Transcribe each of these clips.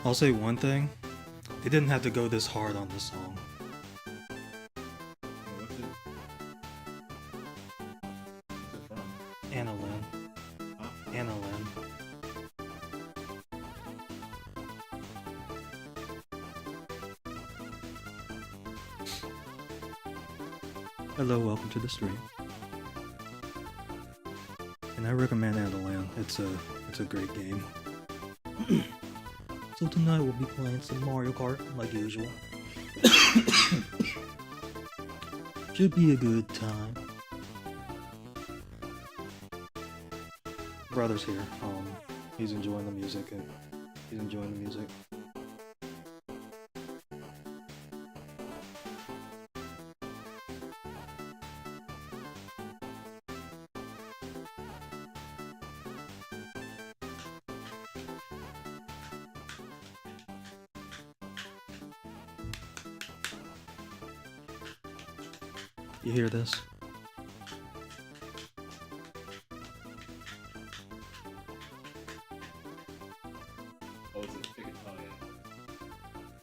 I'll say one thing. They didn't have to go this hard on this song. What's it? What's it from? Anna Lynn. Huh? Anna Lynn. Hello, welcome to the stream. And I recommend Anna Lynn. It's a great game. So tonight we'll be playing some Mario Kart, like usual. Should be a good time. Brother's here. He's enjoying the music. You hear this? Oh, is it Picket? Oh,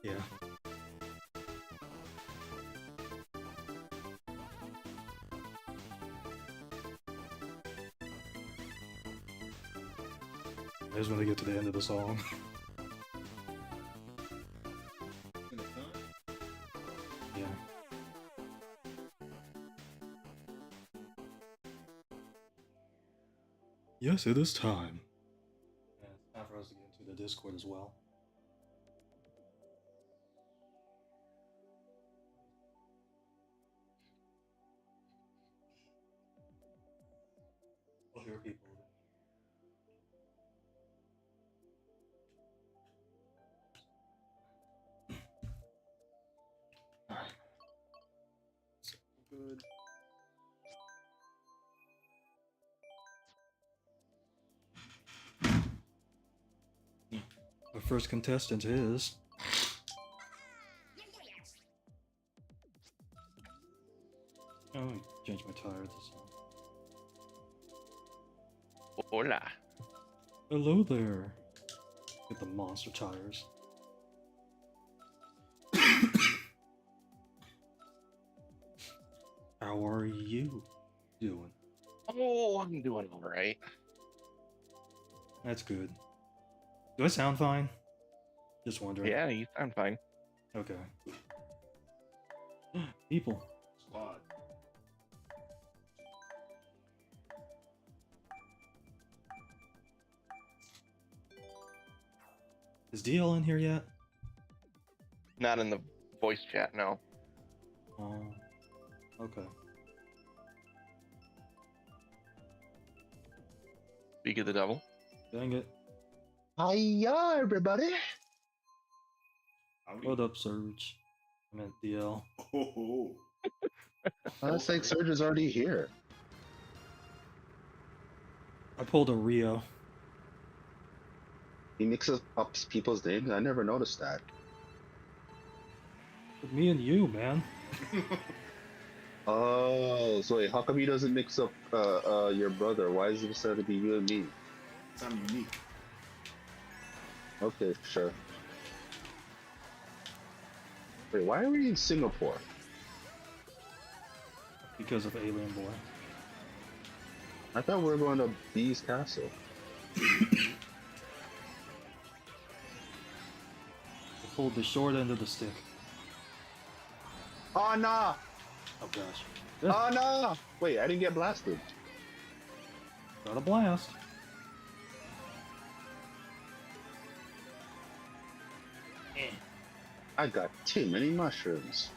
yeah. Yeah. I just want to get to the end of the song. In the sun? Yeah. Yes, it is time. And it's time for us to get into the Discord as well. We'll hear people. Alright. So good. Our first contestant is... Oh, I changed my tire this time. Hola. Hello there. Get the monster tires. How are you doing? Oh, I'm doing all right. That's good. Do I sound fine? Just wondering. Yeah, you sound fine. Okay. People. Squad. Is DL in here yet? Not in the voice chat, no. Oh. Okay. Speak of the devil. Dang it. Hiya, everybody. Howdy. What up, Surge? I meant DL. Oh. I think Surge is already here. I pulled a Rio. He mixes up people's names. I never noticed that. With me and you, man. Oh, so wait, how come he doesn't mix up your brother? Why is it decided to be you and me? I'm unique. Okay, sure. Wait, why are we in Singapore? Because of Alien Boy. I thought we were going to Bee's Castle. I pulled the short end of the stick. Oh, nah! Oh gosh. Oh, no! Wait, I didn't get blasted. Got a blast. I got too many mushrooms.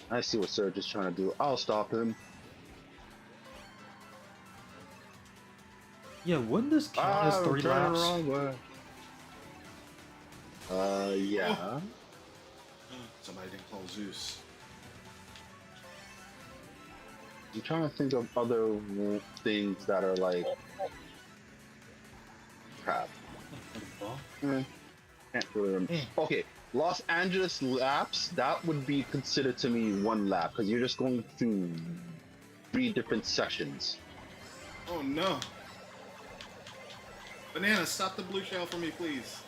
I see what Surge is trying to do. I'll stop him. Yeah, wouldn't this count as 3 turning laps? the wrong way. Yeah. Somebody didn't call Zeus. I'm trying to think of other things that are like crap. Can't really remember. Okay, Los Angeles laps, that would be considered to me one lap because you're just going through 3 different sections. Oh no. Banana, stop the blue shell for me, please.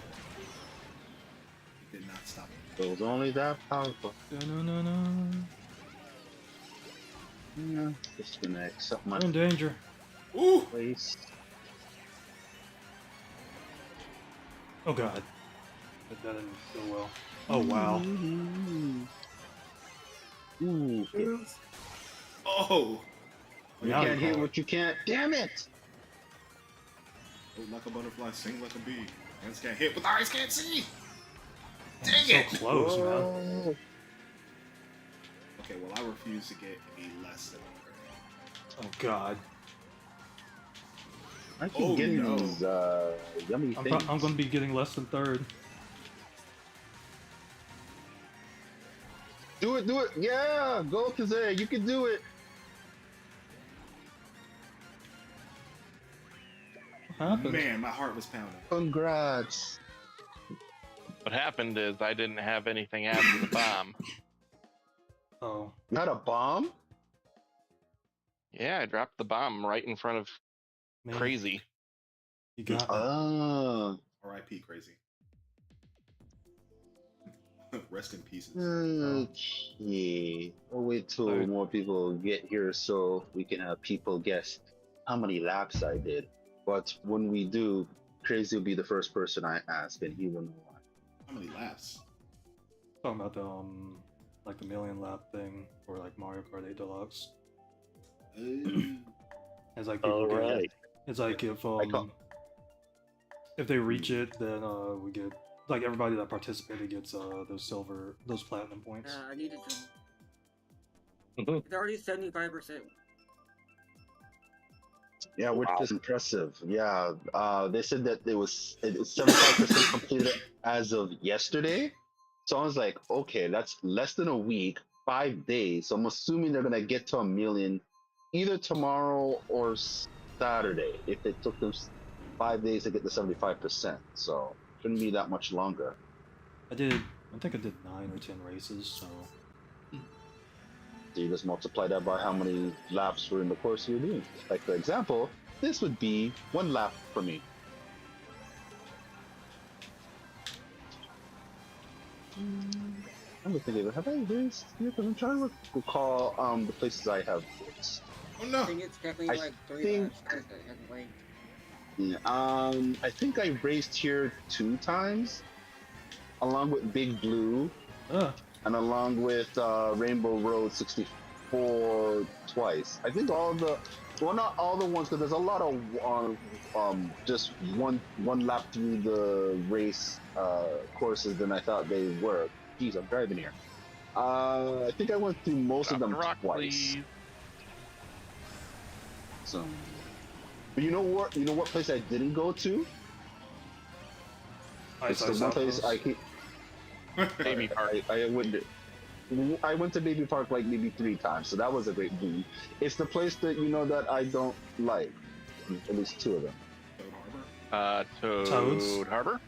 It was only that powerful. No. Yeah, just gonna accept my We're in danger. Ooh! place. Oh god. That didn't go well. Oh wow. Ooh. Oh! You Now can't you hit call what you can't. Damn it! Float like a butterfly, sing like a bee. Hands can't hit, but the eyes can't see! Dang So it! close, man. Whoa. Okay, well, I refuse to get a less than a Oh god. I keep Oh, getting no. these yummy I'm things. gonna be getting less than third. Do it! Yeah! Go, Kazay! You can do it! What happened? Man, my heart was pounding. Congrats! What happened is I didn't have anything after the bomb. Oh. You had a bomb? Yeah, I dropped the bomb right in front of Man, Crazy. You got me. Oh. R.I.P. Crazy. Rest in pieces. Okay. We'll wait till Sorry. more people get here so we can have people guess how many laps I did. But when we do, Crazy will be the first person I ask, and he will know why. How many laps? Talking about the like the million lap thing for like Mario Kart 8 Deluxe. It's like people get. Alright. It's like call- if they reach it, then we get like everybody that participated gets those platinum points. I need to jump. It's already 75%. Yeah, which is impressive. Yeah, they said that it was 75% completed as of yesterday. So I was like, okay, that's less than a week, 5 days. So I'm assuming they're gonna get to a million either tomorrow or Saturday. If it took them 5 days to get the 75%, so shouldn't be that much longer. I think I did 9 or 10 races, so So you just multiply that by how many laps were in the course you're doing. Like for example, this would be 1 lap for me. I'm thinking, have I raced here? Because I'm trying to recall the places I have raced. Oh no! I think it's definitely I like 3 think- laps. 'Cause I haven't waited. Yeah, I think I raced here 2 times, along with Big Blue, and along with Rainbow Road 64 twice. I think not all the ones, because there's a lot of just one lap through the race courses than I thought they were. Jeez, I'm driving here. I think I went through most of Drop them the rock, twice. please. So, but you know what place I didn't go to? It's the one place I keep. Baby Park. I went to Baby Park like maybe 3 times, so that was a great boon. It's the place that that I don't like. At least 2 of them. Toad Harbor?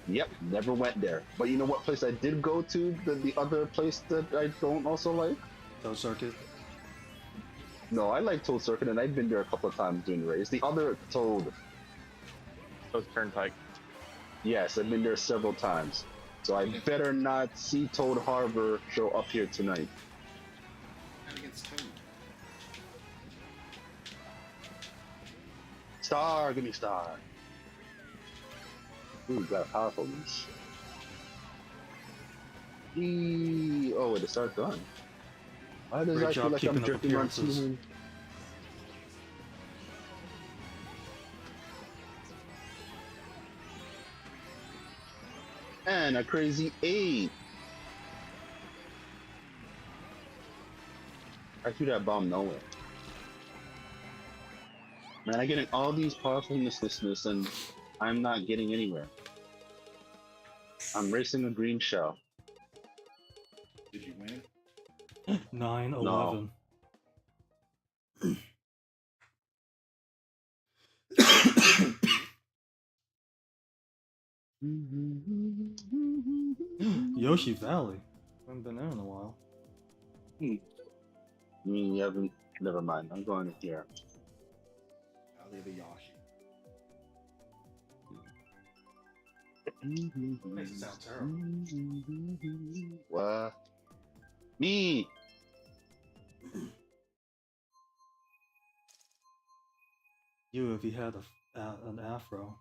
Yep, never went there. But you know what place I did go to? The other place that I don't also like? Toad Circuit. No, I like Toad Circuit, and I've been there a couple of times during the race. The other Toad. Toad Turnpike. Yes, I've been there several times. So I better not see Toad Harbor show up here tonight. Not against Toad. Star, give me star. Ooh, got a powerful leash. Oh, wait, the star's done. Why does Great I feel job like I'm keeping up drifting on appearances. two? And a crazy 8. I threw that bomb nowhere. Man, I'm getting all these powerful uselessness and I'm not getting anywhere. I'm racing a green shell. Did you win? 9-11. Yoshi Valley. I haven't been there in a while. You haven't. Never mind. I'm going to here. Valley of the Yoshi. Makes it sound terrible. What? Me. You, if you had an afro.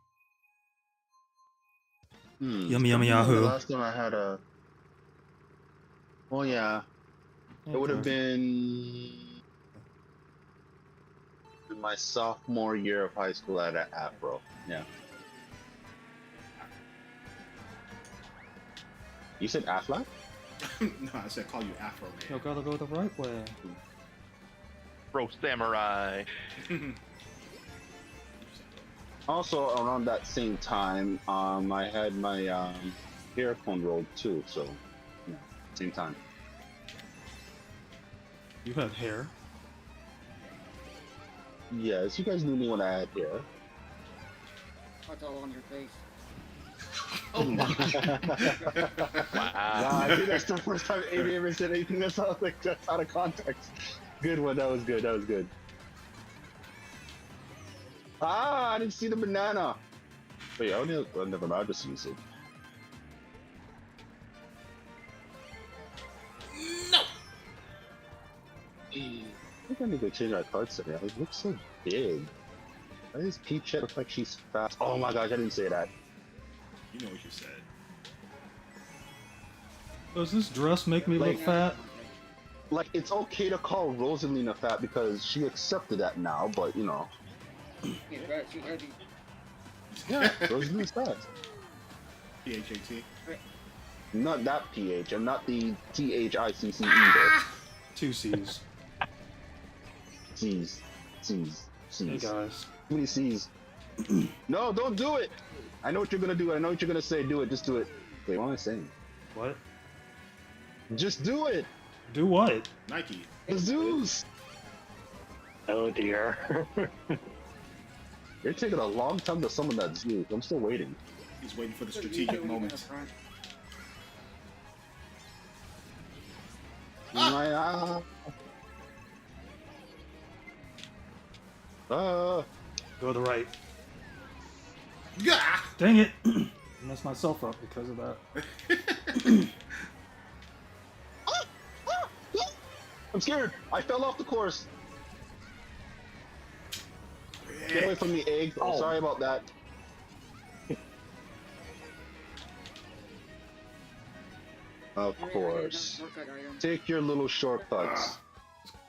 Yummy yummy The yahoo. last time I had a. Oh yeah, it would have been in my sophomore year of high school. I had an afro. Yeah. You said Aflac? No, I said call you Afro You Man. gotta go the right way. Bro, samurai. Also, around that same time, I had my hair cone rolled too. So, yeah, same time. You had hair. Yes, you guys knew me when I had hair. What's all on your face? Oh my. Wow, I think that's the first time Amy ever said anything that's out of context. Good one, that was good, that was good. Ah, I didn't see the banana. Wait, never mind, I just used it. No. I think I need to change my card setting. It looks so big. Why does Peach look like she's fast? Oh my gosh, I didn't say that. You know what you said. Does this dress make me look fat? Like, it's okay to call Rosalina fat because she accepted that now, but you know. She's fat, she's heavy. Yeah, Rosalina's fat. PHAT. Not that PH, and not the THICC either. 2 C's. C's. C's. Hey C's. guys. Too many C's. No, don't do it! I know what you're gonna do. I know what you're gonna say. Do it. Just do it. Wait, what am I saying? What? Just do it! Do what? Nike. The Zeus! Oh dear. You're taking a long time to summon that Zeus. I'm still waiting. He's waiting for the So you strategic don't moment. even front. Go to the right. Gah! Dang it! I messed myself up because of that. I'm scared. I fell off the course. Get away from me, egg. Oh, sorry about that. Of course. Shortcut item. Take your little shortcuts.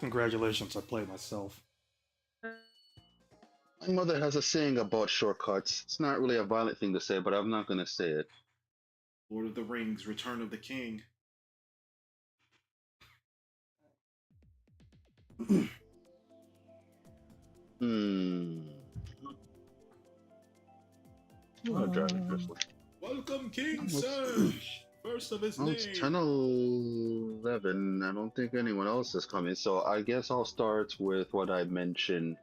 Congratulations, I played myself. My mother has a saying about shortcuts. It's not really a violent thing to say, but I'm not gonna say it. Lord of the Rings, Return of the King. I'm gonna drive it this way. Welcome, King Surge! First of his Oh, name. it's 10:11. I don't think anyone else is coming, so I guess I'll start with what I mentioned.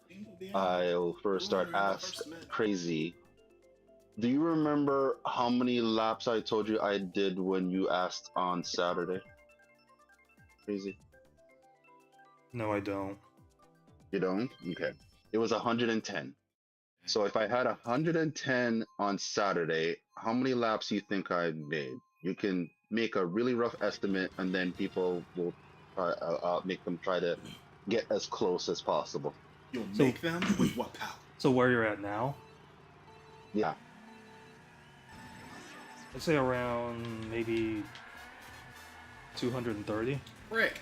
I'll first start Ask Crazy. Do you remember how many laps I told you I did when you asked on Saturday? Crazy. No, I don't. You don't? Okay. It was 110. So if I had 110 on Saturday, how many laps do you think I made? You can make a really rough estimate, and then people will make them try to get as close as possible. You'll make them with what power? So where you're at now? Yeah. I'd say around maybe 230. Frick.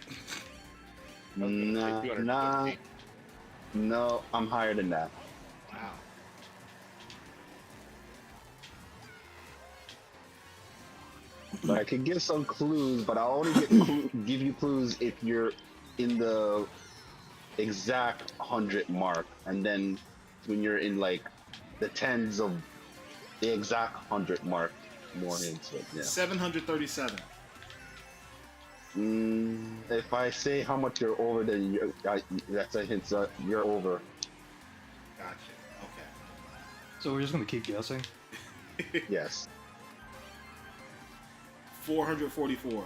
Nah. No, I'm higher than that. Wow. But I can give some clues, but I'll only give you clues if you're in the exact 100 mark, and then when you're in like the tens of the exact 100 mark, more into it. Yeah. 737. If I say how much you're over, then that's a hint. You're over. Gotcha. So we're just gonna keep guessing? Okay. Yes. 444.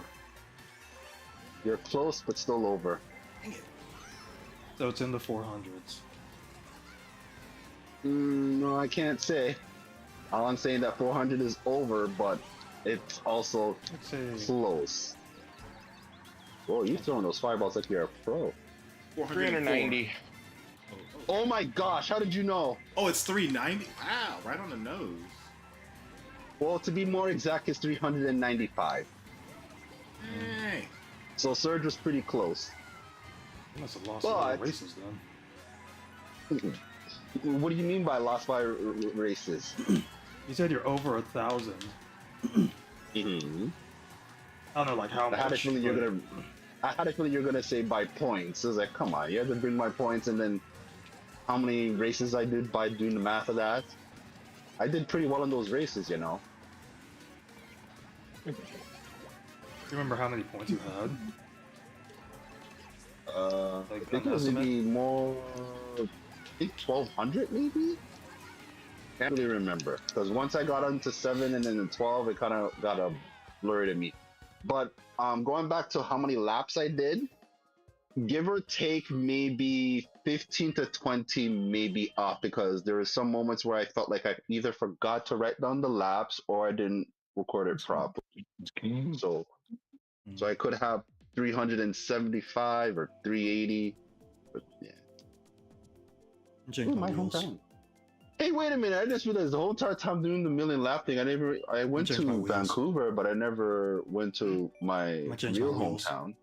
You're close, but still over. Dang it. So it's in the 400s. No, I can't say. All I'm saying that 400 is over, but it's also Let's say close. Whoa, you throwing those fireballs like you're a pro. 390. Oh my gosh, how did you know? Oh, it's 390. Wow, right on the nose. Well, to be more exact, it's 395. Hey. So Surge was pretty close. you must have lost a lot of But- races then. What do you mean by lost by races? You said you're over 1,000. Mm-hmm. I don't know, like how I had a much. feeling you're gonna say by points. I was like, come on, you have to bring my points, and then how many races I did by doing the math of that. I did pretty well in those races, you know. Do you remember how many points you had? I Like think an it was estimate? maybe more. I think 1,200 maybe. Can't really remember because once I got into 7 and then the 12, it kind of got a blurry to me. But going back to how many laps I did, give or take maybe 15 to 20 maybe up, because there were some moments where I felt like I either forgot to write down the laps or I didn't record it properly. So I could have 375 or 380. But yeah. Jinx Ooh, my wheels. hometown. Hey, wait a minute! I just realized the whole entire time doing the million lap thing, I went Change my to wheels. Vancouver, but I never went to my change real my wheels. hometown.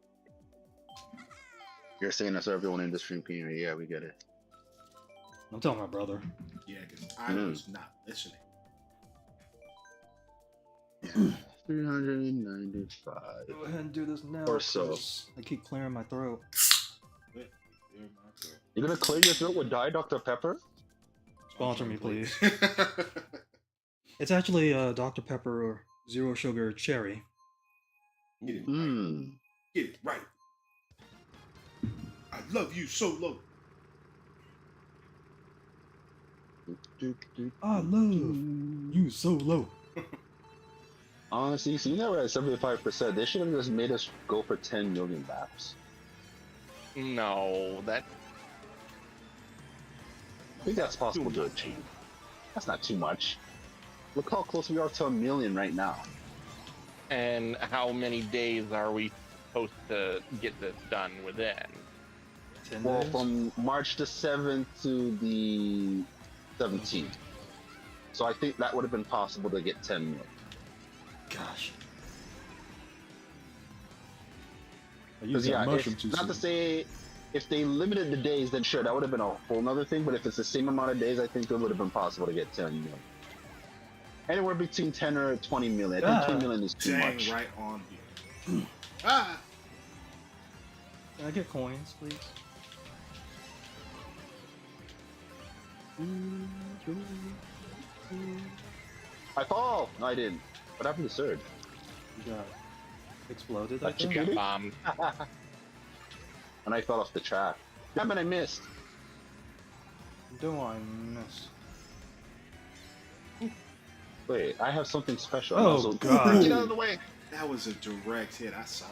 You're saying that's everyone in the stream community. Yeah, we get it. I'm telling my brother. Yeah, because I was not listening. 395. Go ahead and do this now. Or so. 'cause I keep clearing my throat. You're gonna clear your throat with Diet Dr. Pepper? Sponsor me, please. It's actually Dr. Pepper or Zero Sugar Cherry. Get it right. Mmm. Get it right. I love you so low. I love you so low. Honestly, seeing that we're at 75%, they should have just made us go for 10 million laps. No, that I think that's possible to achieve. That's not too much. Look how close we are to 1 million right now. and how many days are we supposed to get this done within? 10 Well, days? from March the 7th to the 17th. So I think that would have been possible to get 10 million. Gosh. I Because used that yeah, mushroom if, too not to soon. say if they limited the days, then sure, that would have been a whole nother thing. But if it's the same amount of days, I think it would have been possible to get 10 million. Anywhere between 10 or 20 million. I think 20 million is too Dang, much. right on here. Ah! Can I get coins, please? I fall! No, I didn't. What happened to Surge? You got exploded, I Like think? chicken? Got bombed. And I fell off the track. Damn it, I missed. Do I miss? Wait, I have something special. Oh, Also, God. Get out of the way! That was a direct hit. I saw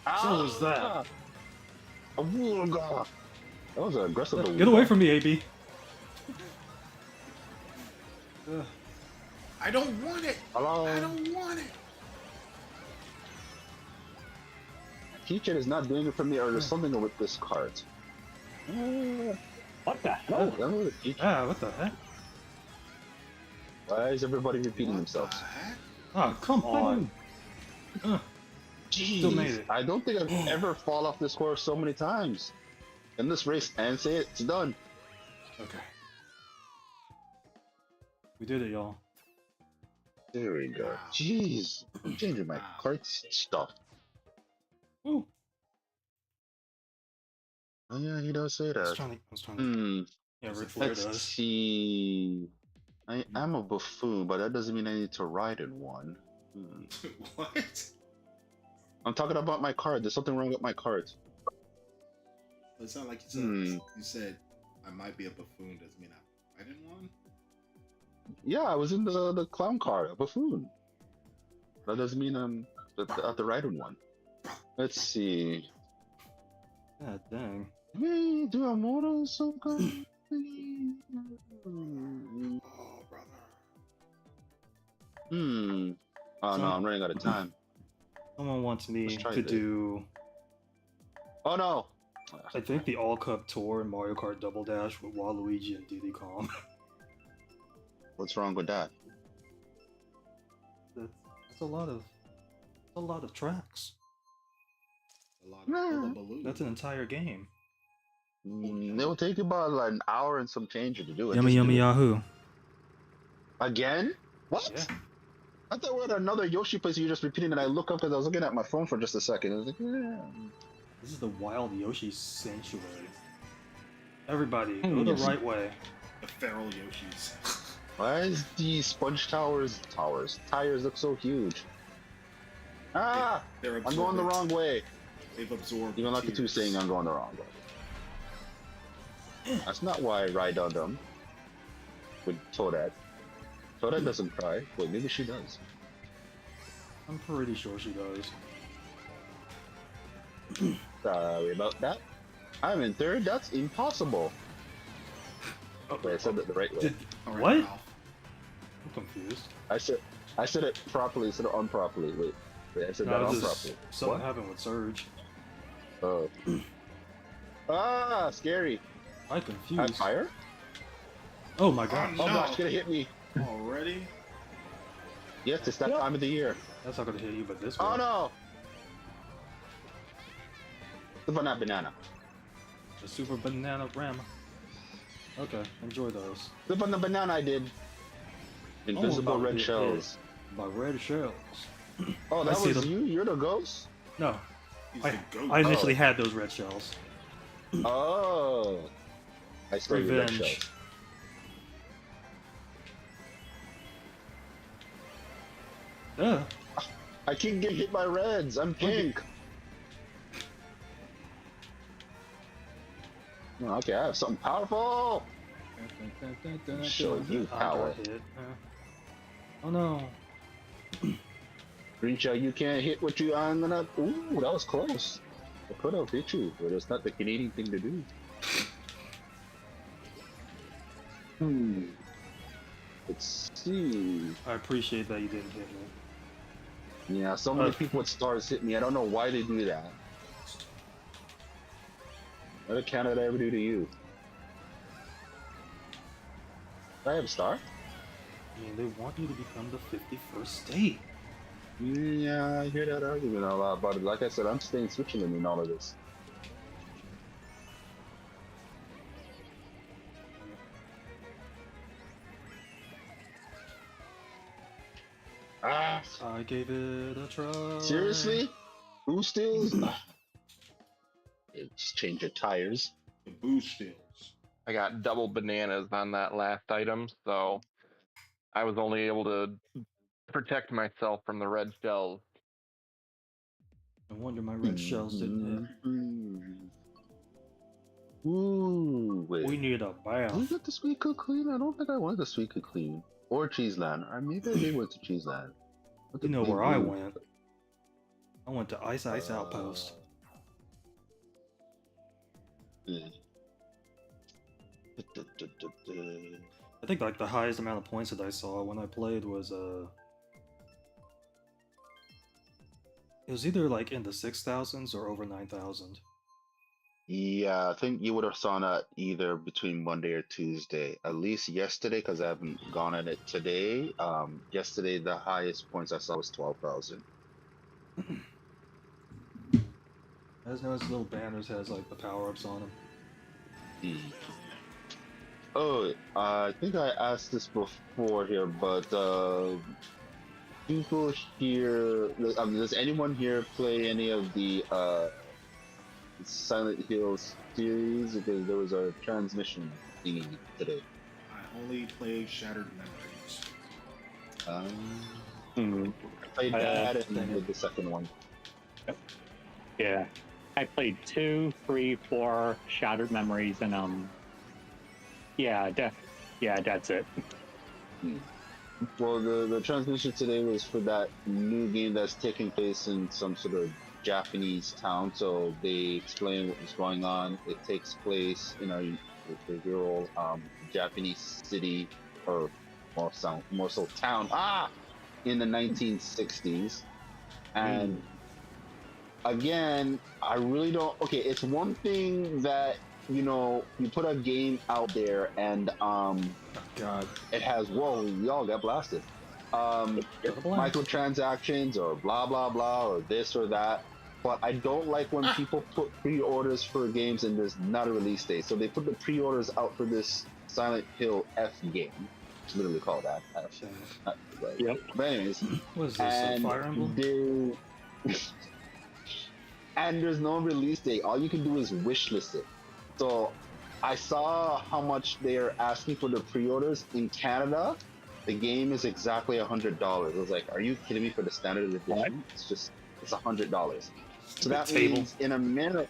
that. So was that. Awooga. That was an aggressive. Get away from me, AB. Ugh. I don't want it. Hello? I don't want it. Teacher is not doing it for me, or there's something with this cart. What the Oh, hell? that was a teacher. Ah, what the heck? Why is everybody repeating What themselves? the heck? Oh, come on. Jeez, Still made it. I don't think I've ever fall off this course so many times. In this race, and say it's done. Okay. We did it, y'all. There we go. Wow. Jeez, I'm changing my Wow. cart stuff. Ooh. Oh yeah, he does say I was that. trying to. Hmm. Yeah, Ric Flair Let's does. see. I am a buffoon, but that doesn't mean I need to ride in one. Hmm. What? I'm talking about my card. There's something wrong with my card. It's not like you said. Hmm. You said I might be a buffoon. Doesn't mean I'm in one. Yeah, I was in the clown car, a buffoon. That doesn't mean I'm at the right one. Let's see. God dang. We do a motor so good. Oh, brother. Oh no, I'm running out of time. Someone wants me Let's try to this. do, Oh no! I think, the All Cup Tour and Mario Kart Double Dash with Waluigi and Diddy Kong. What's wrong with that? That's a lot of tracks. A lot of hullabaloo. That's an entire game. It will take you about like an hour and some change to do it. Yummy Just yummy do it. yahoo. Again? What? Yeah. I thought we were at another Yoshi place. You were just repeating, and I look up because I was looking at my phone for just a second. I was like, yeah. This is the Wild Yoshi Sanctuary. Everybody, go the Yes. right way. The feral Yoshis. Why is the sponge tires look so huge? Ah! They're I'm going the wrong way. They've absorbed. Even like the two tears. saying I'm going the wrong way. That's not why I ride on them. With Toadette. Toadette doesn't cry. Wait, maybe she does. I'm pretty sure she does. Sorry about that. I'm in third. That's impossible. Oh, Wait, I said that the right way. Did, All right, what? Ralph. I'm confused. I said it properly instead of improperly. Wait, I said that No, this is improperly. something What? happened with Surge. Oh. Ah, scary. I'm I confused. fire? Oh my god. Oh No. gosh, gonna hit me. Already? Yes, it's that time of the year. That's not gonna hit you, but this one. Oh no! Banana. The Super Banana Ram. Okay, enjoy those. Flip on the banana I did. Invisible about to red get shells. By red shells. Oh, I that see was them. you? You're the ghost? No, He's I, the goat. I initially Oh. had those red shells. Oh. I stole your red Revenge. shells. I keep getting hit by reds. I'm pink. Okay, I have something powerful. Show you I power. got hit. Oh no. Green shell, you can't hit what you I'm gonna. Ooh, that was close. I could have hit you, but it's not the Canadian thing to do. Let's see. I appreciate that you didn't hit me. Yeah, so many people with stars hit me. I don't know why they do that. What account did I ever do to you? Did I have a star? I mean, they want you to become the 51st state. Yeah, I hear that argument a lot, but like I said, I'm staying Switzerland in all of this. Ah, I gave it a try. seriously? Who steals? Just change your tires. The boost stills. I got double bananas on that last item, so I was only able to protect myself from the red shells. No wonder my red shells didn't Ooh, wait. hit. We need a Did we bath. get the Sweet Cook Clean? I don't think I wanted the Sweet Cook Clean. Or Cheeseland. Or maybe I did went to Cheeseland. What You the know big where I blue? went. I went to Ice Outpost. Yeah. I think like the highest amount of points that I saw when I played was it was either like in the 6,000s or over 9,000. Yeah, I think you would have saw that either between Monday or Tuesday. At least yesterday, because I haven't gone at it today. Yesterday the highest points I saw was 12,000. As no, his little banners has like the power-ups on them. Oh, I think I asked this before here, but people here, does anyone here play any of the Silent Hill series? Because there was a transmission thingy today. I only play Shattered Memories. I played that and did the second one. Yeah. I played 2, 3, 4 Shattered Memories, and yeah, that's it. Well, the transmission today was for that new game that's taking place in some sort of Japanese town. So they explain what was going on. It takes place in a rural Japanese city, or more so town. in the 1960s, and again, I really don't. Okay, it's one thing that you put a game out there and God. it has we all got blasted. Microtransactions or blah blah blah or this or that. But I don't like when people put pre-orders for games and there's not a release date. So they put the pre-orders out for this Silent Hill F game. It's literally called that. F. Right. Yep. But anyways, What is this? Fire Emblem? And there's no release date. All you can do is wishlist it. So I saw how much they're asking for the pre-orders in Canada. The game is exactly $100. I was like, are you kidding me? For the standard edition, What? it's $100. So that Table. means in America,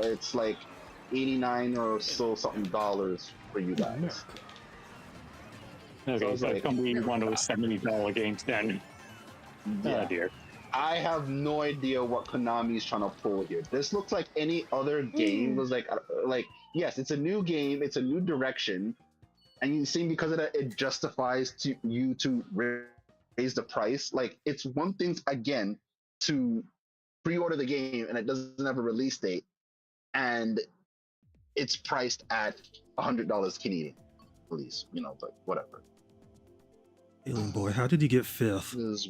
it's like 89 or so something dollars for you guys. Okay, it's so like- it's gonna be one of those $70 games then. Yeah. Oh dear. I have no idea what Konami is trying to pull here. This looks like any other game. Was like yes, it's a new game, it's a new direction, and you see because of that, it justifies to you to raise the price. Like it's one thing again to pre-order the game and it doesn't have a release date, and it's priced at $100 Canadian, at least, but whatever. Alien Boy, how did you get fifth? This is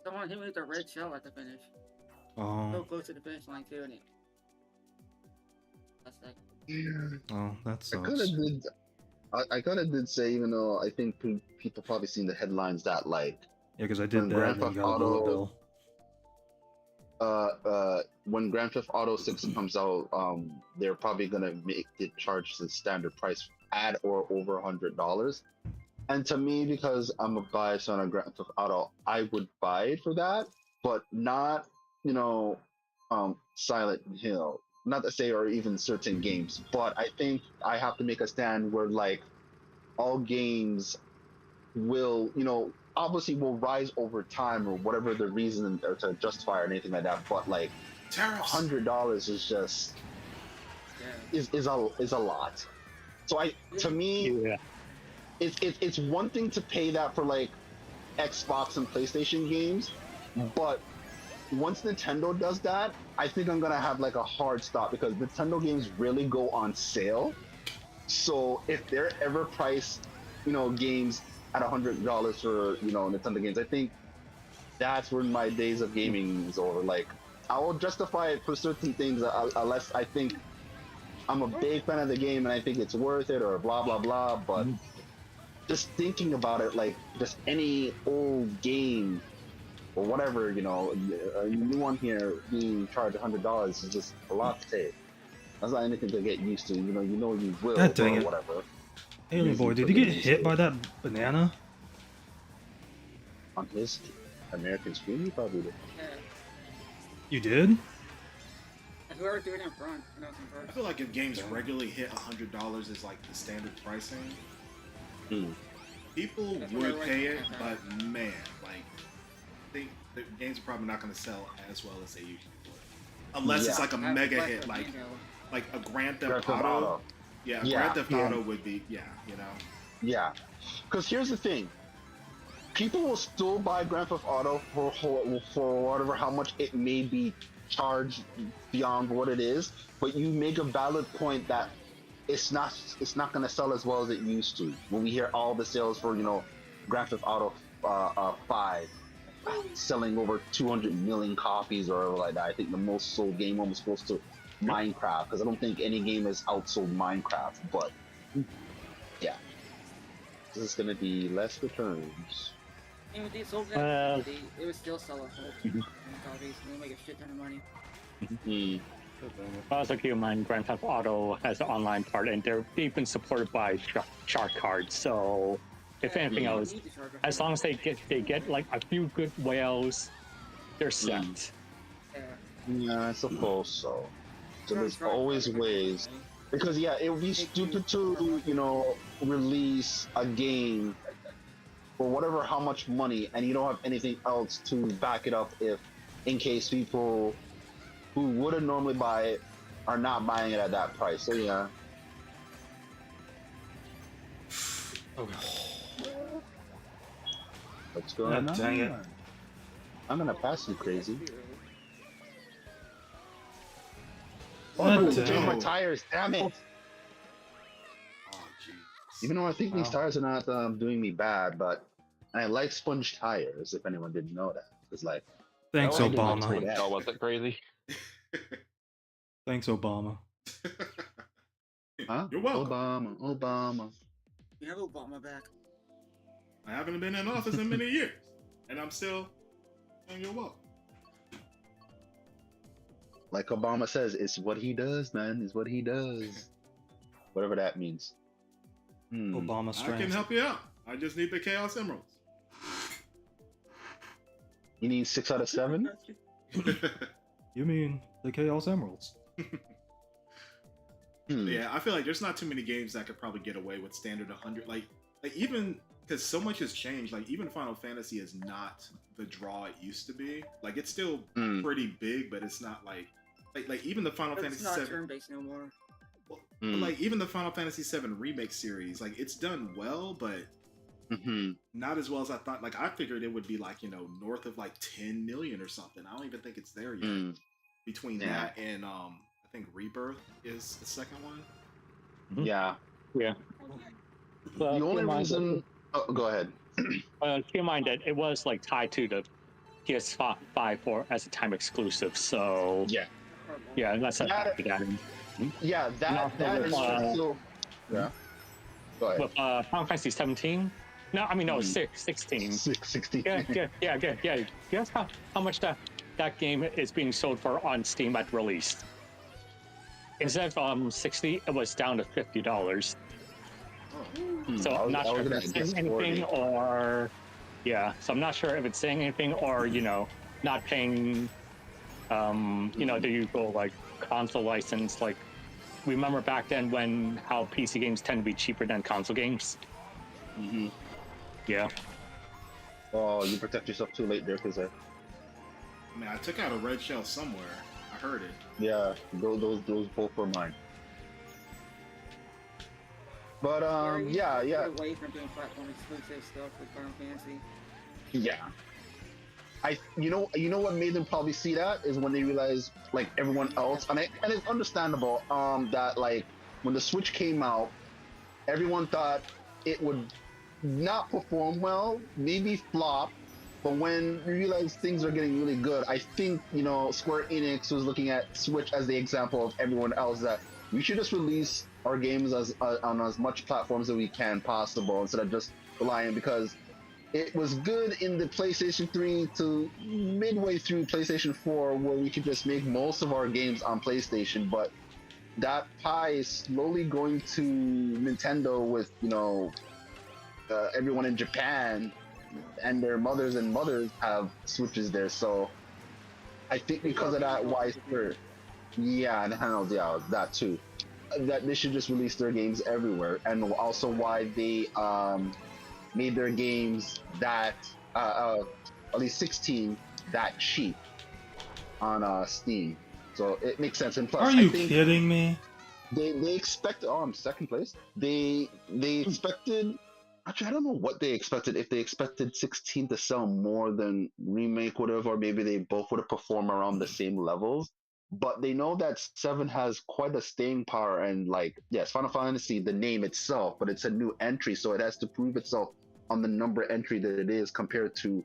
Someone hit me with a red shell at the finish. So Oh, close to the finish line too, and it. That's like. oh, that I sucks. kind of did. I kind of did say, even though I think people probably seen the headlines that like Yeah, because I did when that Grand and Theft got a bullet Auto- bill. when Grand Theft Auto 6 comes out, they're probably gonna make it charge the standard price at or over $100. And to me, because I'm a bias on a Grand Theft Auto, I would buy it for that, but not Silent Hill. Not to say, or even certain games, but I think I have to make a stand where like all games will, obviously will rise over time or whatever the reason or to justify or anything like that. But like Tariffs. $100 is just Yeah. is a lot. So to me, Yeah. it's one thing to pay that for like Xbox and PlayStation games, but once Nintendo does that, I think I'm gonna have like a hard stop because Nintendo games really go on sale. So if they're ever priced, games at $100 for Nintendo games, I think that's when my days of gaming is over. Like I will justify it for certain things unless I think I'm a big fan of the game and I think it's worth it or blah blah blah. But just thinking about it, like just any old game or whatever, a new one here being charged $100 is just a lot to take. That's not anything to get used to. You will God dang or it. whatever. Alien Boy, did you get hit by that banana? On his American screen, you probably did. Yeah. You did? Whoever threw it in front, I was in I first. feel like if games regularly hit $100 is like the standard pricing, people That's what I would like pay to it, have. but man, like the games are probably not going to sell as well as they usually would, unless it's Yeah. like a That mega was hit, like, like a Grand Theft Grand Theft Auto. Auto. Yeah, Yeah, Grand Theft yeah. Auto would be, Yeah, because here's the thing: people will still buy Grand Theft Auto for whatever how much it may be charged beyond what it is. But you make a valid point that it's not going to sell as well as it used to. When we hear all the sales for Grand Theft Auto 5 selling over 200 million copies or like that. I think the most sold game almost close to Minecraft, because I don't think any game has outsold Minecraft. But yeah, this is going to be less returns. Even if they sold Well- that, it would still sell a whole copies and they'll make a shit ton of money. Also keep in mind, Grand Theft Auto has an online part, and they've been supported by shark cards. So, if Yeah, anything you don't else, need to charge a as whole long as they get like a few good whales, they're set. Yeah. Yeah, I suppose so. So Charge- there's charge always for it. ways. Because yeah, it would be stupid to, release a game for whatever how much money and you don't have anything else to back it up if in case people who wouldn't normally buy it are not buying it at that price. So yeah. Oh god. What's going on? Dang it. I'm gonna pass you, Crazy. God Oh, damn. change my tires, damn it! Oh, jeez. Even though I think these Wow. tires are not doing me bad, but I like sponge tires, if anyone didn't know that. It's like, Thanks, I did not Obama. say What that. spell was it, Crazy? Thanks, Obama. Huh? You're welcome. Obama. We have Obama back. I haven't been in office in many years, and I'm still saying you're welcome. Like Obama says, it's what he does, man. It's what he does. Whatever that means. Obama I strength. can help you out. I just need the Chaos Emeralds. You need 6 out of 7? You mean the Chaos Emeralds? Yeah, I feel like there's not too many games that could probably get away with standard 100. Like even because so much has changed. Like even Final Fantasy is not the draw it used to be. Like it's still pretty big, but it's not like even the Final But Fantasy it's not 7. turn-based no more. But like even the Final Fantasy 7 remake series, like it's done well, but not as well as I thought. Like I figured it would be like north of like 10 million or something. I don't even think it's there yet. Between that and I think Rebirth is the second one. Yeah. Yeah. The only reason... Oh, go ahead. Keep in mind that it was like tied to the PS5 for as a time exclusive, so yeah, that's a factor that. Yeah, that is still... Yeah. Go ahead. With Final Fantasy 17. No, I mean no, 16. 660. Yeah. Guess how much that game is being sold for on Steam at release. Instead of 60, it was down to $50. So I'm not sure if it's saying anything or so I'm not sure if it's saying anything or not paying the usual like console license. Like remember back then when how PC games tend to be cheaper than console games. Yeah. Oh, you protect yourself too late there, because I mean, I took out a red shell somewhere. I heard it. yeah, those both were mine. But yeah. Away from doing platform exclusive stuff with Final Fantasy. Yeah. You know what made them probably see that is when they realized like everyone else, and it's understandable that like when the Switch came out, everyone thought it would not perform well, maybe flop, but when we realized things are getting really good, I think Square Enix was looking at Switch as the example of everyone else, that we should just release our games on as much platforms as we can possible instead of just relying, because it was good in the PlayStation 3 to midway through PlayStation 4 where we could just make most of our games on PlayStation, but that pie is slowly going to Nintendo with everyone in Japan and their mothers have Switches there, so I think because of that, why Square, and handles that too, that they should just release their games everywhere, and also why they made their games that at least 16 that cheap on Steam, so it makes sense. And plus, Are you kidding me? They expect second place. They expected. Actually, I don't know what they expected. If they expected 16 to sell more than Remake would have, or maybe they both would have performed around the same levels. But they know that 7 has quite a staying power, and like, yes, Final Fantasy, the name itself, but it's a new entry, so it has to prove itself on the number entry that it is compared to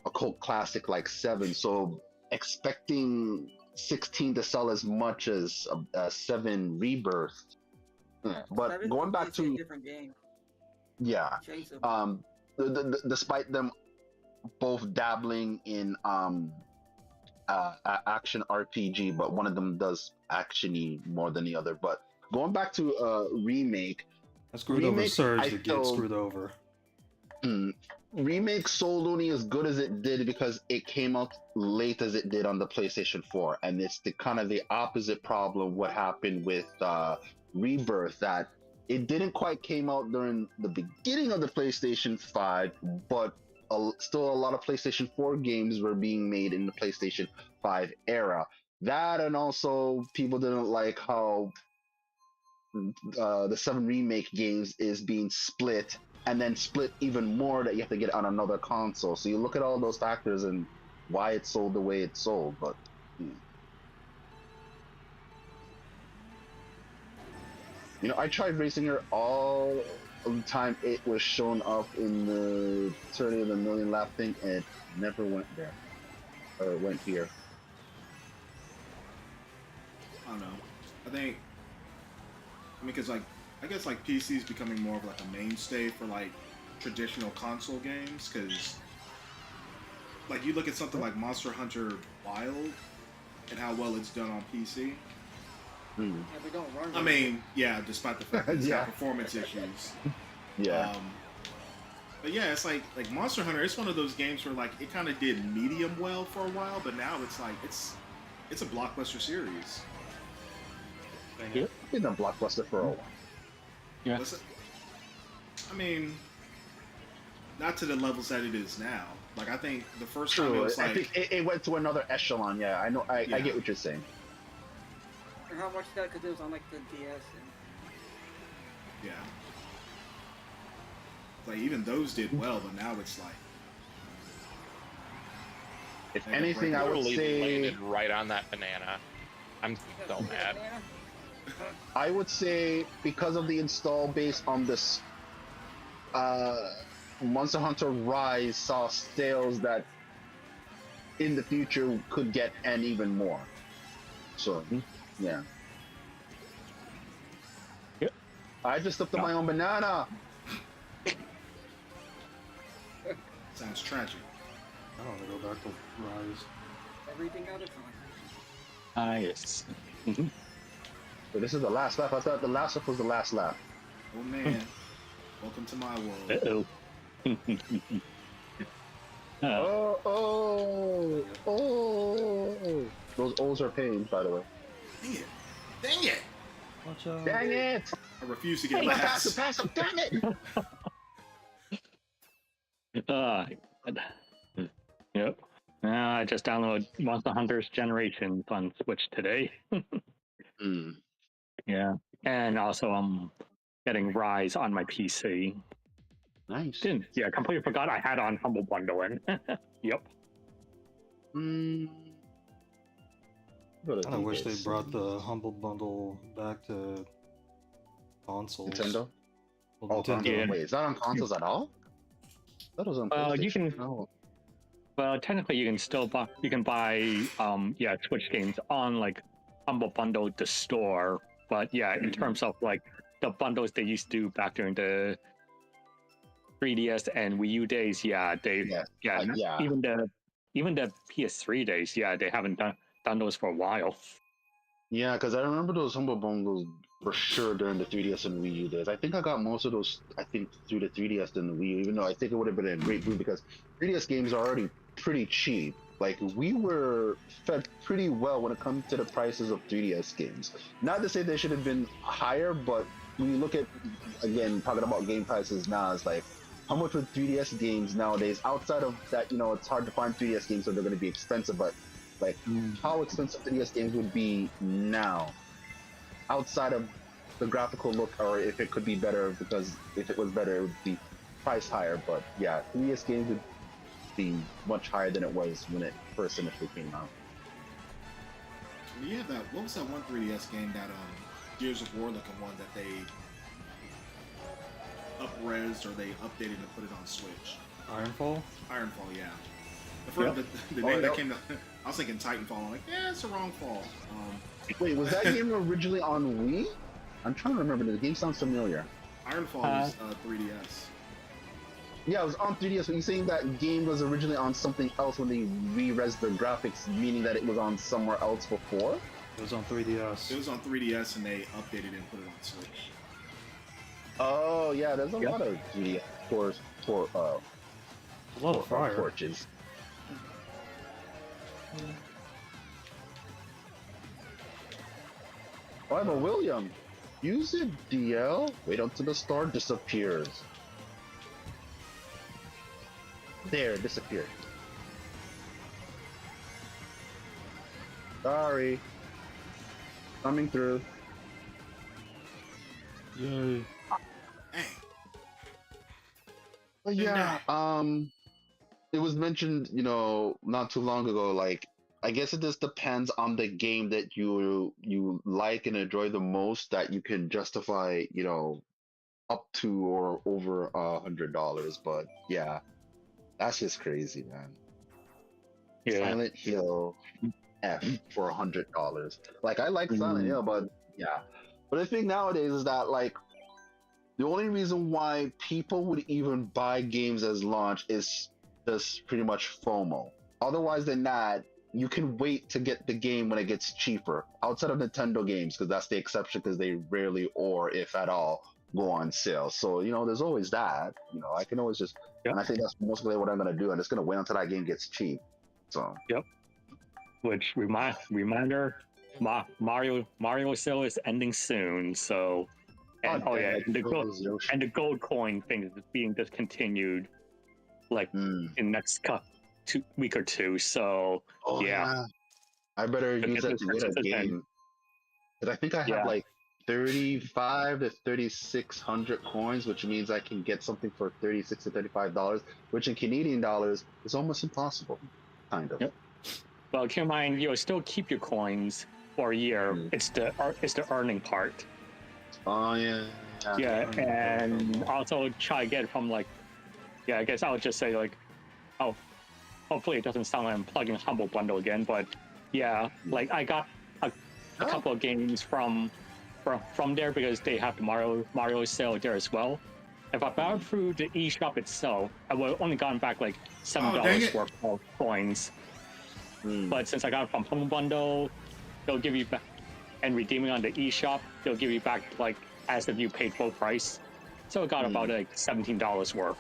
a cult classic like 7. So expecting 16 to sell as much as 7 Rebirth. But going back to... different game. Yeah. Despite them both dabbling in action RPG, but one of them does actiony more than the other. But going back to Remake, I screwed over Surge to get screwed over. Remake sold only as good as it did because it came out late as it did on the PlayStation 4, and it's the kind of the opposite problem what happened with Rebirth, that it didn't quite came out during the beginning of the PlayStation 5, but still a lot of PlayStation 4 games were being made in the PlayStation 5 era. That, and also people didn't like how the 7 Remake games is being split and then split even more that you have to get on another console. So you look at all those factors and why it sold the way it sold. But you know, I tried racing her all the time it was shown up in the 30 of the million lap thing, and it never went there. Or went here. I don't know. I mean, because like, I guess like PC is becoming more of like a mainstay for like traditional console games. Because like you look at something like Monster Hunter Wild and how well it's done on PC. Yeah, we don't run. I mean, yeah, despite the fact that it's Yeah. got performance issues. Yeah. But yeah, it's like Monster Hunter. It's one of those games where like it kind of did medium well for a while, but now it's like it's a blockbuster series. Yeah. It's been a blockbuster for a while. Yeah. I mean, not to the levels that it is now. Like I think the first time it True. was I like think it went to another echelon. Yeah, I know. I Yeah. get what you're saying. And how much that? Because it was on like the DS. And... yeah, like even those did well, but now it's like If Yeah, anything, I would Totally say landed right on that banana. I'm so mad. I would say because of the install base on this, Monster Hunter Rise saw sales that in the future could get and even more. So, yeah. Yep. I just stepped on my own banana. sounds tragic. I don't want to go back to Rise. Everything out of time. Yes. But this is the last lap. I thought the last lap was the last lap. Oh man, welcome to my world. Uh-oh. Oh. Those O's are pain, by the way. Dang it! Dang it! Watch out. Dang it! I refuse to get Pass it, last. pass it, damn it! Yep. I just downloaded Monster Hunter's Generations on Switch today. Yeah. And also I'm getting Rise on my PC. Nice. Completely forgot I had on Humble Bundle in. Yep. I kind of wish they brought the Humble Bundle back to consoles. Nintendo? Well, Oh, Nintendo. console. Yeah. Wait, is that on consoles at all? That was on You PlayStation. can- No. Well, technically you can still buy Switch games on like Humble Bundle the store, but yeah, in terms of like the bundles they used to do back during the 3DS and Wii U days, Yeah. even the PS3 days, they haven't done those for a while. Yeah, because I remember those Humble Bundles for sure during the 3DS and Wii U days. I think I got most of those, through the 3DS than the Wii U, even though I think it would have been a great move because 3DS games are already pretty cheap. Like, we were fed pretty well when it comes to the prices of 3DS games. Not to say they should have been higher, but when you look at, again, talking about game prices now, it's like, how much would 3DS games nowadays, outside of that, it's hard to find 3DS games, so they're going to be expensive, but like, how expensive 3DS games would be now, outside of the graphical look, or if it could be better, because if it was better, it would be priced higher. But yeah, 3DS games would be much higher than it was when it first initially came out. Yeah, what was that one 3DS game, that Gears of War looking one that they up-resed or they updated and put it on Switch? Ironfall? Ironfall, yeah. The name that came to, I was thinking Titanfall. I'm like, yeah, it's a wrong fall. Wait, was that game originally on Wii? I'm trying to remember. The game sounds familiar. Ironfall was 3DS. Yeah, it was on 3DS. But you're saying that game was originally on something else when they re-res the graphics, meaning that it was on somewhere else before? It was on 3DS. It was on 3DS and they updated and put it on Switch. Oh yeah, there's a lot of 3DS A lot of fire. torches. I'm a William. Use it, DL. Wait until the star disappears. There, it disappeared. Sorry. Coming through. Yay. Hey, But yeah, it was mentioned, not too long ago. Like, I guess it just depends on the game that you like and enjoy the most that you can justify, up to or over $100. But yeah, that's just crazy, man. Yeah. Silent Hill F for $100. Like, I like Silent Hill, but yeah. But the thing nowadays is that, like, the only reason why people would even buy games as launch is just pretty much FOMO. Otherwise than that, you can wait to get the game when it gets cheaper. Outside of Nintendo games, because that's the exception, because they rarely, or if at all, go on sale. So, there's always that. I can always just, and I think that's mostly what I'm going to do. I'm just going to wait until that game gets cheap. So. Yep. Which reminder, Mario sale is ending soon. So, and and the gold coin thing is being discontinued, like in the next week or two. So yeah. I better use that to get a game. Because I think I have like 35 to 3,600 coins, which means I can get something for $36 to $35, which in Canadian dollars is almost impossible, kind of. Yep. Well, keep in mind, still keep your coins for a year. It's the earning part. Oh yeah. Yeah, and also try to get it from I guess I would just say hopefully it doesn't sound like I'm plugging Humble Bundle again, but yeah, like I got a couple of games from there because they have the Mario sale there as well. If I bought through the eShop itself, I would have only gotten back like $7 worth of coins. But since I got it from Humble Bundle, they'll give you back, and redeeming on the eShop, they'll give you back like as if you paid full price. So it got about like $17 worth.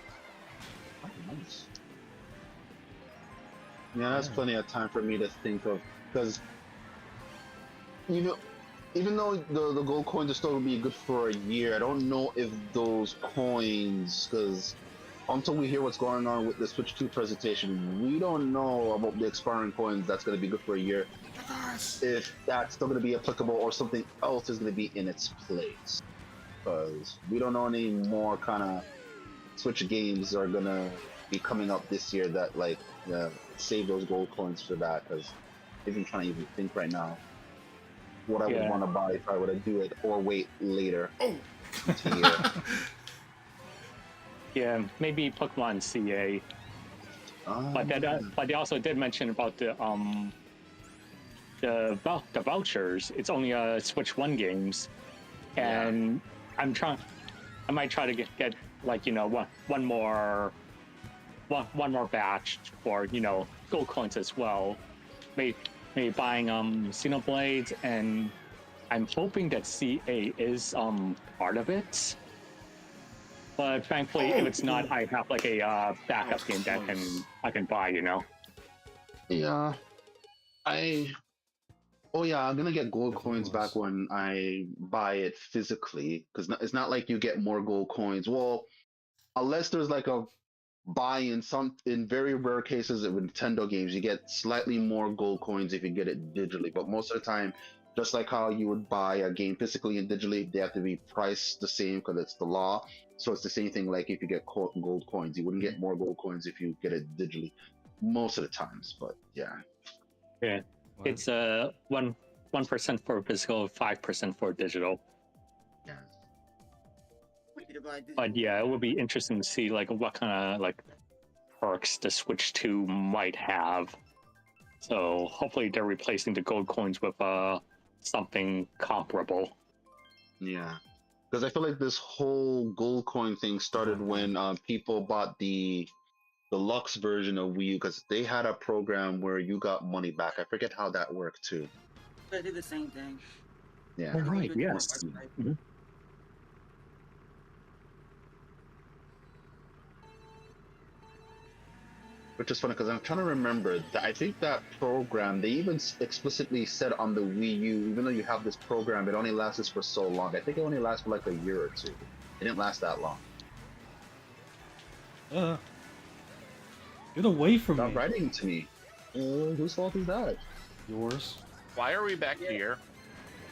Oh, nice. Yeah, that's plenty of time for me to think of, because even though the gold coins are still gonna be good for a year, I don't know if those coins, because until we hear what's going on with the Switch 2 presentation, we don't know about the expiring coins that's going to be good for a year, if that's still going to be applicable or something else is going to be in its place. Because we don't know any more kind of Switch games are going to be coming up this year that save those gold coins for that, because I'm even trying to even think right now what I would want to buy if I were to do it or wait later. Yeah, maybe Pokemon CA. But they also did mention about the vouchers. It's only Switch 1 games, and I might try to get one more batch for gold coins as well. Maybe buying Xenoblade, and I'm hoping that CA is part of it. But thankfully, if it's not, I have like a backup game that I can buy. Yeah, I'm gonna get gold coins back when I buy it physically, because it's not like you get more gold coins. Well, unless there's like a buy in very rare cases with Nintendo games, you get slightly more gold coins if you get it digitally. But most of the time, just like how you would buy a game physically and digitally, they have to be priced the same because it's the law. So it's the same thing like if you get gold coins. You wouldn't get more gold coins if you get it digitally most of the times, but yeah. Yeah. What? It's 1% for physical, 5% for digital. Yeah. But yeah, it would be interesting to see like what kind of perks the Switch 2 might have. So hopefully they're replacing the gold coins with something comparable. Yeah. Because I feel like this whole gold coin thing started when people bought the deluxe version of Wii U, because they had a program where you got money back. I forget how that worked too. They did the same thing. Yeah. Oh, right. Yes. Mm-hmm. Which is funny because I'm trying to remember that I think that program, they even explicitly said on the Wii U, even though you have this program, it only lasts for so long. I think it only lasts for like a year or two. It didn't last that long. Get away from me. Stop writing to me. Whose fault is that? Yours. Why are we back here?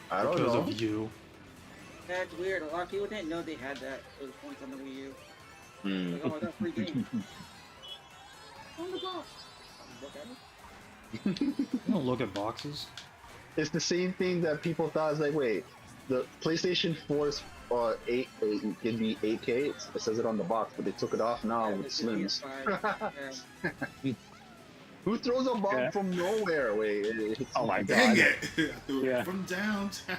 I don't know. Because of you. That's weird. A lot of people didn't know they had those points on the Wii U. Like, oh, I got a free game. On the box. Look at it. You don't look at boxes. It's the same thing that people thought is like, wait, the PlayStation 4's 8 it can be 8K. It says it on the box, but they took it off now with Slims. Who throws a bomb from nowhere? Wait, Oh my Dang god. it! I threw it Yeah. from downtown.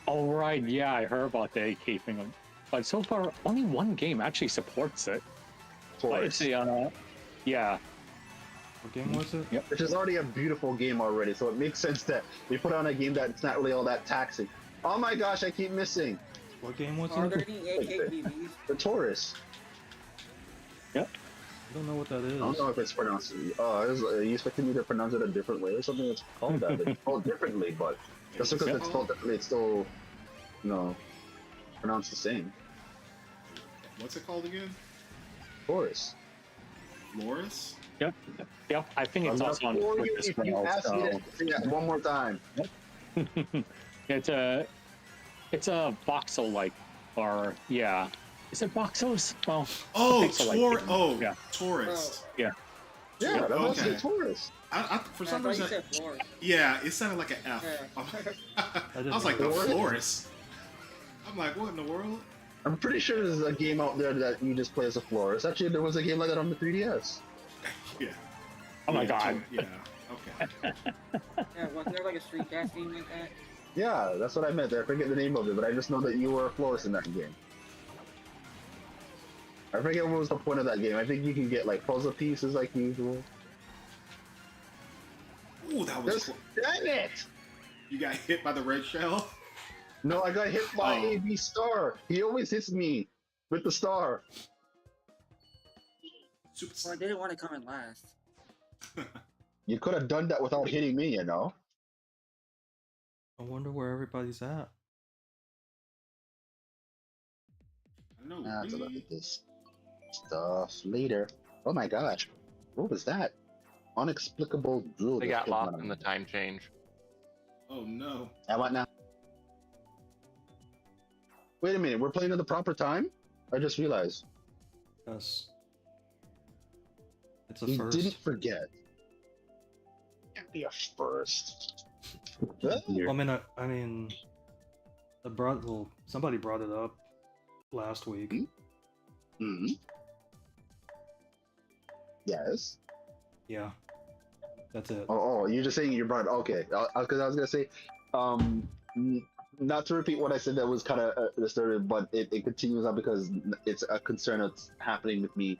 Oh right, yeah, I heard about the AK thing, but so far only one game actually supports it. But it's the yeah. What game was it? Yep. Which is already a beautiful game already, so it makes sense that they put on a game that's not really all that taxing. Oh my gosh, I keep missing What game was Are it? there any AKBBs? the Taurus. I don't know what that is. I don't know if it's pronounced. Are you expecting me to pronounce it a different way or something? It's called that. It's called differently, but just because it's called differently, it's still, pronounced the same. What's it called again? Taurus. Loris? Yep. I think it's I'm also on not for Twitch you as if you well. ask me So. to say that one more time. It's a voxel like, or yeah, is it voxels? Well, Oh, pixel-like game. Yeah. Tourist. Yeah. Yeah, that was Okay. the Taurus. For some I thought you reason, said Florida. yeah, it sounded like an F. Yeah. I was like, the Florist? florist. I'm like, what in the world? I'm pretty sure there's a game out there that you just play as a florist. Actually, there was a game like that on the 3DS. Yeah. Oh my Yeah, god. Yeah. Okay. Yeah, wasn't there like a street cast game like that? Yeah, that's what I meant. I forget the name of it, but I just know that you were a florist in that game. I forget what was the point of that game. I think you can get like puzzle pieces like usual. Ooh, that was Just, cool. dang it! You got hit by the red shell? No, I got hit by Oh. AB Star. He always hits me with the star. Super Well, I didn't want to come in last. You could have done that without hitting me, you know? I wonder where everybody's at. I know. Nah, to look at this stuff later. Oh my gosh. What was that? Unexplicable drill. They just got hit lost one in the of them. time change. Oh no. And what now? Wait a minute, we're playing at the proper time? I just realized. Yes. It's a We first. didn't forget. Can't be a first. I mean, somebody brought it up last week. Hmm. Yes. Yeah. That's it. Oh, you're just saying you brought. Okay, because I was gonna say, not to repeat what I said that was kind of disturbing, but it continues on because it's a concern that's happening with me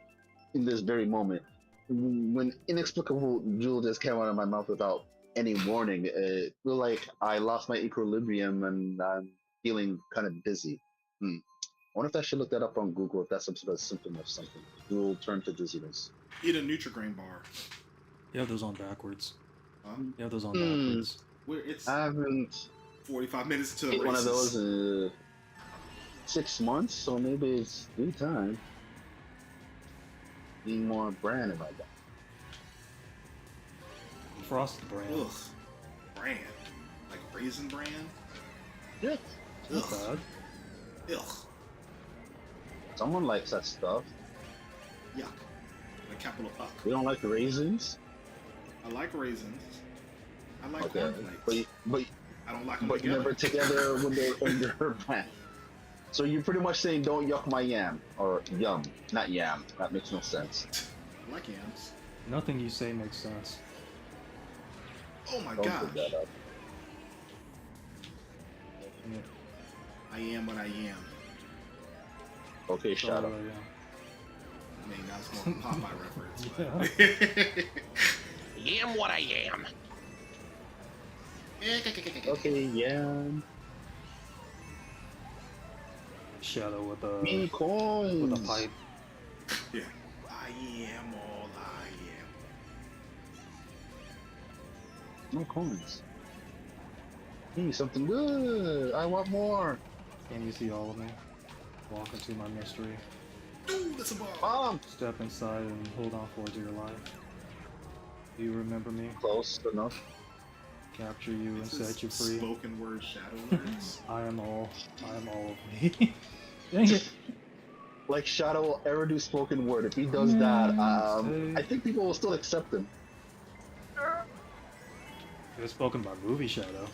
in this very moment. When inexplicable jewel just came out of my mouth without any warning, it feel like I lost my equilibrium and I'm feeling kind of dizzy. I wonder if I should look that up on Google if that's some sort of symptom of something. Jewel turn to dizziness. Eat a Nutri-Grain bar. You have those on backwards. Huh? You have those on backwards. Where it's I haven't 45 minutes to the ate one of races. those in 6 months, so maybe it's due time. Need more brand if I got. Frosted brand. Ugh. Brand. Like Raisin Brand? Yeah, Not Ugh. bad. Ugh. someone likes that stuff. Yuck. The capital Uck. We don't like raisins. I like raisins. I like Okay, cornflakes. but I don't like them but together. never together when they're under brand. So you're pretty much saying don't yuck my yam or yum, not yam. That makes no sense. I like yams. Nothing you say makes sense. Oh my Don't gosh. put that up. Yeah. I am what I am. Okay, So, shut up. I mean, that's more of a Popeye reference. But... Am what I am. Okay, yam. Shadow with Me a coins. pipe. Yeah. I am all I am. No coins. Give me something good. I want more. Can you see all of me? Walk into my mystery. Dude, that's a ball. Mom. Step inside and hold on for dear life. Do you remember me? Close enough. Capture you and This is set you free. Spoken word shadow lyrics. I am all of me. Dang it. like Shadow will ever do spoken word. If he does that, I think people will still accept him. It was spoken by Movie Shadow.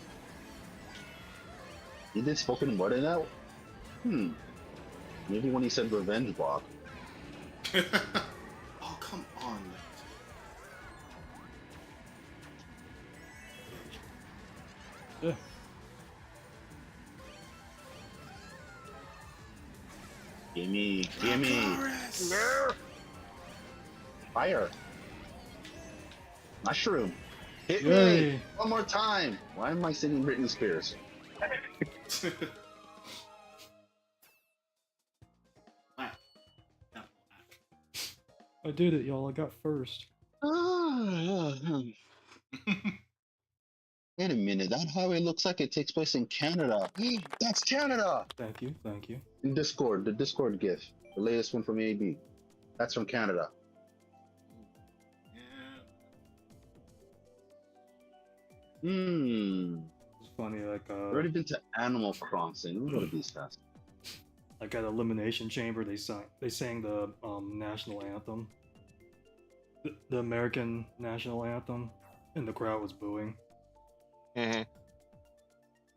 He did spoken word in that? Maybe when he said revenge block. Oh, come on. Yeah. Gimme. Progress. Fire. Mushroom. Hit Yay. me! One more time! Why am I singing Britney Spears? I did it, y'all. I got first. Wait a minute, that highway looks like it takes place in Canada. That's Canada! Thank you, thank you. In Discord, the Discord GIF. The latest one from AB. That's from Canada. It's funny, like Already been to Animal Crossing. Let me go to these fast. like at Elimination Chamber, they sang the national anthem, the American national anthem, and the crowd was booing. Mm-hmm.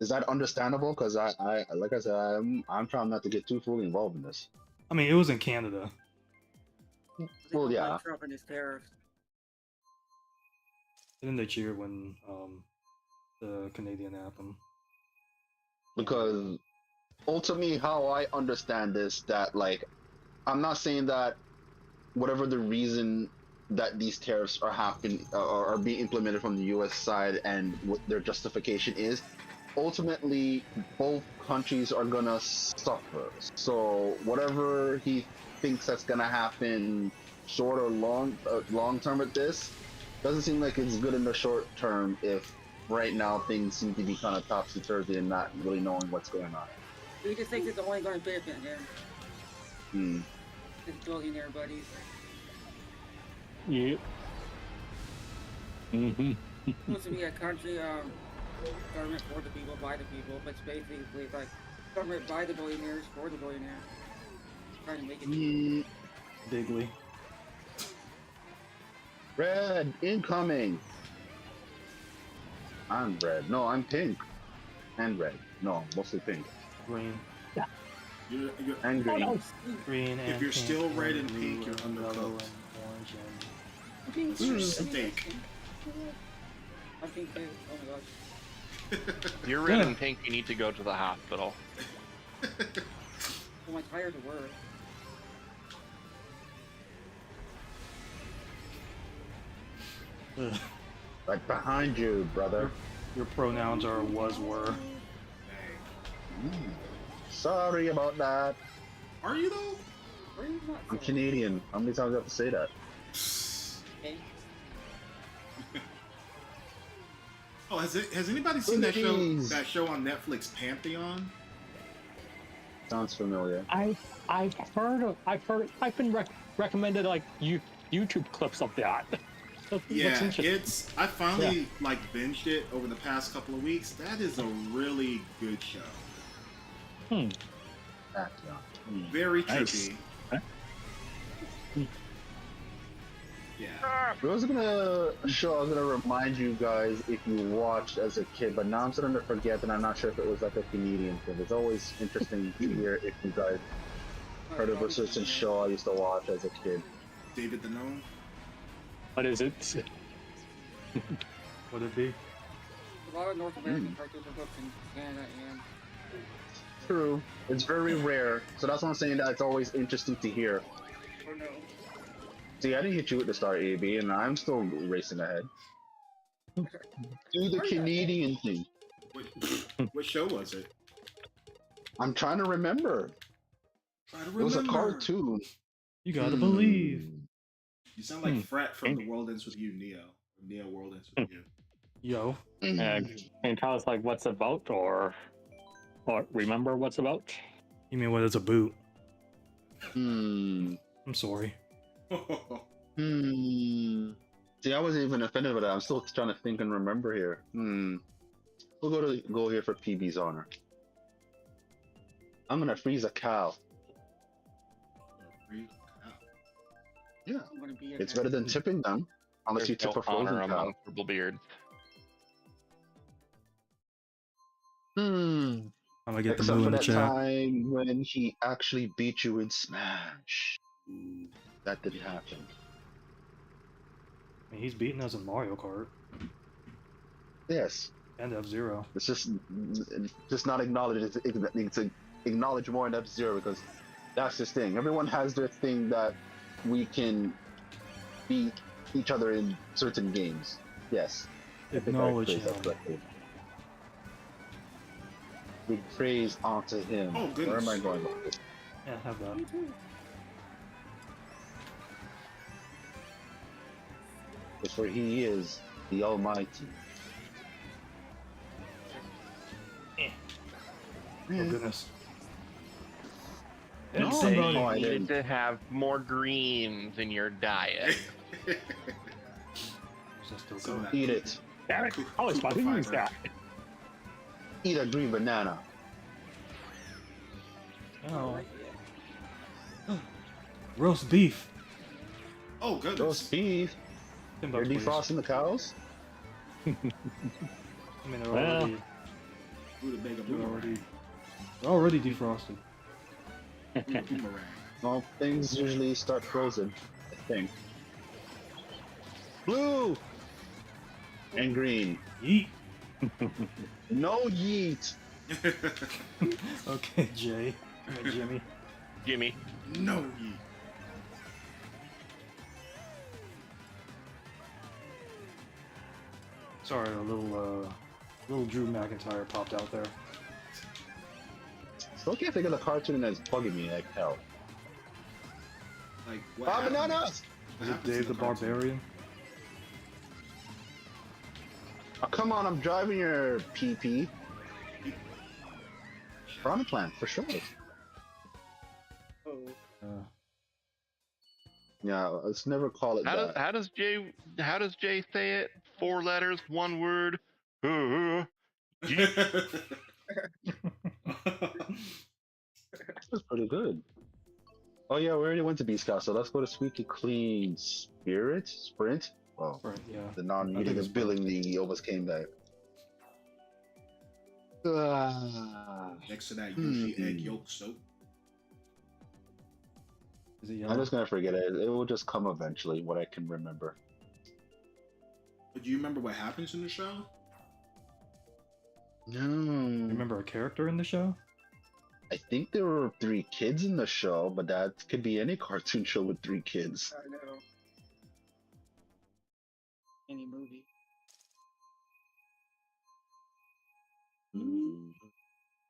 Is that understandable? Because I like I said, I'm trying not to get too fully involved in this. I mean, it was in Canada. Well, yeah. Trump and his tariffs. And then they cheered when the Canadian anthem. Because ultimately, how I understand this, that like, I'm not saying that whatever the reason that these tariffs are happening are being implemented from the U.S. side and what their justification is, ultimately both countries are gonna suffer. So whatever he thinks that's gonna happen, short or long term with this, doesn't seem like it's good in the short term. If right now things seem to be kind of topsy turvy and not really knowing what's going on. He just thinks it's only going to benefit him. His billionaire buddies. Yeah. It supposed to be a country, government for the people, by the people, but it's basically like government by the billionaires, for the billionaires. Trying to make it. Bigly. Red incoming. I'm red. No, I'm pink. And red. No, mostly pink. Green. You're, And green. Oh, Green and if you're pink still red and blue pink, you're and yellow undercooked. and orange It's your steak. I think they, oh my gosh. If you're red and pink, you need to go to the hospital. Oh, my tires are worse. and Right behind you, brother. your pronouns are was were. Sorry about that. Are you though? Where are you not I'm from? Canadian. How many times do I have to say that? Okay. Oh, has anybody seen Please. that show on Netflix, Pantheon? Sounds familiar. I've been recommended like YouTube clips of that. Yeah, I finally like binged it over the past couple of weeks. That is a really good show. Pantheon. Very Nice. trippy. Huh? Yeah. I was gonna remind you guys if you watched as a kid, but now I'm starting to forget, and I'm not sure if it was like a Canadian thing. It's always interesting to hear if you guys heard of a certain show I used to watch as a kid. David the Gnome. What is it? Would it be? A lot of North American cartoons are booked in Canada and True. It's very rare, so that's why I'm saying that it's always interesting to hear. or no. See, I didn't hit you at the start, AB, and I'm still racing ahead. Do the Canadian thing. What show was it? I'm trying to remember. Try to It remember. was a cartoon. You gotta believe. You sound like Fret from The World Ends With You, Neo. Neo World Ends With You. Yo. And tell us like what's about or remember what's about? You mean what it's a boot? Hmm. I'm sorry. See, I wasn't even offended by that. I'm still trying to think and remember here. We'll go here for PB's honor. I'm gonna freeze a cow. Yeah, I'm gonna be it's better than tipping them, unless you There's tip no a honor frozen cow. among purple beards. Hmm. I'm gonna get the Except moo for in the that chat. time when he actually beat you in Smash. That didn't happen. I mean, he's beaten us in Mario Kart Yes, and F-Zero. it's just not acknowledged. It's acknowledge more in F-Zero because that's his thing. Everyone has their thing that we can beat each other in certain games. Yes. I think I Acknowledge phrased that him. correctly. Big praise onto him. Oh, Where am I goodness. going with this? Yeah, have that. For he is the Almighty. Oh goodness. No, Say no, you no, I needed didn't. to have more greens in your diet. Is that still Some of going? that Eat it. Damn it! Cool- I was about to cool use fiber. that. Eat a green banana. Oh. Roast beef. Oh, goodness. Roast beef. $10, You're please. defrosting the cows? I mean, they're Well. already, Buddha mega they're boomerang. already defrosted. Buddha boomerang. Well, things usually start frozen, I think. Blue! And green. Yeet. No yeet! Okay, Jay. I mean, Jimmy. Jimmy. No, ye. Sorry, a little Drew McIntyre popped out there. Still can't think of the cartoon that's bugging me like hell. Like, what Five happened? bananas! What Is it happens in Dave the cartoon? Barbarian? Oh, come on, I'm driving your PP. Piranha Plant, for sure. Oh, Yeah, let's never call it that. How does Jay say it? 4 letters, 1 word. That's pretty good. Oh yeah, we already went to Beast Castle. Let's go to Squeaky Clean Sprint. Oh, right, yeah. the I non-meeting think it's of billing league almost came back. Next to that Yoshi egg yolk soap. Is it I'm yellow? just gonna forget it. It will just come eventually. What I can remember. But do you remember what happens in the show? No. Remember a character in the show? I think there were 3 kids in the show, but that could be any cartoon show with 3 kids. I know. Any movie.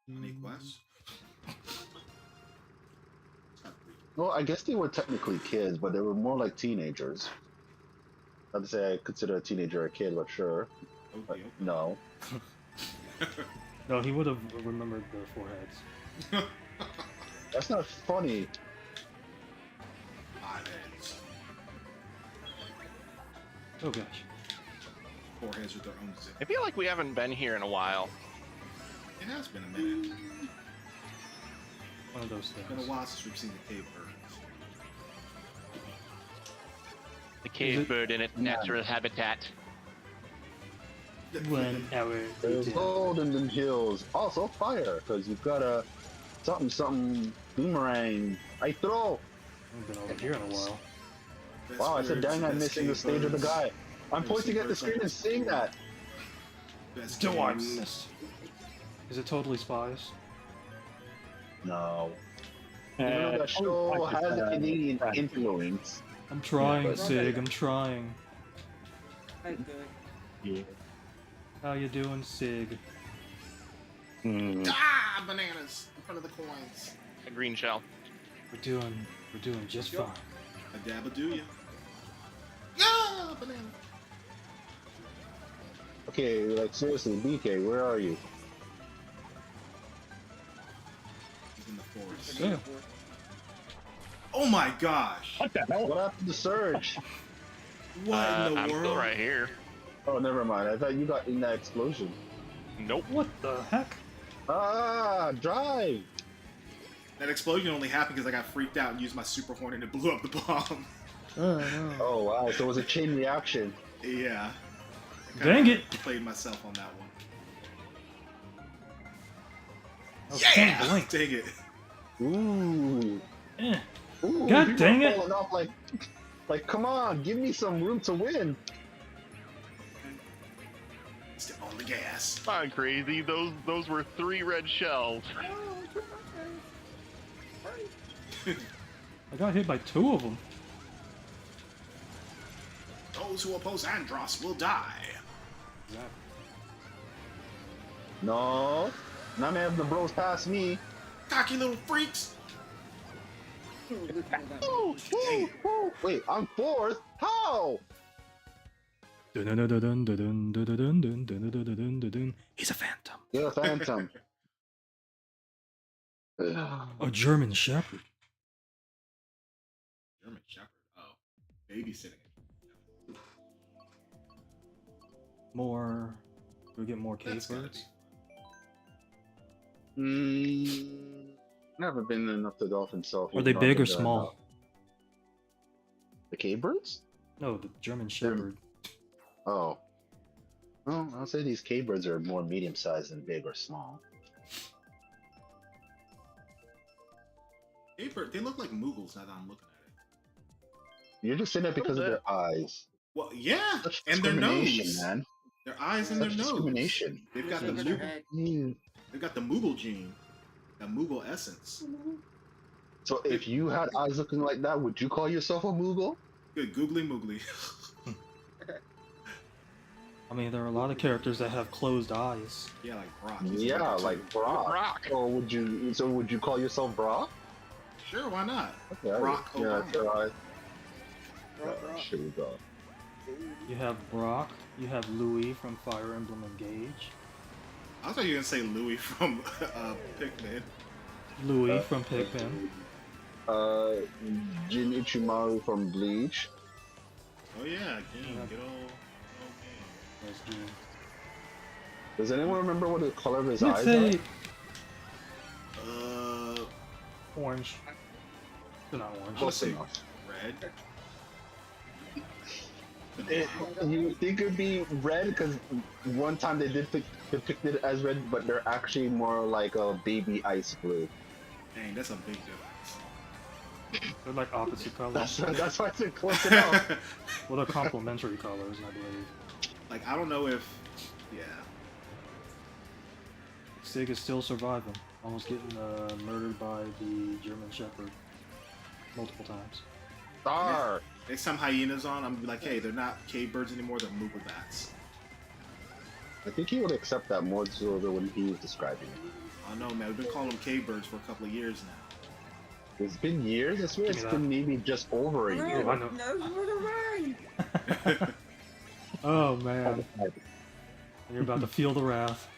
Any quest? Well, I guess they were technically kids, but they were more like teenagers. Not to say I consider a teenager a kid, but sure. But Okay. no. No, he would have remembered the foreheads. That's not funny. Eyelids. Oh gosh. Foreheads with their own zip. I feel like we haven't been here in a while. It has been a minute. One of those It's been a things. while since we've seen the cave birds. The cave bird in its natural habitat. One hour. There's later. gold in them hills. Also fire, because you've got a something boomerang. I throw. I haven't been over here in a while. Best Wow, I said birds, dang, I'm best missing the cave stage of the birds, guy. I'm Never pointing seen at the birds screen like and this seeing before. that. Best Do I caves. miss? Is it Totally Spies? No. Even though that show has a Canadian influence. I'm trying, but- Sig. I'm trying. That's good. How you doing, Sig? Ah, bananas in front of the coins. A green shell. We're doing just fine. A dab of do ya? Yeah, banana. Okay, like seriously, BK, where are you? He's in the forest. Yeah. Oh my gosh! What the hell? What happened to Surge? What in the I'm world? still right here. Oh, never mind. I thought you got in that explosion. Nope. What the heck? Ah, drive! That explosion only happened because I got freaked out and used my super horn and it blew up the bomb. Oh no. Oh wow, so it was a chain reaction. Yeah. Dang it! Played myself on that one. Oh, Yeah! point blank. Dang it. Ooh. Eh. Ooh, God people dang are it. falling off like, come on, give me some room to win. Step on the gas. Come on, crazy. Those were 3 red shells. I got hit by 2 of them. Those who oppose Andros will die. Exactly. No, none of the bros pass me. Cocky little freaks. Ooh, ooh, ooh. Wait, I'm 4th? How? He's a phantom. You're a phantom. A German Shepherd. German Shepherd. Oh. Babysitting. More. Do we get more cave That's gotta birds? Never been enough to golf himself. Are they even though big or I've been there small? enough. The cave birds? No, the German Shepherd. Oh. Well, I'll say these cave birds are more medium sized than big or small. Paper, they look like Moogles now that I'm looking at it. You're just saying that because of their eyes. Well, yeah, Such and their discrimination, nose. man. Their eyes and their Such nose. discrimination. They've got the Shape of their head. They've got the Moogle gene, that Moogle essence. So if you had eyes looking like that, would you call yourself a Moogle? Good googly moogly. I mean, there are a lot of characters that have closed eyes. Yeah, like Brock. Yeah, like Brock. Brock. Or would you call yourself Brock? Sure, why not? Okay, Brock yeah, Obama. try. Brock. Here we go. You have Brock. You have Louis from Fire Emblem Engage. I thought you were gonna say Louis from Pikmin. Louis from Pikmin. Jin Ichimaru from Bleach. Oh yeah, game. Yeah. Good old There's Gene. Does anyone remember what the color of his Let's eyes say game. orange. They're not orange. Close say enough. red. You would think it'd be red because one time they did depict it as red, but they're actually more like a baby ice blue. Dang, that's a big difference. They're like opposite colors. That's why I said close enough. Well, they're complementary colors, I believe. Like I don't know if, yeah. Sig is still surviving. Almost getting murdered by the German Shepherd multiple times. Star. Next time Hyena's on, I'm gonna be like, hey, they're not cave birds anymore, they're Moogle bats. I think he would accept that more so than when he was describing it. I don't know, man. We've been calling them cave birds for a couple of years now. It's been years. I swear Give it's me been maybe just over a No, year. I know. no, for the rain. Oh man, you're about to feel the wrath.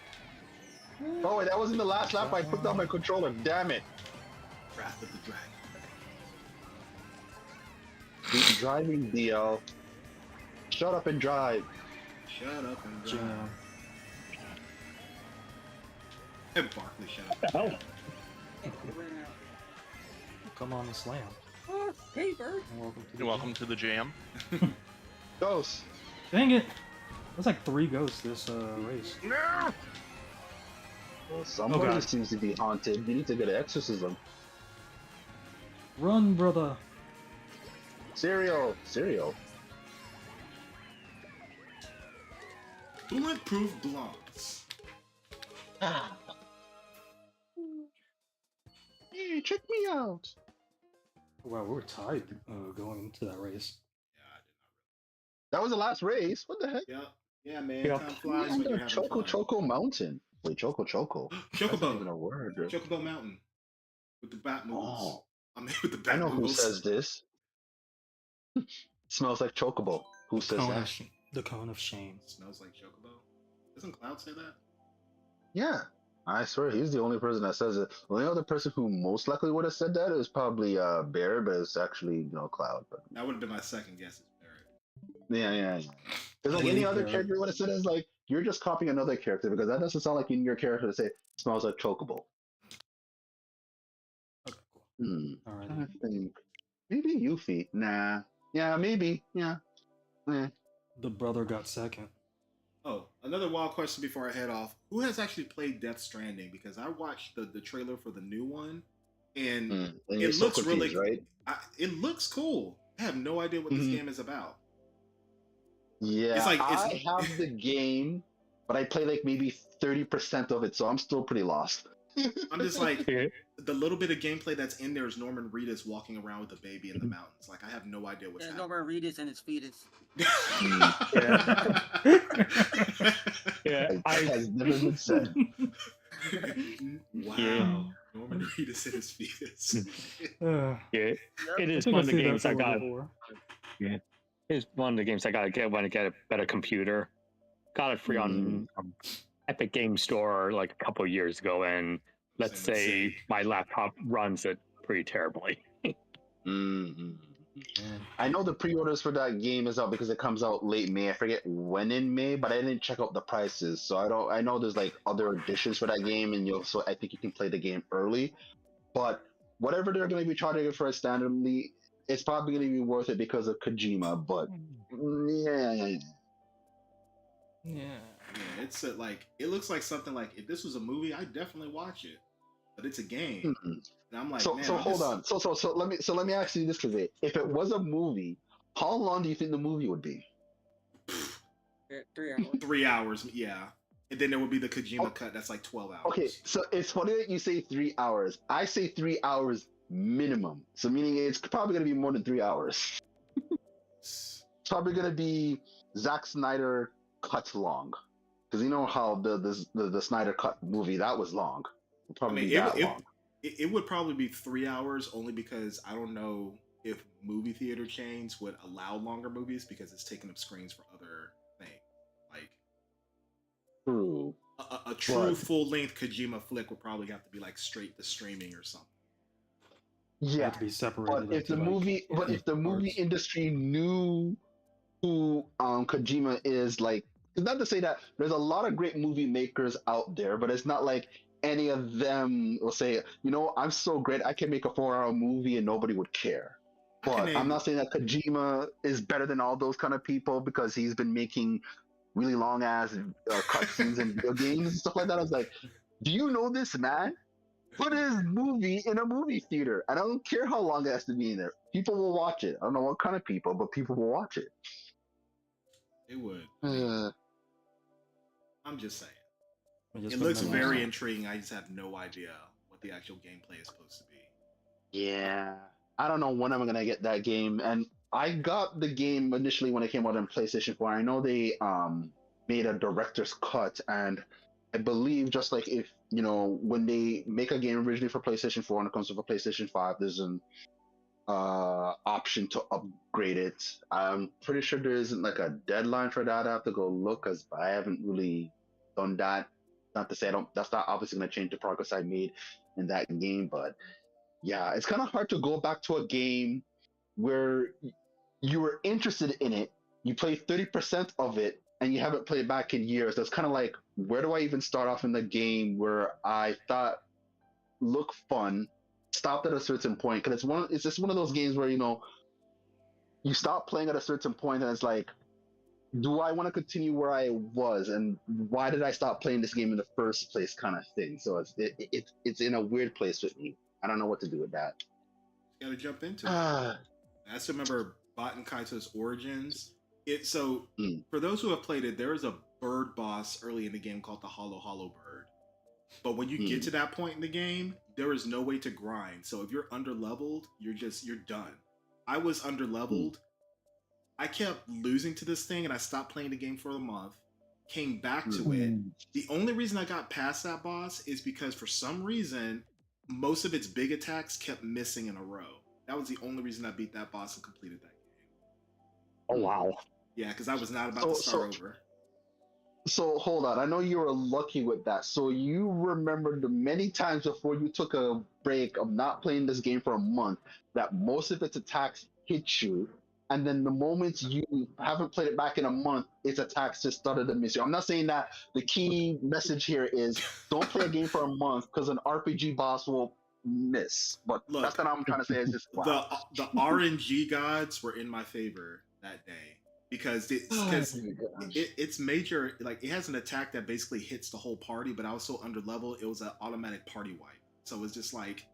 Oh wait, that wasn't the last lap. I put down my controller. Damn it! Wrath of the Dragon. Keep driving, DL. Shut up and drive. Shut up and drive. Jam. And Barkley, shut up. Oh, Ran out. Come on and slam. Oh, paper. And welcome to the You're welcome to the jam. Ghost. Dang it! There's like 3 ghosts this race. No! Well, somebody God. seems to be haunted. You need to get an exorcism. Run, brother! Cereal. Bulletproof blondes. Hey, check me out. Wow, we were tied going into that race. Yeah, I That was the last race. What the heck? did not. Yeah, man. Yeah. Time flies when you're having Choco fun. Choco Mountain. Wait, Choco. That's not even a Chocobo. word. Chocobo Mountain. With the bat moves. Oh, I mean, with the I bat know who moves. says this. Smells like Chocobo. Who says Cone that? of the cone of shame. Smells like Chocobo. Doesn't Cloud say that? Yeah, I swear he's the only person that says it. The only other person who most likely would have said that is probably Bear, but it's actually Cloud. But That would have been my second guess. Is Barrett. yeah. Because like any other character would have said it, is like you're just copying another character because that doesn't sound like in your character to say smells like Chocobo. Alright. I think maybe Yuffie. Nah. Yeah, maybe. Yeah. The brother got second. Oh, another wild question before I head off. Who has actually played Death Stranding? Because I watched the trailer for the new one, and And it you're so looks confused, really right? it looks cool. I have no idea what this game is about. Yeah, It's like I have the game, but I play like maybe 30% of it, so I'm still pretty lost. I'm just like Yeah. the little bit of gameplay that's in there is Norman Reedus walking around with a baby in the mountains. Like I have no idea what's happening. Norman Reedus and his fetus. Yeah, Has never been said. Wow. Yeah. Norman Reedus and his fetus. Uh, yeah, it I is think one I've of the seen that games I somewhere got. before. It's one of the games I gotta get when I get a better computer. Got it free on Epic Game Store like a couple of years ago, and let's say my laptop runs it pretty terribly. I know the pre-orders for that game is out because it comes out late May. I forget when in May, but I didn't check out the prices, so I don't. I know there's like other editions for that game, and so I think you can play the game early. But whatever they're going to be charging it for it standardly, it's probably going to be worth it because of Kojima. But yeah. Yeah, it's like it looks like something like if this was a movie, I'd definitely watch it. But it's a game, and I'm like, So man, hold on. So let me ask you this, Kazay. If it was a movie, how long do you think the movie would be? 3 hours. 3 hours, yeah. And then there would be the Kojima cut. That's like 12 hours. Okay, so it's funny that you say 3 hours. I say 3 hours minimum. So meaning it's probably going to be more than 3 hours. It's probably going to be Zack Snyder cut long, because you know how the Snyder cut movie that was long. It'll probably be that long. It would probably be 3 hours only because I don't know if movie theater chains would allow longer movies because it's taking up screens for other things. Like True. A true full length Kojima flick would probably have to be like straight to streaming or something. Yeah, to be separated. but if the movie industry knew who Kojima is, like, it's not to say that there's a lot of great movie makers out there, but it's not like any of them will say, you know, I'm so great I can make a 4-hour movie and nobody would care. But I'm not saying that Kojima is better than all those kind of people because he's been making really long ass cutscenes and video games and stuff like that. I was like, do you know this man? Put his movie in a movie theater. And I don't care how long it has to be in there. People will watch it. I don't know what kind of people, but people will watch it. They would. I'm just saying. It looks very intriguing. I just have no idea what the actual gameplay is supposed to be. Yeah. I don't know when I'm going to get that game. And I got the game initially when it came out on PlayStation 4. I know they made a director's cut, and I believe just like if, you know, when they make a game originally for PlayStation 4 and it comes to PlayStation 5, there's an option to upgrade it. I'm pretty sure there isn't like a deadline for that. I have to go look because I haven't really done that. Not to say that's not obviously going to change the progress I made in that game, but yeah, it's kind of hard to go back to a game where you were interested in it, you played 30% of it, and you haven't played it back in years. That's kind of like, where do I even start off in the game where I thought looked fun, stopped at a certain point? Because it's just one of those games where, you know, you stop playing at a certain point and it's like, do I want to continue where I was, and why did I stop playing this game in the first place, kind of thing. So it's in a weird place with me. I don't know what to do with that. You gotta jump into it. I still remember Baten Kaito's origins. For those who have played it, there is a bird boss early in the game called the Hollow Bird. But when you get to that point in the game, there is no way to grind. So if you're underleveled, you're done. I was underleveled. I kept losing to this thing, and I stopped playing the game for a month. Came back to it. The only reason I got past that boss is because for some reason, most of its big attacks kept missing in a row. That was the only reason I beat that boss and completed that game. Oh, wow. Yeah, because I was not about to start over. So hold on. I know you were lucky with that. So you remember the many times before you took a break of not playing this game for a month that most of its attacks hit you, and then the moments you haven't played it back in a month, its attacks just started to miss you. I'm not saying that. The key message here is don't play a game for a month because an RPG boss will miss. But Look, that's what I'm trying to say. Is just wow. the RNG gods were in my favor that day because it's major. Like it has an attack that basically hits the whole party, but I was so under level, it was an automatic party wipe. So it's just like,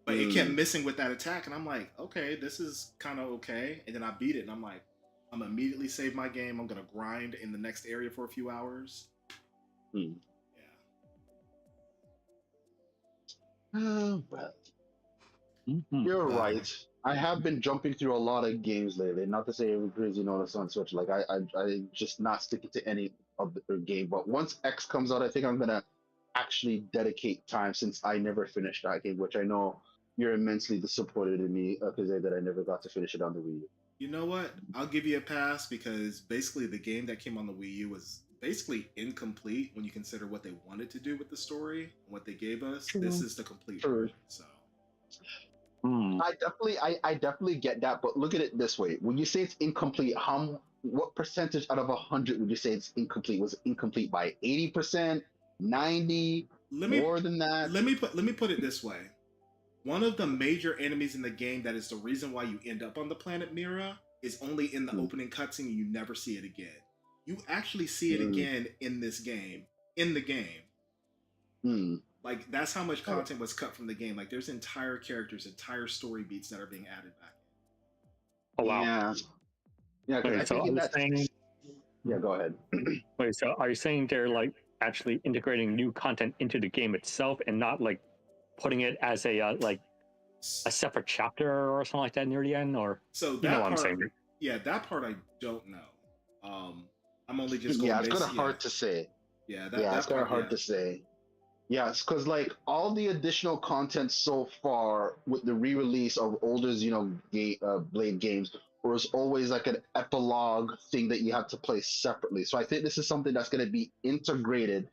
but it kept missing with that attack, and I'm like, okay, this is kind of okay. And then I beat it, and I'm like, I'm immediately save my game. I'm gonna grind in the next area for a few hours. Yeah. Well, you're right. I have been jumping through a lot of games lately. Not to say every crazy notice on Switch. Like I just not sticking to any of the game. But once X comes out, I think I'm gonna actually dedicate time since I never finished that game, which I know you're immensely disappointed in me because that I never got to finish it on the Wii U. You know what? I'll give you a pass because basically the game that came on the Wii U was basically incomplete when you consider what they wanted to do with the story and what they gave us. True. This is the complete True. version. So I definitely get that, but look at it this way: when you say it's incomplete, what percentage out of 100 would you say it's incomplete? Was it incomplete by 80%, 90, more than that? Let me put it this way. One of the major enemies in the game that is the reason why you end up on the planet Mira is only in the opening cutscene and you never see it again. You actually see it again in this game. In the game. Like, that's how much content was cut from the game. Like, there's entire characters, entire story beats that are being added back. Oh, wow. Yeah. Wait, so are you saying... Yeah, go ahead. Wait, so are you saying they're, like, actually integrating new content into the game itself and not, like, putting it as a separate chapter or something like that near the end? Or so that you know what part, I'm saying? Yeah, that part I don't know. I'm only just going it's kind of hard to say. Yeah, it's kind of hard to say. Yeah, it's because like all the additional content so far with the re-release of older Blade games was always like an epilogue thing that you had to play separately. So I think this is something that's going to be integrated,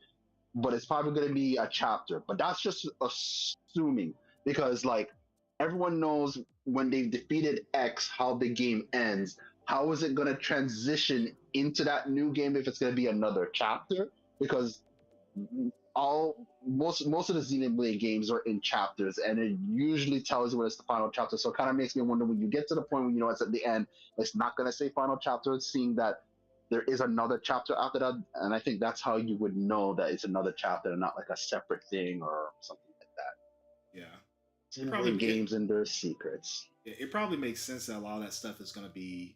but it's probably going to be a chapter. But that's just assuming because like everyone knows when they've defeated X how the game ends. How is it going to transition into that new game if it's going to be another chapter? Because most of the Xenoblade games are in chapters, and it usually tells you when it's the final chapter. So it kind of makes me wonder when you get to the point when you know it's at the end, it's not going to say final chapter, seeing that there is another chapter after that. And I think that's how you would know that it's another chapter and not like a separate thing or something like that. Yeah. Probably games and their secrets. It probably makes sense that a lot of that stuff is going to be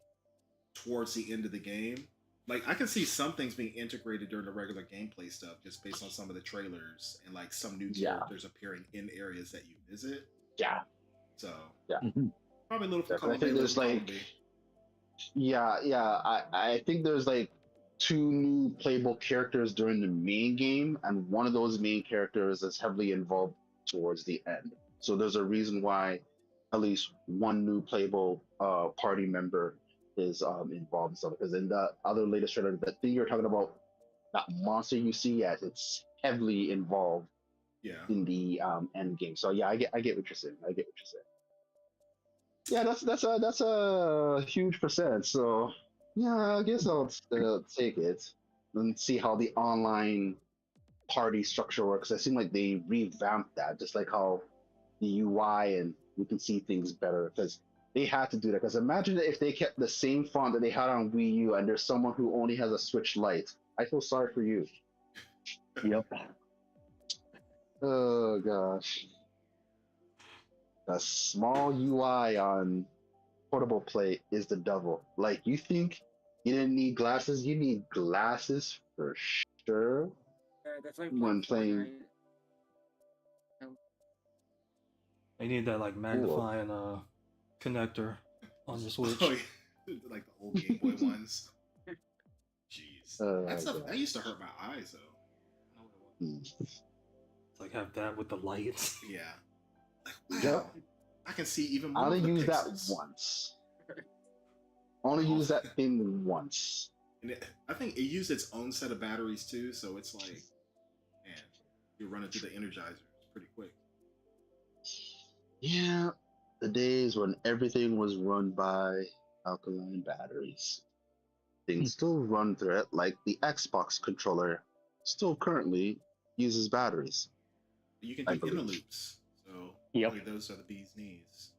towards the end of the game. Like, I can see some things being integrated during the regular gameplay stuff just based on some of the trailers and, like, some new characters appearing in areas that you visit. Yeah. So, probably a little for I think there's, like... I think there's, like, 2 new playable characters during the main game, and one of those main characters is heavily involved towards the end. So there's a reason why at least one new playable party member is involved in stuff, because in the other latest trailer, the thing you're talking about, that monster you see, it's heavily involved in the end game. So I get what you're saying. Yeah, that's a huge percent. So yeah, I guess I'll take it and see how the online party structure works. It seemed like they revamped that, just like how the UI and you can see things better, because they had to do that. Because imagine if they kept the same font that they had on Wii U and there's someone who only has a Switch Lite. I feel sorry for you. Yep. Oh gosh. The small UI on portable play is the devil. Like, you think you didn't need glasses? You need glasses for sure. That's like when playing. I need that like magnifying connector on the Switch. Oh, yeah. Like the old Game Boy ones. Jeez, that used to hurt my eyes though. It's like have that with the lights. Yeah. Like, wow. I can see even more. I only used that pixels. once. Only used that thing once. And I think it used its own set of batteries too, so it's like, man, you're running through the Energizer pretty quick. Yeah, the days when everything was run by alkaline batteries. Things still run through it, like the Xbox controller still currently uses batteries. You can do inner loops, so Yep. Really, those are the bee's knees.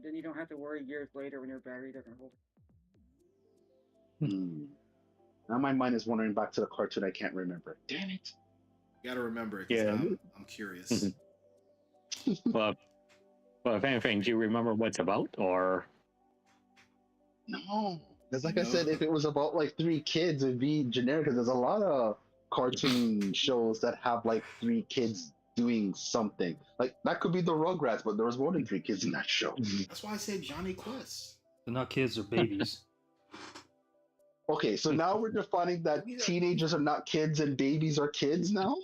Then you don't have to worry years later when your battery doesn't hold. Now my mind is wandering back to the cartoon I can't remember. Damn it. You gotta remember it, because Yeah. I'm curious. Well, if anything, do you remember what it's about, or? No. Because like I No. said, if it was about like 3 kids, it'd be generic. Because there's a lot of cartoon shows that have like 3 kids doing something. Like that could be the Rugrats, but there was more than 3 kids in that show. That's why I said Johnny Quest. They're not kids, they're babies. Okay, so now we're defining that teenagers are not kids and babies are kids now?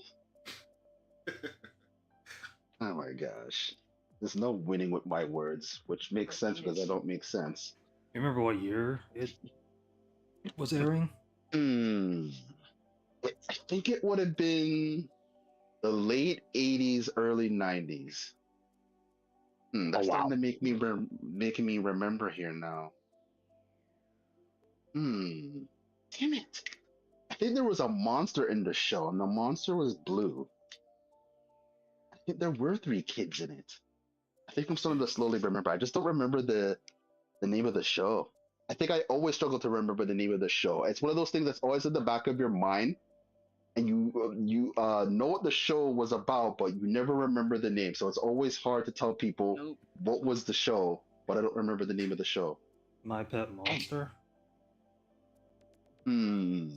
Oh my gosh. There's no winning with my words, which makes sense because I don't make sense. You remember what year it was airing? I think it would have been the late 80s, early 90s. That's starting to make me making me remember here now. Damn it. I think there was a monster in the show, and the monster was blue. I think there were 3 kids in it. I think I'm starting to slowly remember. I just don't remember the name of the show. I think I always struggle to remember the name of the show. It's one of those things that's always in the back of your mind, and you know what the show was about, but you never remember the name. So it's always hard to tell people what was the show, but I don't remember the name of the show. My Pet Monster? Where's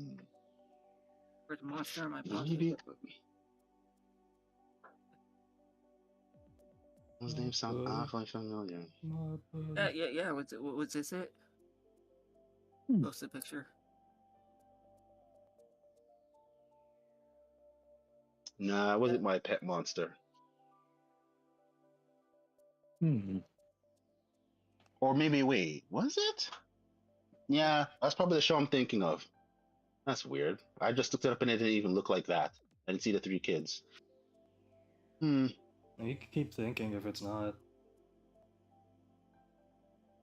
Monster in my pocket? Maybe. Those names sound awfully familiar. Yeah. What's this it? Post the picture. Nah, it wasn't My Pet Monster. Or maybe, wait, was it? Yeah, that's probably the show I'm thinking of. That's weird. I just looked it up and it didn't even look like that. I didn't see the 3 kids. You can keep thinking if it's not.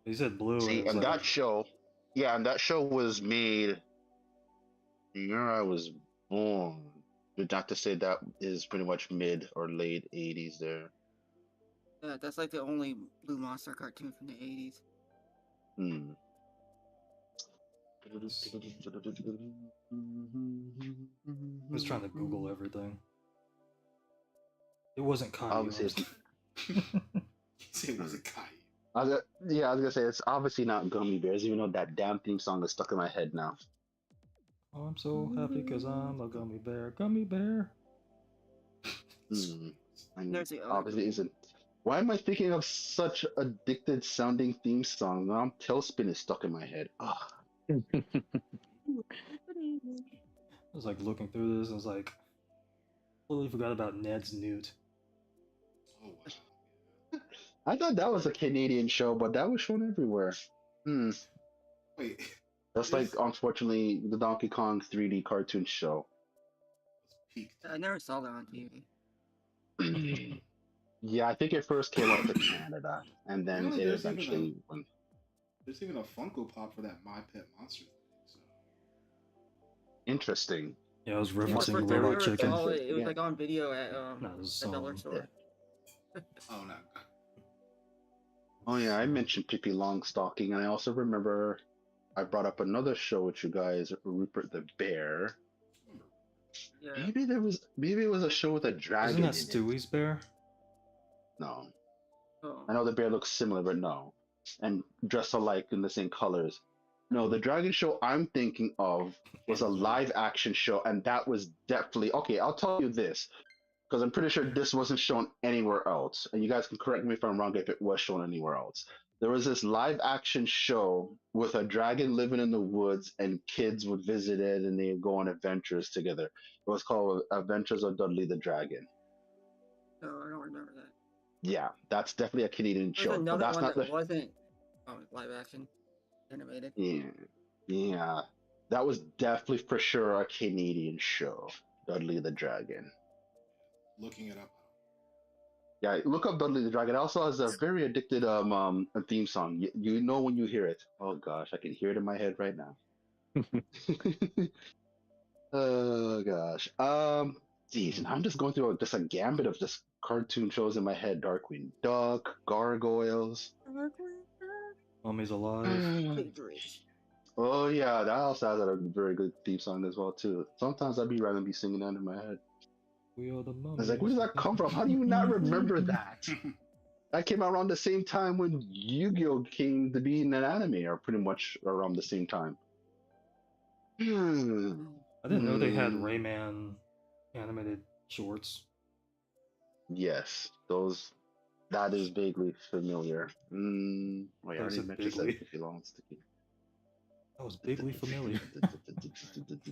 You said blue. See, and that show, and that show was made the year I was born. But not to say that is pretty much mid or late 80s there. Yeah, that's like the only Blue Monster cartoon from the 80s. I was trying to Google everything. It wasn't Caillou. Obviously, It wasn't Caillou. I was gonna say it's obviously not Gummy Bears, even though that damn theme song is stuck in my head now. Oh, I'm so happy because I'm a gummy bear. Gummy bear. Obviously isn't. Why am I thinking of such addicted sounding theme song? Now Tailspin is stuck in my head. I was like looking through this. I was like, totally forgot about Ned's Newt. Oh wow. I thought that was a Canadian show, but that was shown everywhere. Wait. That's like, unfortunately, the Donkey Kong 3D cartoon show. I never saw that on TV. Yeah, I think it first came out to Canada, and then Really? it There's eventually went. There's even a Funko Pop for that My Pet Monster thing. So. Interesting. Yeah, I was Yeah, referencing first Robot I ever Chicken. saw it, it was like on video at No, it was the dollar store. Oh no. Oh yeah, I mentioned Pippi Longstocking, and I also remember I brought up another show with you guys, Rupert the Bear. Yeah. Maybe it was a show with a dragon. Isn't that Stewie's bear? No. Oh. I know the bear looks similar, but no. And dressed alike in the same colors. No, the dragon show I'm thinking of was a live action show, and that was definitely okay. I'll tell you this, because I'm pretty sure this wasn't shown anywhere else. And you guys can correct me if I'm wrong if it was shown anywhere else. There was this live action show with a dragon living in the woods, and kids would visit it and they would go on adventures together. It was called Adventures of Dudley the Dragon. No, I don't remember that. Yeah, that's definitely a Canadian There's show. But another that's one not that the wasn't live action, animated. Yeah. That was definitely for sure a Canadian show. Dudley the Dragon. Looking it up. Yeah, look up Dudley the Dragon. It also has a very addicted a theme song. You know when you hear it. Oh gosh, I can hear it in my head right now. Oh gosh. Jeez, and I'm just going through just a gambit of just cartoon shows in my head: Darkwing Duck, Gargoyles. Mummy's Alive. Oh yeah, that also has a very good theme song as well too. Sometimes I'd be rather be singing that in my head. We are the I mummies. was like, where does that come from? How do you not remember that? That came out around the same time when Yu-Gi-Oh came to be in an anime, or pretty much around the same time. I didn't know they had Rayman animated shorts. Yes, those. That is vaguely familiar. Wait, I already said mentioned vaguely. Sticky Long Sticky. That was vaguely familiar.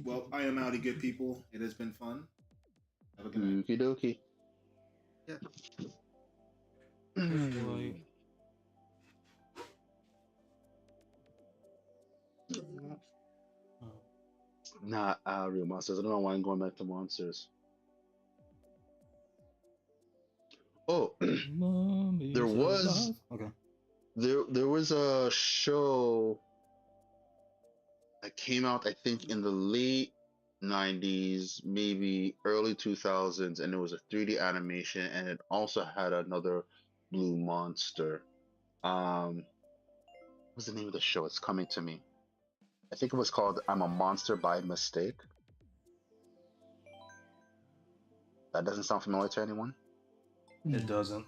Well, I am outie, good people. It has been fun. Have a good night. Okie dokie. Yeah. Right. Not real monsters. I don't know why I'm going back to monsters. Oh, Mummy's there was alive. Okay. there was a show that came out, I think, in the late 90s, maybe early 2000s, and it was a 3D animation, and it also had another blue monster. What's the name of the show? It's coming to me. I think it was called "I'm a Monster by Mistake." That doesn't sound familiar to anyone. It doesn't.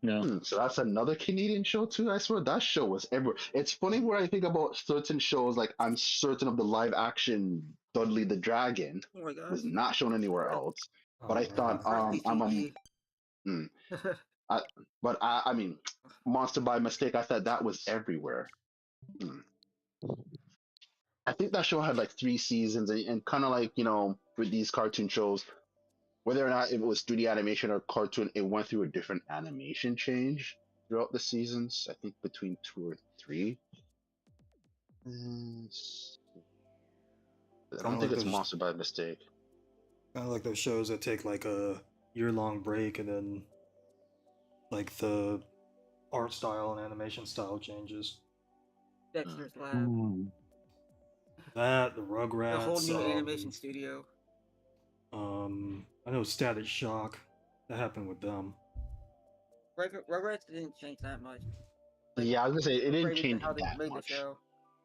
No. So that's another Canadian show too. I swear that show was everywhere. It's funny where I think about certain shows, like I'm certain of the live action Dudley the Dragon Oh my god. was not shown anywhere else. But I thought I mean Monster by Mistake, I thought that was everywhere. I think that show had like 3 seasons, and kind of like, with these cartoon shows, whether or not it was 3D animation or cartoon, it went through a different animation change throughout the seasons. I think between 2 or 3. I don't think it's Monster by Mistake. Kind of like those shows that take like a year-long break and then like the art style and animation style changes. Dexter's Lab. That, the Rugrats. The whole new animation studio. I know Static Shock. That happened with them. Rugrats didn't change that much. Yeah, I was gonna say it didn't Upgraded change how they that made much. the show.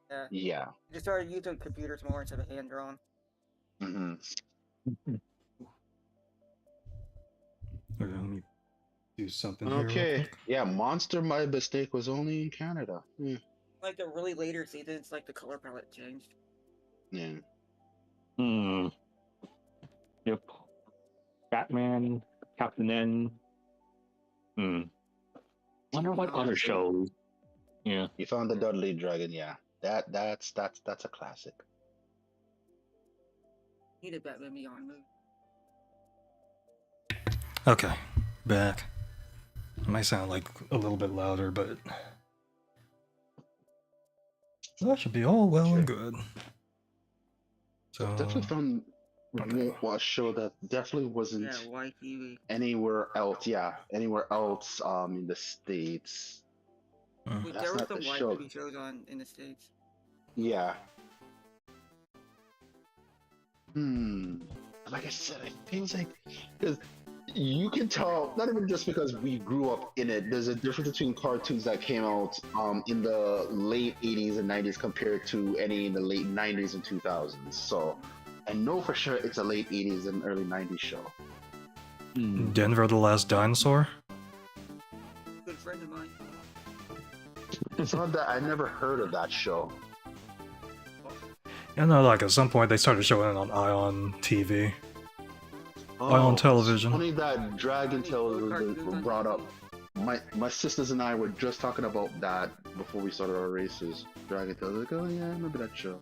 Yeah. Yeah. They started using computers more instead of hand drawn. Okay, let me do something here. Okay. Yeah, Monster by Mistake was only in Canada. Like the really later seasons, like the color palette changed. Yeah. Yep. Batman, Captain N. Wonder what other shows. Yeah. You found the Dudley Dragon, yeah. That's a classic. Need a Batman Beyond movie. Okay, back. It might sound like a little bit louder, but that should be all well and good. So Definitely found a show that definitely wasn't YTV. anywhere else. Yeah, anywhere else in the States. Wait, there were some YTV shows on in the States. Yeah. Like I said, it feels like, because you can tell, not even just because we grew up in it, there's a difference between cartoons that came out in the late 80s and 90s compared to any in the late 90s and 2000s. So I know for sure it's a late 80s and early 90s show. Denver the Last Dinosaur? Good friend of mine. It's not that I never heard of that show. Yeah, no, like at some point they started showing it on Ion TV. Ion Television. It's funny that Dragon Tales was brought up. My sisters and I were just talking about that before we started our races. Dragon Tales, like, oh yeah, I remember that show.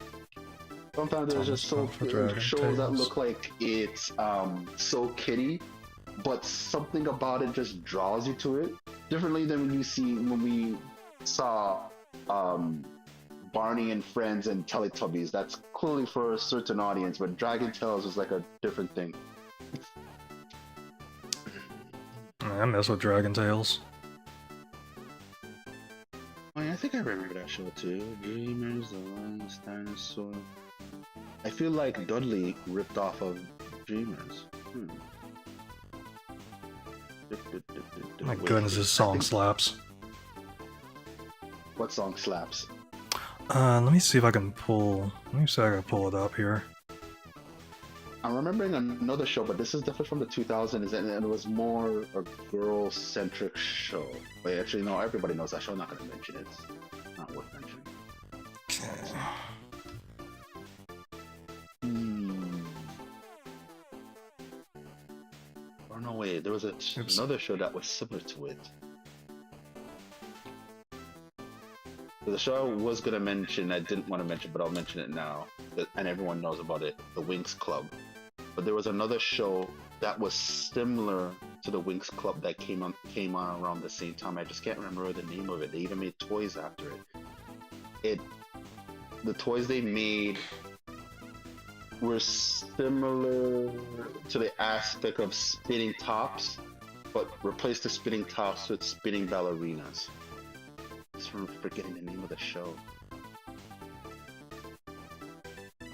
Sometimes there's just shows that look like it's so kiddie, but something about it just draws you to it differently than when we saw Barney and Friends and Teletubbies. That's clearly for a certain audience, but Dragon Tales is like a different thing. I mess with Dragon Tales. Oh yeah, I think I remember that show too. Dreamers, the Last Dinosaur. I feel like Dudley ripped off of Dreamers. My Wait, goodness, this I song think- slaps. What song slaps? Let me see if I can pull. Let me see if I can pull it up here. I'm remembering another show, but this is definitely from the 2000s, and it was more a girl-centric show. Wait, actually, no, everybody knows that show. I'm not going to mention it. It's not worth mentioning. Okay. Oh, no, wait. There was another show that was similar to it. The show I was going to mention, I didn't want to mention, but I'll mention it now. And everyone knows about it, The Winx Club. But there was another show that was similar to The Winx Club that came on around the same time. I just can't remember the name of it. They even made toys after it. The toys they made were similar to the aspect of spinning tops, but replaced the spinning tops with spinning ballerinas. I'm forgetting the name of the show.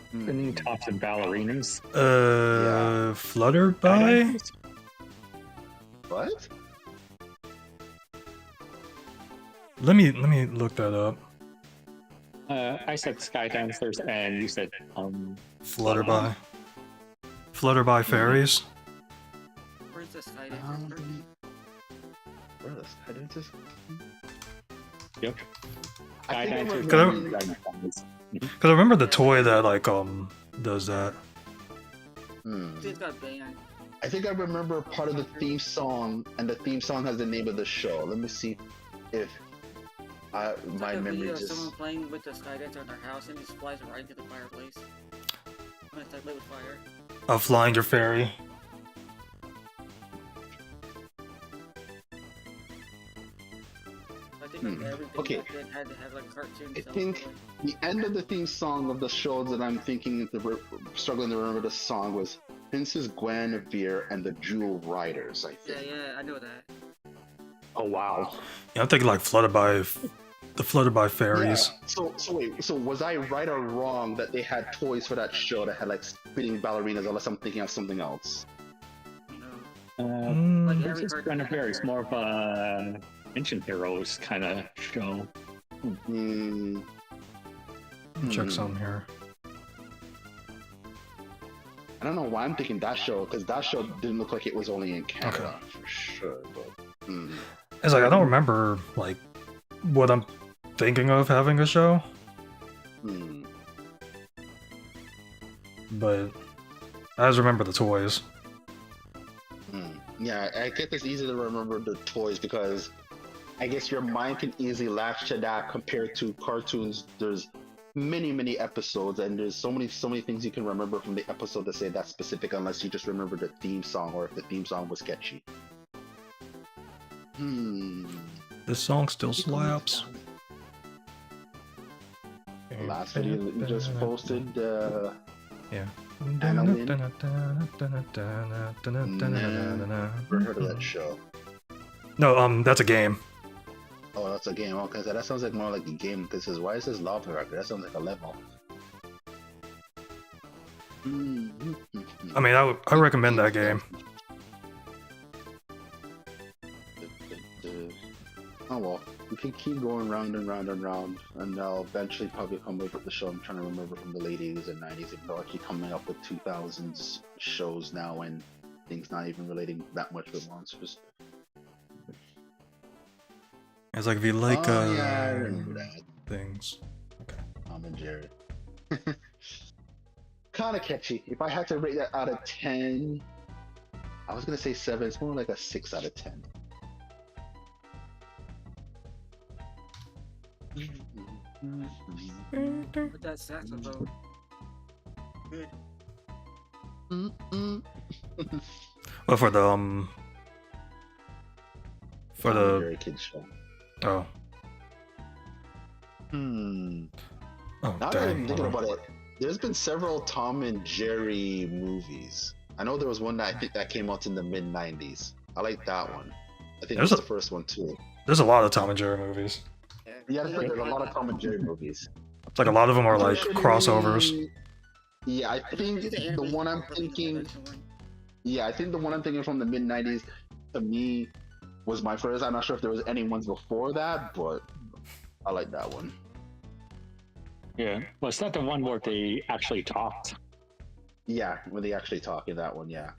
Spinning tops and ballerinas. Yeah. Flutterby? What? Let me look that up. I said Skydancers, and you said Flutterby. Flutterby fairies. Where's the Skydancers? Where are the Skydancers? Yep. I think I Skydancers. remember- Because I remember the toy that does that. It got banned. I think I remember part of the theme song, and the theme song has the name of the show. Let me see if my It's like a memory video of just. someone playing with the Skydancer in their house and just flies right into the fireplace. When it's like lit with fire. Flying your fairy. I think like everything Okay. back then had to have like cartoons. I think the end of the theme song of the show that I'm thinking, struggling to remember the song was Princess Guinevere and the Jewel Riders, I Yeah, think. yeah, I know that. Oh wow. Yeah, I'm thinking like Flutterby, the Flutterby fairies. Yeah. So wait, so was I right or wrong that they had toys for that show that had like spinning ballerinas, unless I'm thinking of something else? No. Mm, Like This every is cartoon kind of had a very fairy. more of a ancient heroes kind of show. Hmm. check some here. I don't know why I'm thinking that show, because that show didn't look like it was only in Canada for sure. But It's like I don't remember like what I'm thinking of having a show, but I just remember the toys. Yeah, I guess it's easy to remember the toys because I guess your mind can easily latch to that compared to cartoons. There's many episodes, and there's so many things you can remember from the episode to say that's specific, unless you just remember the theme song or if the theme song was catchy. This song still slaps. Last video that you just posted, Yeah. Annalyn. Never heard of that show. No, that's a game. Oh, that's a game. Okay, so that sounds like more like a game. Because why is this lava record? That sounds like a level. I mean, I recommend that game. Oh well, we can keep going round and round and round, and I'll eventually probably come up with the show I'm trying to remember from the late 80s and 90s, even though I keep coming up with 2000s shows now and things not even relating that much with monsters. It's like if you like yeah, I remember that. things. Okay. Tom and Jerry. Kind of catchy. If I had to rate that out of 10, I was gonna say 7. It's more like a 6 out of 10. But that saxophone. Good. Well, for the for Tom and the Jerry kids show. oh Oh, oh now that dang. I'm thinking about it, there's been several Tom and Jerry movies. I know there was one that I think that came out in the mid 90s. I like that one. I think There's that's a- the first one too. There's a lot of Tom and Jerry movies. Yeah, there's a lot of Tom and Jerry movies. It's like a lot of them are like Actually, crossovers. Yeah, I think Do the animated one I'm version of the thinking. original one. Yeah, I think the one I'm thinking from the mid '90s to me was my first. I'm not sure if there was any ones before that, but I like that one. Yeah. Well, it's not the one where they actually talked. Yeah, when they actually talk in that one, yeah.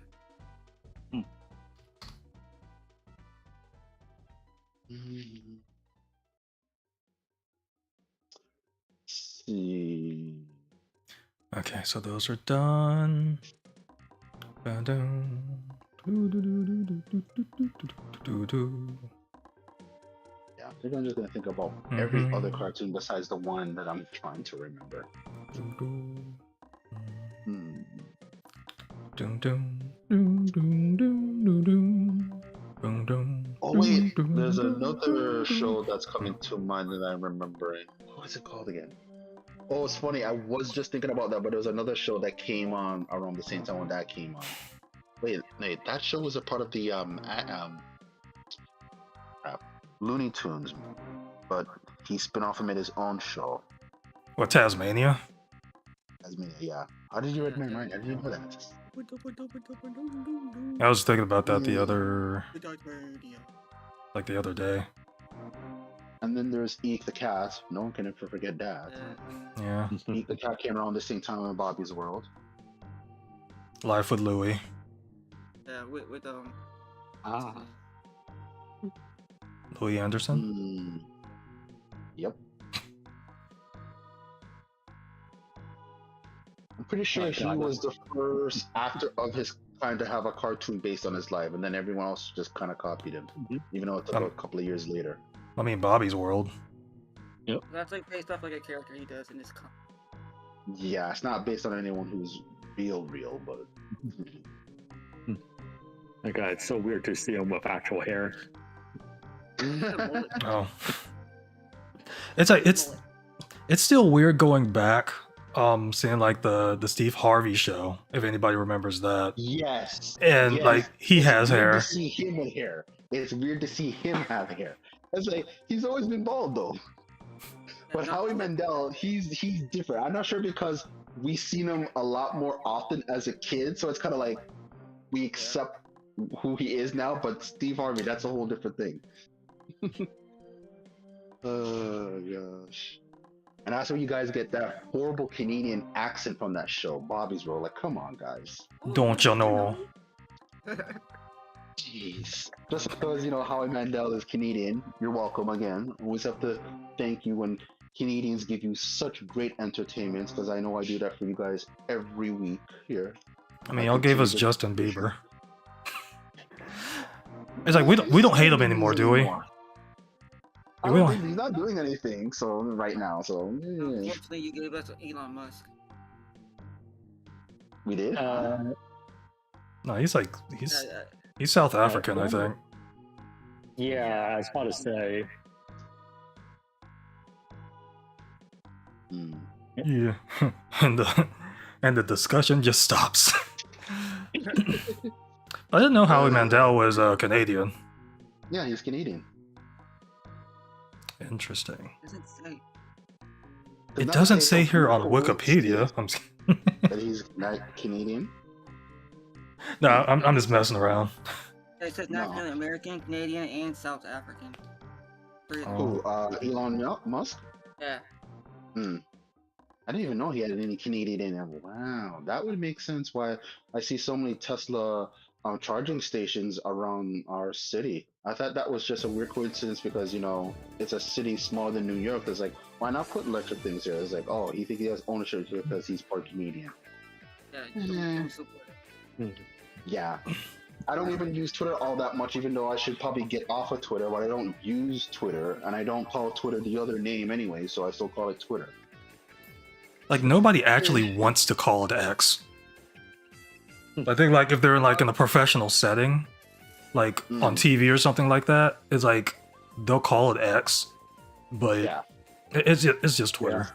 Hmm. See. Okay, so those are done. Ba-dum. Do-do-do-do-do-do-do-do-do-do. Yeah, I think I'm just gonna think about every other cartoon besides the one that I'm trying to remember. Hmm. Dum dum dum dum dum dum dum. Dum, dum, Oh wait, dum, there's dum, another dum, show that's coming to mind that I'm remembering. What was it called again? Oh, it's funny. I was just thinking about that, but there was another show that came on around the same time when that came on. Wait, that show was a part of the Looney Tunes, but he spin off and made his own show. What, Tasmania? Tasmania, yeah. How did you read my mind? How did you know that? I was thinking about that the other day. And then there's Eek the Cat. No one can ever forget that. Yeah. Eek the Cat came around the same time in Bobby's World. Life with Louie. Yeah, with Louis Anderson? Yep. I'm pretty sure he was the first actor of his kind to have a cartoon based on his life, and then everyone else just kind of copied him, even though it took a couple of years later. I mean, Bobby's World. Yep. That's like based off like a character he does in this comic. Yeah, it's not based on anyone who's real, but. My God, it's so weird to see him with actual hair. Oh. It's like it's still weird going back, seeing like the Steve Harvey show, if anybody remembers that. Yes. And yes. like he has weird hair. To see him with hair. It's weird to see him have hair. It's like he's always been bald though. But Howie Mandel, he's different. I'm not sure because we've seen him a lot more often as a kid, so it's kind of like we accept who he is now. But Steve Harvey, that's a whole different thing. Oh gosh. And that's where you guys get that horrible Canadian accent from that show, Bobby's World. Like, come on, guys. Don't you know? Jeez. Just because, Howie Mandel is Canadian, you're welcome again. Always have to thank you when Canadians give you such great entertainments, because I know I do that for you guys every week here. I mean, y'all gave us Justin Bieber. It's like we don't hate him anymore, do we? I don't think he's not doing anything right now. So unfortunately, you gave us Elon Musk. We did. No, he's South African, I think. Yeah, I was about to say. Yeah, and the discussion just stops. I didn't know Howie Mandel was Canadian. Yeah, he's Canadian. Interesting. Doesn't say. It doesn't say here on Wikipedia. That he's not Canadian. No, I'm just messing around. It says African American, Canadian, and South African. Who? Elon Musk? Yeah. I didn't even know he had any Canadian in him. Wow, that would make sense why I see so many Tesla charging stations around our city. I thought that was just a weird coincidence because, it's a city smaller than New York. It's like, why not put electric things here? It's like, oh, he thinks he has ownership here because he's part Canadian. Yeah. I don't even use Twitter all that much, even though I should probably get off of Twitter, but I don't use Twitter, and I don't call Twitter the other name anyway, so I still call it Twitter. Like, nobody actually wants to call it X. I think, like, if they're in a professional setting, like on TV or something like that, it's like they'll call it X, but it's just Twitter.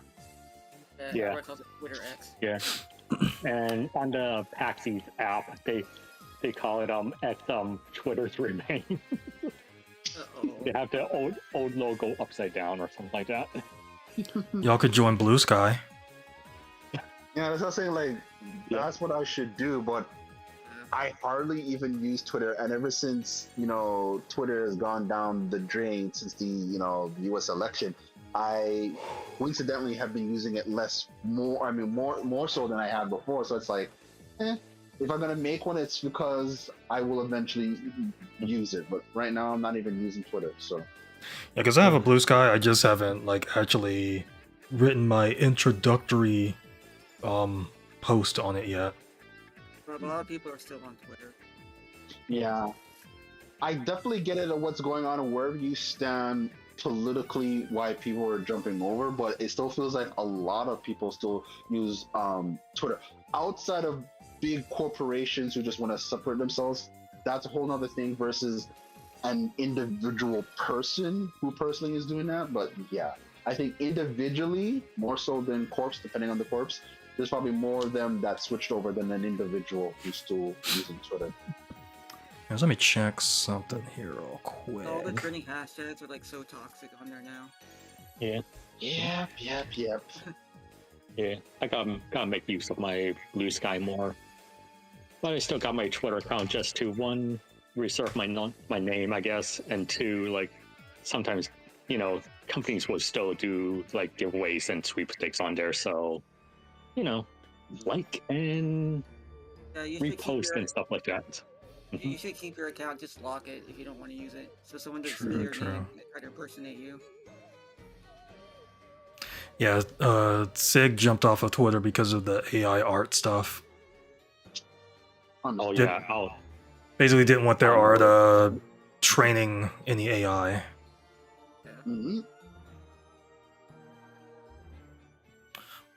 Yeah. Twitter X. Yeah. And on the Paxi app, they call it X Twitter's remain. They have the old logo upside down or something like that. Y'all could join Blue Sky. Yeah, that's not saying that's what I should do, but I hardly even use Twitter, and ever since Twitter has gone down the drain since the U.S. election, I coincidentally have been using it more so than I had before. So it's like, if I'm gonna make one, it's because I will eventually use it. But right now, I'm not even using Twitter. So Yeah, because I have a Blue Sky, I just haven't actually written my introductory post on it yet. But a lot of people are still on Twitter. yeah, I definitely get it of what's going on and wherever you stand politically, why people are jumping over, but it still feels like a lot of people still use Twitter outside of big corporations who just want to separate themselves. That's a whole nother thing versus an individual person who personally is doing that. But yeah, I think individually more so than corpse, depending on the corpse, there's probably more of them that switched over than an individual who's still using Twitter. Let me check something here real quick. All the trending hashtags are like so toxic on there now. Yeah. Yep. Yeah, I gotta make use of my Blue Sky more. But I still got my Twitter account just to, one, reserve my name, I guess, and two, like, sometimes, companies will still do, like, giveaways and sweepstakes on there, so, like and repost and stuff like that. You should keep your account, just lock it if you don't want to use it, so someone doesn't steal your name and try to impersonate you. Yeah, Sig jumped off of Twitter because of the AI art stuff. Oh yeah, basically didn't want their art training any AI. Yeah. Mm-hmm.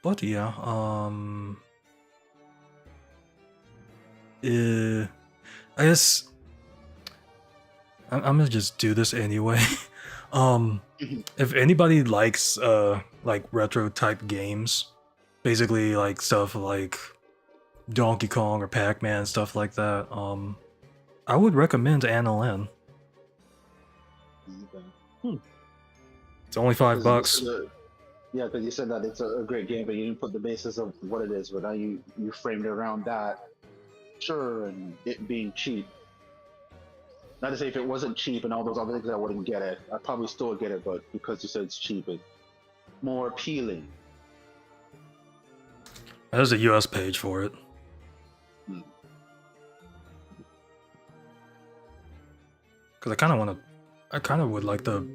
But yeah, I guess I'm gonna just do this anyway. If anybody likes like retro type games, basically like stuff like Donkey Kong or Pac-Man, stuff like that, I would recommend Annalyn. It's only $5. Yeah, because you said that it's a great game, but you didn't put the basis of what it is. But now you framed it around that, sure, and it being cheap. Not to say if it wasn't cheap and all those other things, I wouldn't get it. I'd probably still get it, but because you said it's cheap, it's more appealing. There's a US page for it. Because I kind of would like to,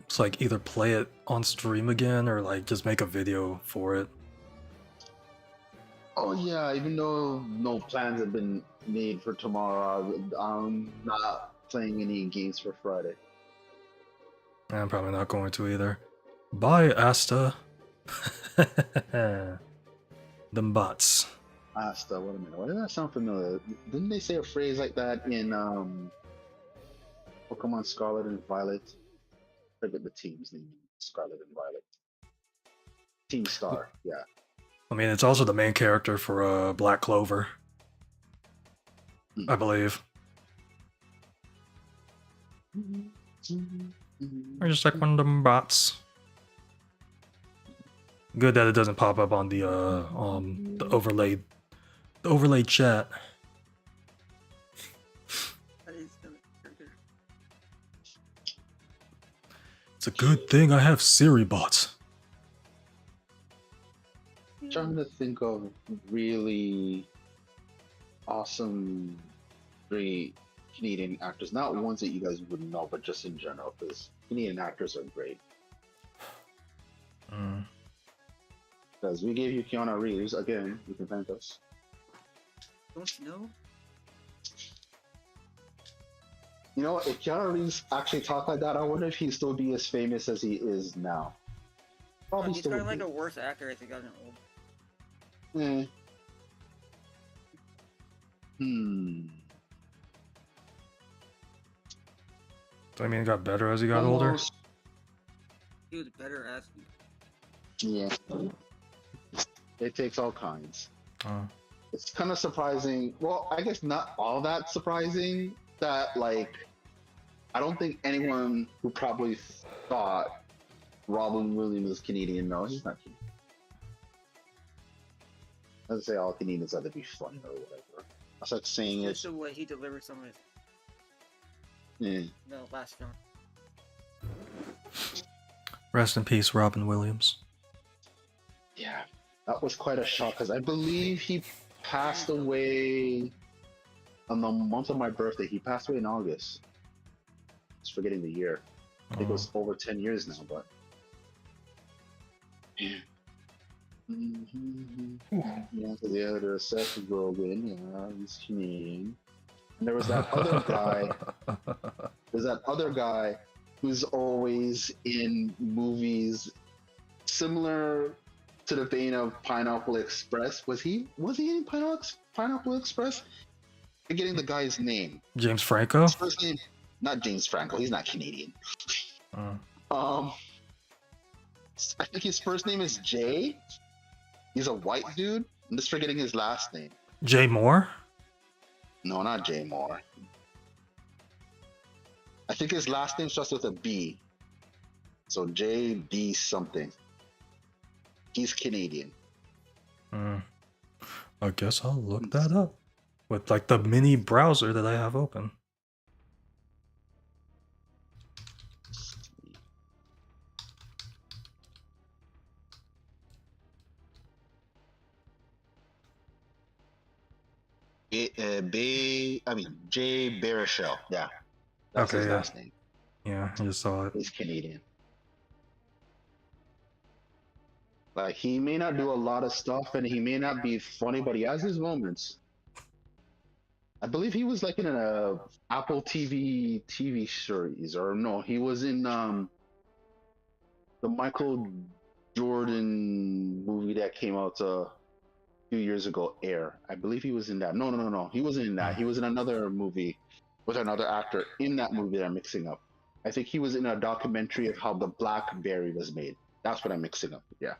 it's like either play it on stream again or like just make a video for it. Oh yeah, even though no plans have been made for tomorrow, I'm not playing any games for Friday. I'm probably not going to either. Bye, Asta. Them bots. Asta, wait a minute. Why does that sound familiar? Didn't they say a phrase like that in Pokemon Scarlet and Violet? I forget the team's name. Scarlet and Violet. Team Star, yeah. I mean, it's also the main character for Black Clover, I believe. Or just like one of them bots. Good that it doesn't pop up on the overlaid chat. It's a good thing I have Siri bots. I'm trying to think of really awesome, great Canadian actors. Not ones that you guys wouldn't know, but just in general, because Canadian actors are great. Because we gave you Keanu Reeves, again, you can thank us. Don't you know? You know, if Keanu Reeves actually talked like that, I wonder if he'd still be as famous as he is now. Probably He's still kind of would like be. a worse actor as he got old. I mean, it got better as he got older. He was better as. Yeah. It takes all kinds. Oh. It's kind of surprising. Well, I guess not all that surprising that, like, I don't think anyone who probably thought Robin Williams was Canadian. No, he's not Canadian. Let's say all Canadians have to be funny or whatever. I started saying Just it. the way he delivers some of it. Yeah. The last film. Rest in peace, Robin Williams. Yeah, that was quite a shock because I believe he passed away on the month of my birthday. He passed away in August. Just forgetting the year. I think it was over 10 years now, but. Yeah. Yeah, so the other Seth Rogen, yeah, he's Canadian. And there was that other guy. There's that other guy who's always in movies similar to the vein of Pineapple Express. Was he in Pineapple Express? I'm getting the guy's name. James Franco? His first name, not James Franco. He's not Canadian. I think his first name is Jay. He's a white dude. I'm just forgetting his last name. Jay Moore? No, not Jay Moore. I think his last name starts with a B. So J.B. something. He's Canadian. I guess I'll look that up with like the mini browser that I have open. Jay Baruchel. Yeah. That's Okay, his yeah. last name. Yeah, I just saw it. He's Canadian. Like, he may not do a lot of stuff and he may not be funny, but he has his moments. I believe he was like in a Apple TV series, or no, he was in the Michael Jordan movie that came out a few years ago, Air. I believe he was in that. No. He wasn't in that. He was in another movie with another actor in that movie that I'm mixing up. I think he was in a documentary of how the BlackBerry was made. That's what I'm mixing up. Yeah.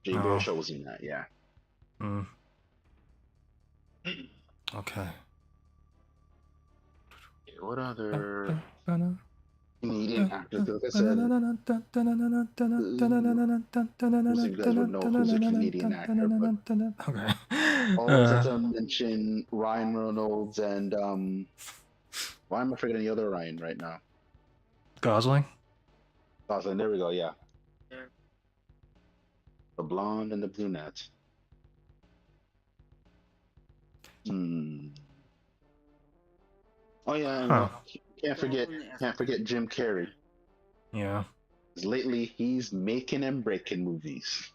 Jay Baruchel was in that, yeah. Okay. What other Canadian actors? Like I said, most of you guys would know who's a Canadian actor, but Okay. also to mention Ryan Reynolds and why am I forgetting the other Ryan right now? Gosling? Gosling, there we go, yeah. Yeah. The blonde and the brunette. Oh yeah, can't forget Jim Carrey. Yeah. 'Cause lately he's making and breaking movies.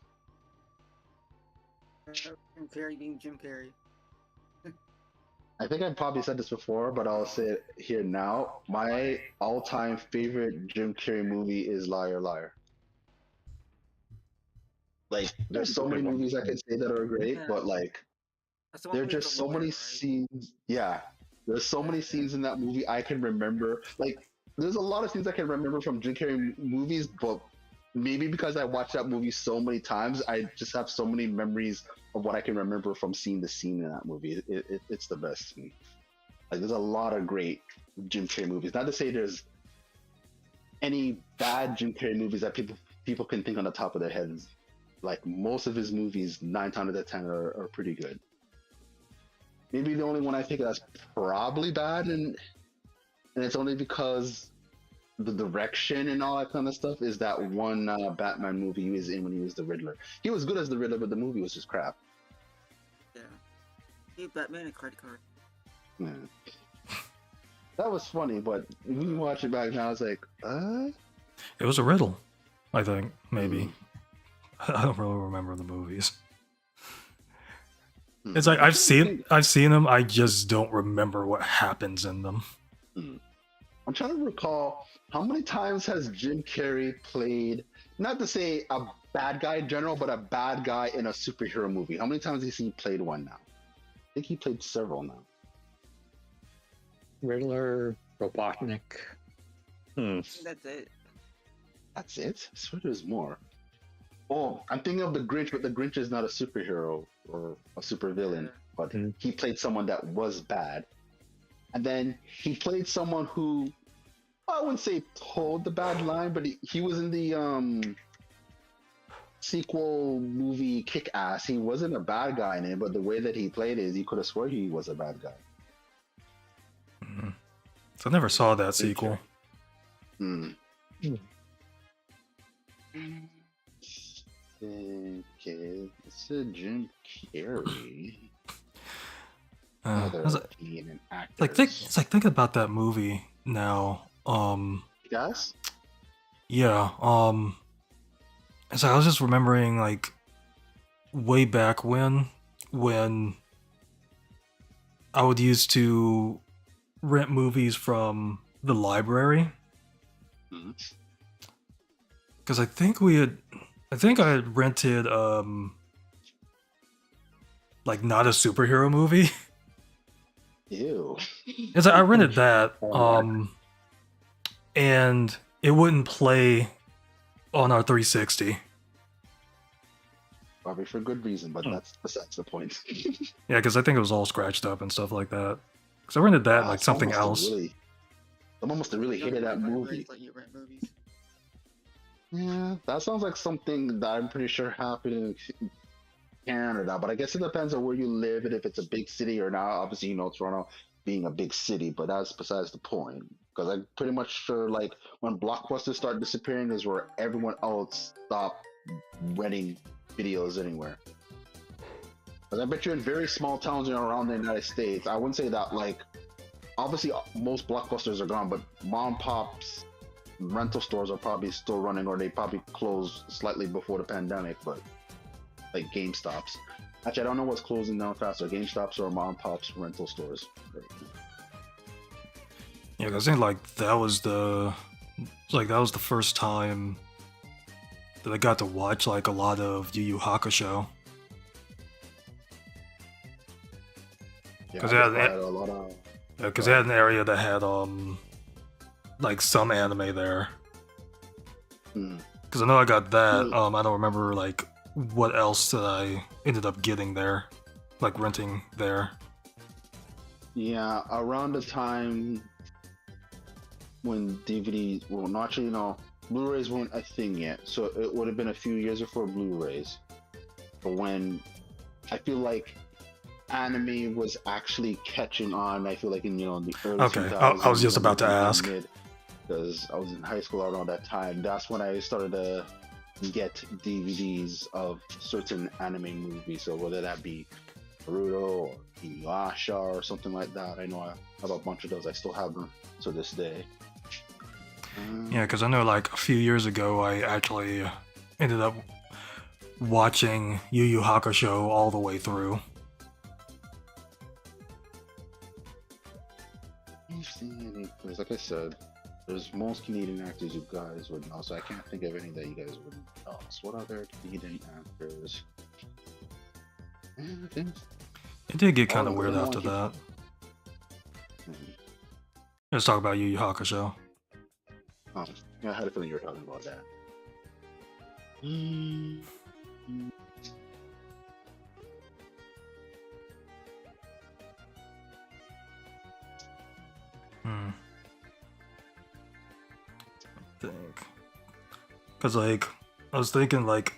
Jim Carrey being Jim Carrey. I think I've probably said this before, but I'll say it here now. My all-time favorite Jim Carrey movie is Liar Liar. Like, there's so many movies I could say that are great, but like, there are just so many scenes. Yeah, there's so many scenes in that movie I can remember. Like, there's a lot of scenes I can remember from Jim Carrey movies, but maybe because I watched that movie so many times, I just have so many memories of what I can remember from seeing the scene in that movie. It's the best to me. Like, there's a lot of great Jim Carrey movies. Not to say there's any bad Jim Carrey movies that people can think on the top of their heads. Like, most of his movies, 9 times out of 10 are pretty good. Maybe the only one I think that's probably bad, and it's only because the direction and all that kind of stuff, is that one Batman movie he was in when he was the Riddler. He was good as the Riddler, but the movie was just crap. Yeah. Hey, Batman and credit card. Yeah. That was funny, but when you watch it back now, I was like, It was a riddle, I think, maybe. I don't really remember the movies. It's like I've seen them, I just don't remember what happens in them. I'm trying to recall how many times has Jim Carrey played, not to say a bad guy in general, but a bad guy in a superhero movie. How many times has he played one now? I think he played several now. Riddler, Robotnik. That's it. That's it? I swear there's more. Oh, I'm thinking of the Grinch, but the Grinch is not a superhero or a supervillain, but he played someone that was bad. And then he played someone who, I wouldn't say told the bad line, but he was in the sequel movie Kick-Ass, he wasn't a bad guy in it, but the way that he played it, you could have swore he was a bad guy. Mm-hmm. So I never saw that sequel. Hmm. Okay, it's a Jim Carrey. Canadian actors. It's like thinking about that movie now. Yes. Yeah. It's like I was just remembering like way back when I would used to rent movies from the library. Because I think I had rented like not a superhero movie. Ew. It's like I rented that and it wouldn't play on our 360. Probably for good reason, but that's besides the point. Yeah, because I think it was all scratched up and stuff like that. Because I rented that like something else. Someone must have really hated that movie. Yeah, that sounds like something that I'm pretty sure happened in Canada, but I guess it depends on where you live and if it's a big city or not. Obviously, Toronto being a big city, but that's besides the point. Because I'm pretty much sure, like, when blockbusters start disappearing is where everyone else stopped renting videos anywhere. Because I bet you in very small towns around the United States, I wouldn't say that, like, obviously most blockbusters are gone, but mom and pop's rental stores are probably still running, or they probably closed slightly before the pandemic, but like GameStops. Actually, I don't know what's closing down faster, GameStops or mom and pop's rental stores. Yeah, because I think like that was the first time that I got to watch like a lot of Yu Yu Hakusho. Because it had an area that had like some anime there. Because I know I got that. I don't remember like what else that I ended up getting there, like renting there. Yeah, around the time when DVDs, well, not actually, no, Blu-rays weren't a thing yet, so it would have been a few years before Blu-rays. But when I feel like anime was actually catching on, I feel like in the early 2000s. I was just about to ask. Because I was in high school around that time. That's when I started to get DVDs of certain anime movies. So whether that be Naruto or Inuyasha or something like that, I know I have a bunch of those. I still have them to this day. Yeah, because I know like a few years ago I actually ended up watching Yu Yu Hakusho all the way through. Like I said, there's most Canadian actors you guys would know, so I can't think of any that you guys wouldn't know. So what other Canadian actors? It did get kind of weird after that. Let's talk about Yu Yu Hakusho. Oh, yeah, I had a feeling you were talking about that. Think. Because, like, I was thinking, like,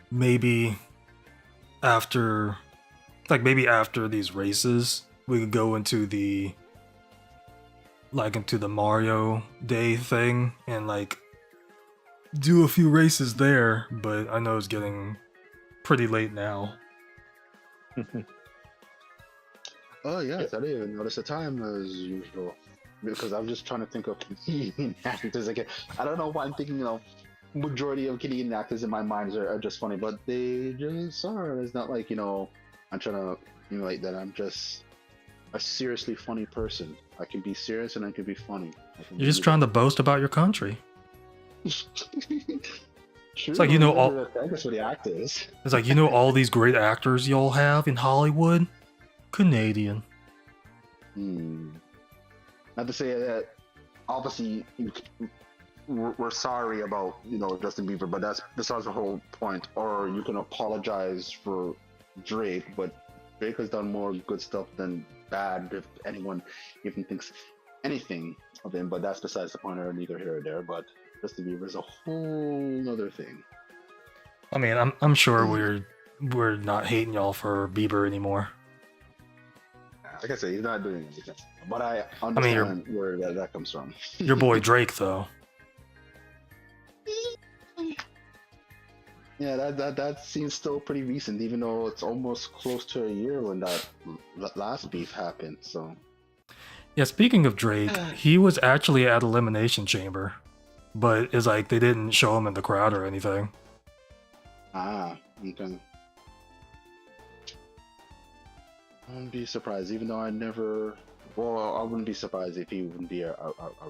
maybe after these races, we could go into the Mario Day thing and, like, do a few races there, but I know it's getting pretty late now. Oh, yes, I didn't even notice the time as usual. Because I'm just trying to think of Canadian actors again. I don't know why I'm thinking, majority of Canadian actors in my mind are just funny, but they just are. It's not like, I'm trying to emulate that. I'm just a seriously funny person. I can be serious and I can be funny. You're just trying to boast about your country. It's like, all. Thanks for the actors. It's like, all these great actors y'all have in Hollywood? Canadian. Not to say that, obviously, we're sorry about, Justin Bieber, but that's besides the whole point. Or you can apologize for Drake, but Drake has done more good stuff than bad, if anyone even thinks anything of him, but that's besides the point, or neither here or there. But Justin Bieber is a whole other thing. I mean, I'm sure we're not hating y'all for Bieber anymore. Like I said, he's not doing anything. But I I mean, understand where that comes from. your boy Drake, though. Yeah, that seems still pretty recent, even though it's almost close to a year when that last beef happened. So. Yeah, speaking of Drake, he was actually at Elimination Chamber, but it's like they didn't show him in the crowd or anything. Ah, okay. I wouldn't be surprised, even though I never. Well, I wouldn't be surprised if he wouldn't be a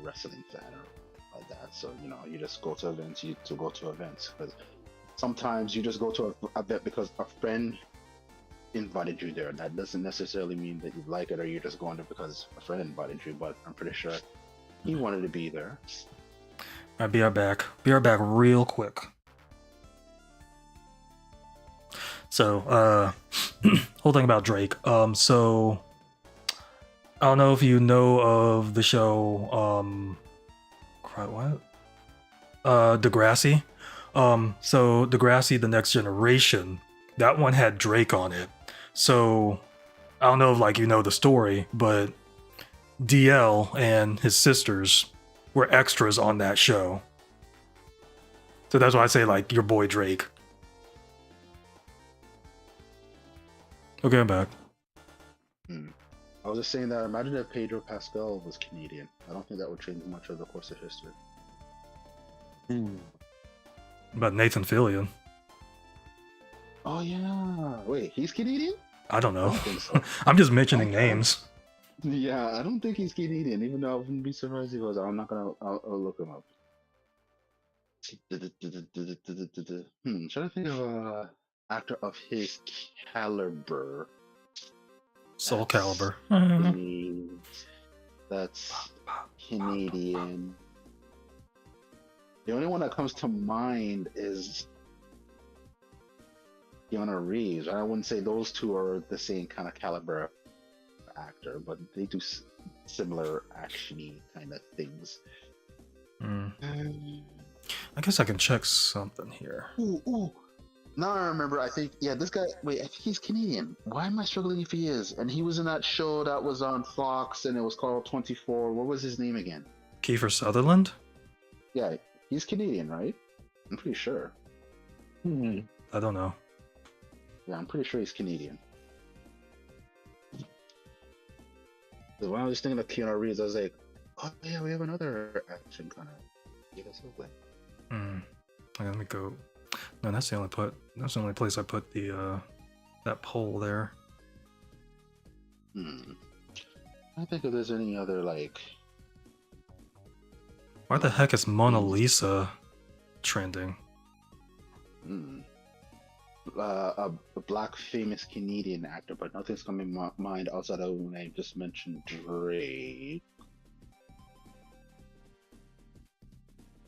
wrestling fan or like that. So you just go to events. Because sometimes you just go to an event because a friend invited you there. That doesn't necessarily mean that you like it or you're just going there because a friend invited you. But I'm pretty sure he wanted to be there. Alright, be right back. Be right back real quick. So, whole thing about Drake. So I don't know if you know of the show, what? Degrassi. So Degrassi, The Next Generation, that one had Drake on it. So I don't know if like you know the story, but DL and his sisters were extras on that show. So that's why I say like your boy Drake. Okay, I'm back. I was just saying that. Imagine if Pedro Pascal was Canadian. I don't think that would change much of the course of history. About Nathan Fillion. Oh yeah. Wait, he's Canadian? I don't know. I don't think so. I'm just mentioning names. Yeah, I don't think he's Canadian. Even though I wouldn't be surprised if he was. I'm not gonna. I'll look him up. Trying to think of a actor of his caliber. Soul Calibur. That's Canadian. The only one that comes to mind is Keanu Reeves. I wouldn't say those two are the same kind of caliber actor, but they do similar actiony kind of things. I guess I can check something here. Ooh. Now I remember, I think, this guy, wait, I think he's Canadian. Why am I struggling if he is? And he was in that show that was on Fox and it was called 24. What was his name again? Kiefer Sutherland? Yeah, he's Canadian, right? I'm pretty sure. I don't know. Yeah, I'm pretty sure he's Canadian. So when I was thinking of Keanu Reeves, I was like, oh yeah, we have another action kind of. Get us away. Okay, let me go. No, that's the only place I put the that poll there. I think if there's any other like. Why the heck is Mona Lisa trending? A black famous Canadian actor, but nothing's coming to mind outside of when I just mentioned Drake.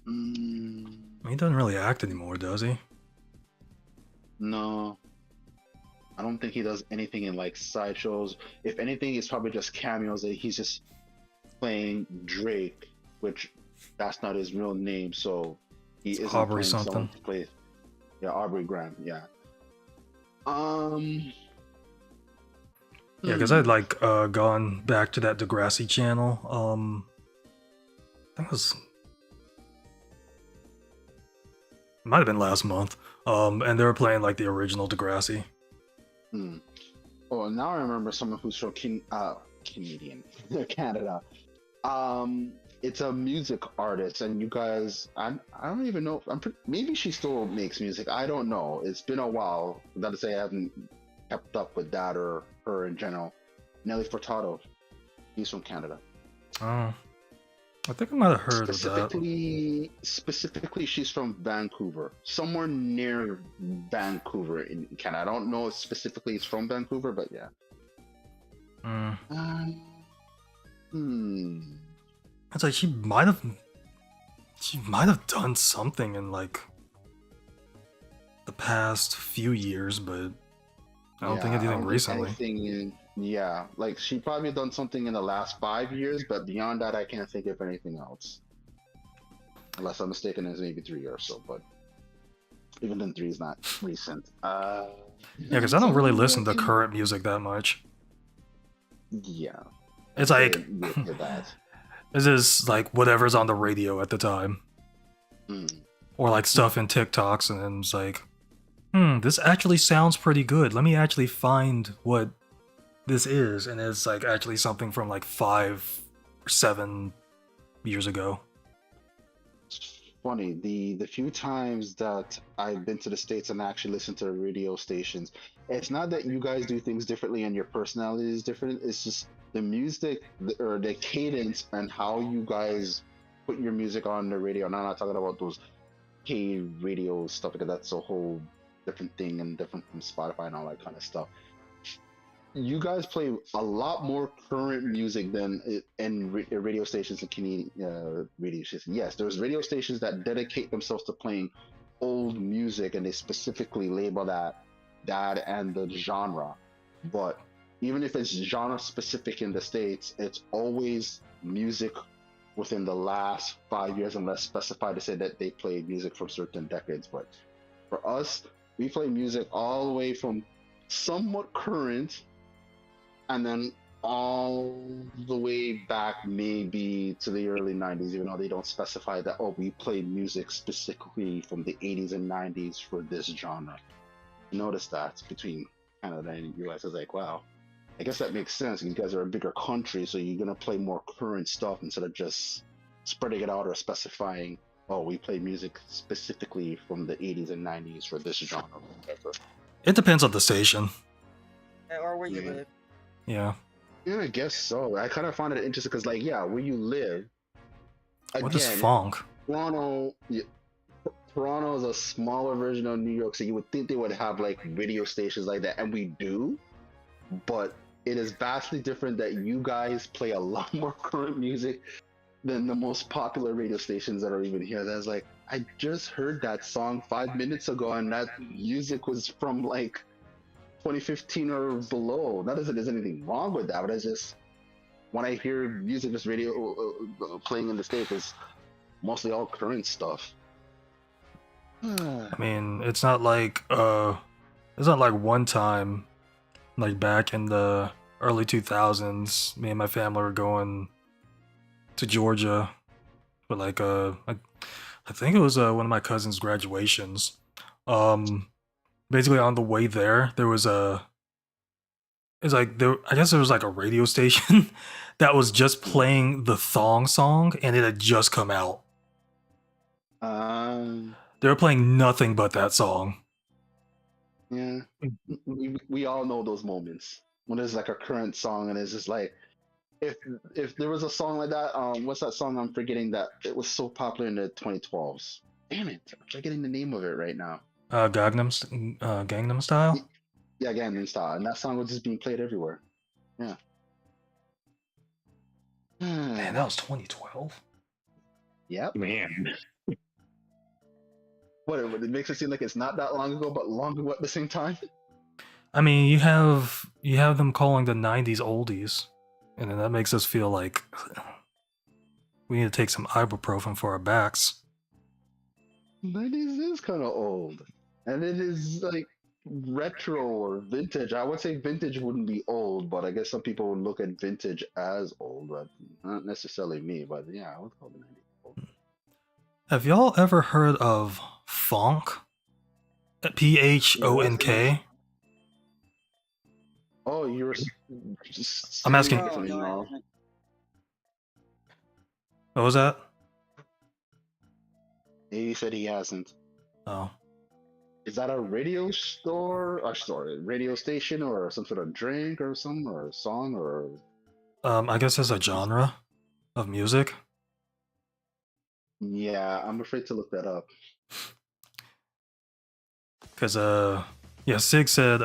He doesn't really act anymore, does he? No. I don't think he does anything in like sideshows. If anything, it's probably just cameos that he's just playing Drake, which that's not his real name, so he isn't Aubrey playing something. someone to play. Yeah, Aubrey Graham, yeah. Yeah, because I'd like gone back to that Degrassi channel. I think it was might have been last month. And they were playing like the original Degrassi. Oh, now I remember someone who's from Canadian, Canada. It's a music artist, and you guys, I don't even know. Maybe she still makes music. I don't know. It's been a while. Not to say I haven't kept up with that or her in general. Nelly Furtado. He's from Canada. Oh, I think I might have heard of that. Specifically, she's from Vancouver, somewhere near Vancouver in Canada. I don't know if specifically it's from Vancouver, but yeah. It's like she might have done something in like the past few years, but I don't think anything recently. Yeah, like she probably done something in the last 5 years, but beyond that, I can't think of anything else. Unless I'm mistaken, it's maybe 3 or so. But Even then 3 is not recent. Yeah, because I don't really listen to current music that much. Yeah. It's like That. it's just like whatever's on the radio at the time, or like stuff in TikToks, and then it's like, this actually sounds pretty good. Let me actually find what this is, and it's like actually something from like 5 or 7 years ago. Funny, the few times that I've been to the States and actually listened to radio stations, it's not that you guys do things differently and your personality is different. It's just the music or the cadence and how you guys put your music on the radio. And I'm not talking about those K radio stuff, because that's a whole different thing and different from Spotify and all that kind of stuff. You guys play a lot more current music than in radio stations and Canadian radio stations. Yes, there's radio stations that dedicate themselves to playing old music, and they specifically label that and the genre. But even if it's genre specific in the States, it's always music within the last 5 years, unless specified to say that they play music from certain decades. But for us, we play music all the way from somewhat current, and then all the way back maybe to the early 90s, even though they don't specify that, oh, we play music specifically from the 80s and 90s for this genre. Notice that between Canada and the US. I was like, wow, I guess that makes sense. You guys are a bigger country, so you're going to play more current stuff instead of just spreading it out or specifying, oh, we play music specifically from the 80s and 90s for this genre or whatever. It depends on the station. Or where you live. Yeah. Yeah, I guess so. I kind of found it interesting because, like, yeah, where you live. What is funk? Toronto is a smaller version of New York, so you would think they would have like radio stations like that, and we do. But it is vastly different that you guys play a lot more current music than the most popular radio stations that are even here. That's like, I just heard that song 5 minutes ago, and that music was from like 2015 or below. Not that there's anything wrong with that, but it's just when I hear music, just radio playing in the States, it's mostly all current stuff. I mean, it's not like one time, like back in the early 2000s, me and my family were going to Georgia for like I think it was one of my cousin's graduations. Basically on the way there was I guess there was like a radio station that was just playing the Thong song, and it had just come out. They were playing nothing but that song. Yeah, we all know those moments when there's like a current song and it's just like, if there was a song like that, what's that song I'm forgetting that it was so popular in the 2012s? Damn it, I'm forgetting the name of it right now. Gangnam Style? Yeah, Gangnam Style, and that song was just being played everywhere. Yeah. Man, that was 2012. Yep. Man. What, it makes it seem like it's not that long ago, but long ago at the same time? I mean, you have them calling the 90s oldies, and then that makes us feel like we need to take some ibuprofen for our backs. 90s is kind of old, and it is like retro or vintage. I would say vintage wouldn't be old, but I guess some people would look at vintage as old, but not necessarily me. But yeah, I would call the 90s old. Have y'all ever heard of funk? PHONK? Oh, you're. I'm asking. No. What was that? He said he hasn't. Oh. Is that a radio radio station, or some sort of drink or something, or a song, or? I guess there's a genre of music. Yeah, I'm afraid to look that up. Cause Sig said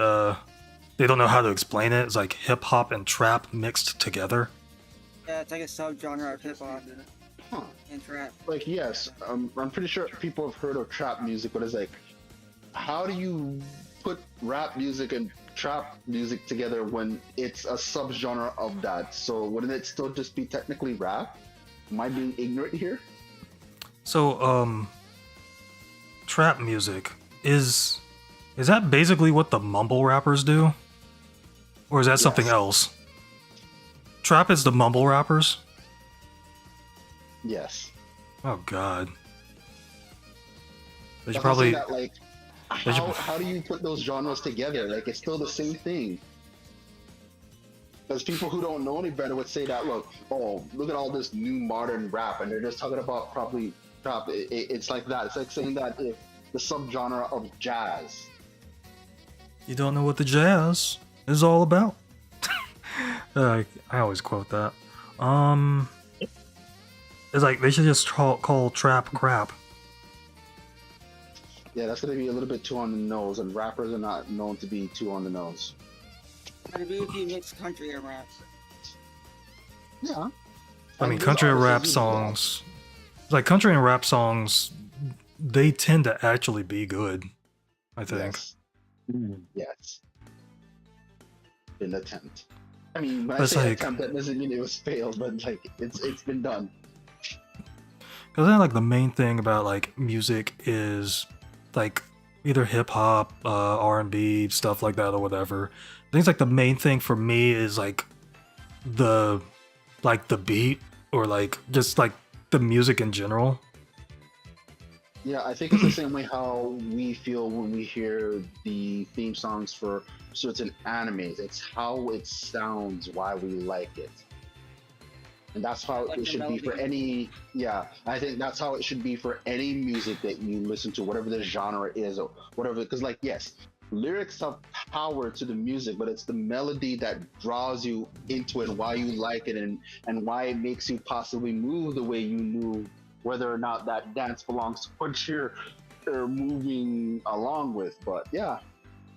they don't know how to explain it. It's like hip hop and trap mixed together. Yeah, it's like a subgenre of hip hop and trap. Like, yes, I'm pretty sure people have heard of trap music, but it's like, how do you put rap music and trap music together when it's a subgenre of that? So wouldn't it still just be technically rap? Am I being ignorant here? So, trap music is that basically what the mumble rappers do? Or is that something else? Trap is the mumble rappers? Yes. Oh god. They should That's probably that, like, how do you put those genres together? Like, it's still the same thing. Because people who don't know any better would say that, look at all this new modern rap, and they're just talking about probably trap. It's like that. It's like saying that the subgenre of jazz. You don't know what the jazz is all about. I always quote that. It's like they should just call trap crap. Yeah, that's gonna be a little bit too on the nose, and rappers are not known to be too on the nose. I'd agree with you, mix country and rap. Yeah. I mean, country and rap songs, like country and rap songs, they tend to actually be good. I think. Yes. An attempt. I mean, when I It's say like, attempt, that doesn't mean it was failed, but like it's been done. Because then, like, the main thing about like music is like either hip hop, R&B, stuff like that, or whatever. I think like the main thing for me is like the beat, or like just like the music in general. Yeah, I think it's the same way how we feel when we hear the theme songs for certain animes. It's how it sounds, why we like it. And that's how Like it the should be for melody. I think that's how it should be for any music that you listen to, whatever the genre is or whatever. Because, like, yes, lyrics have power to the music, but it's the melody that draws you into it, why you like it, and why it makes you possibly move the way you move, whether or not that dance belongs to what you're moving along with. But yeah,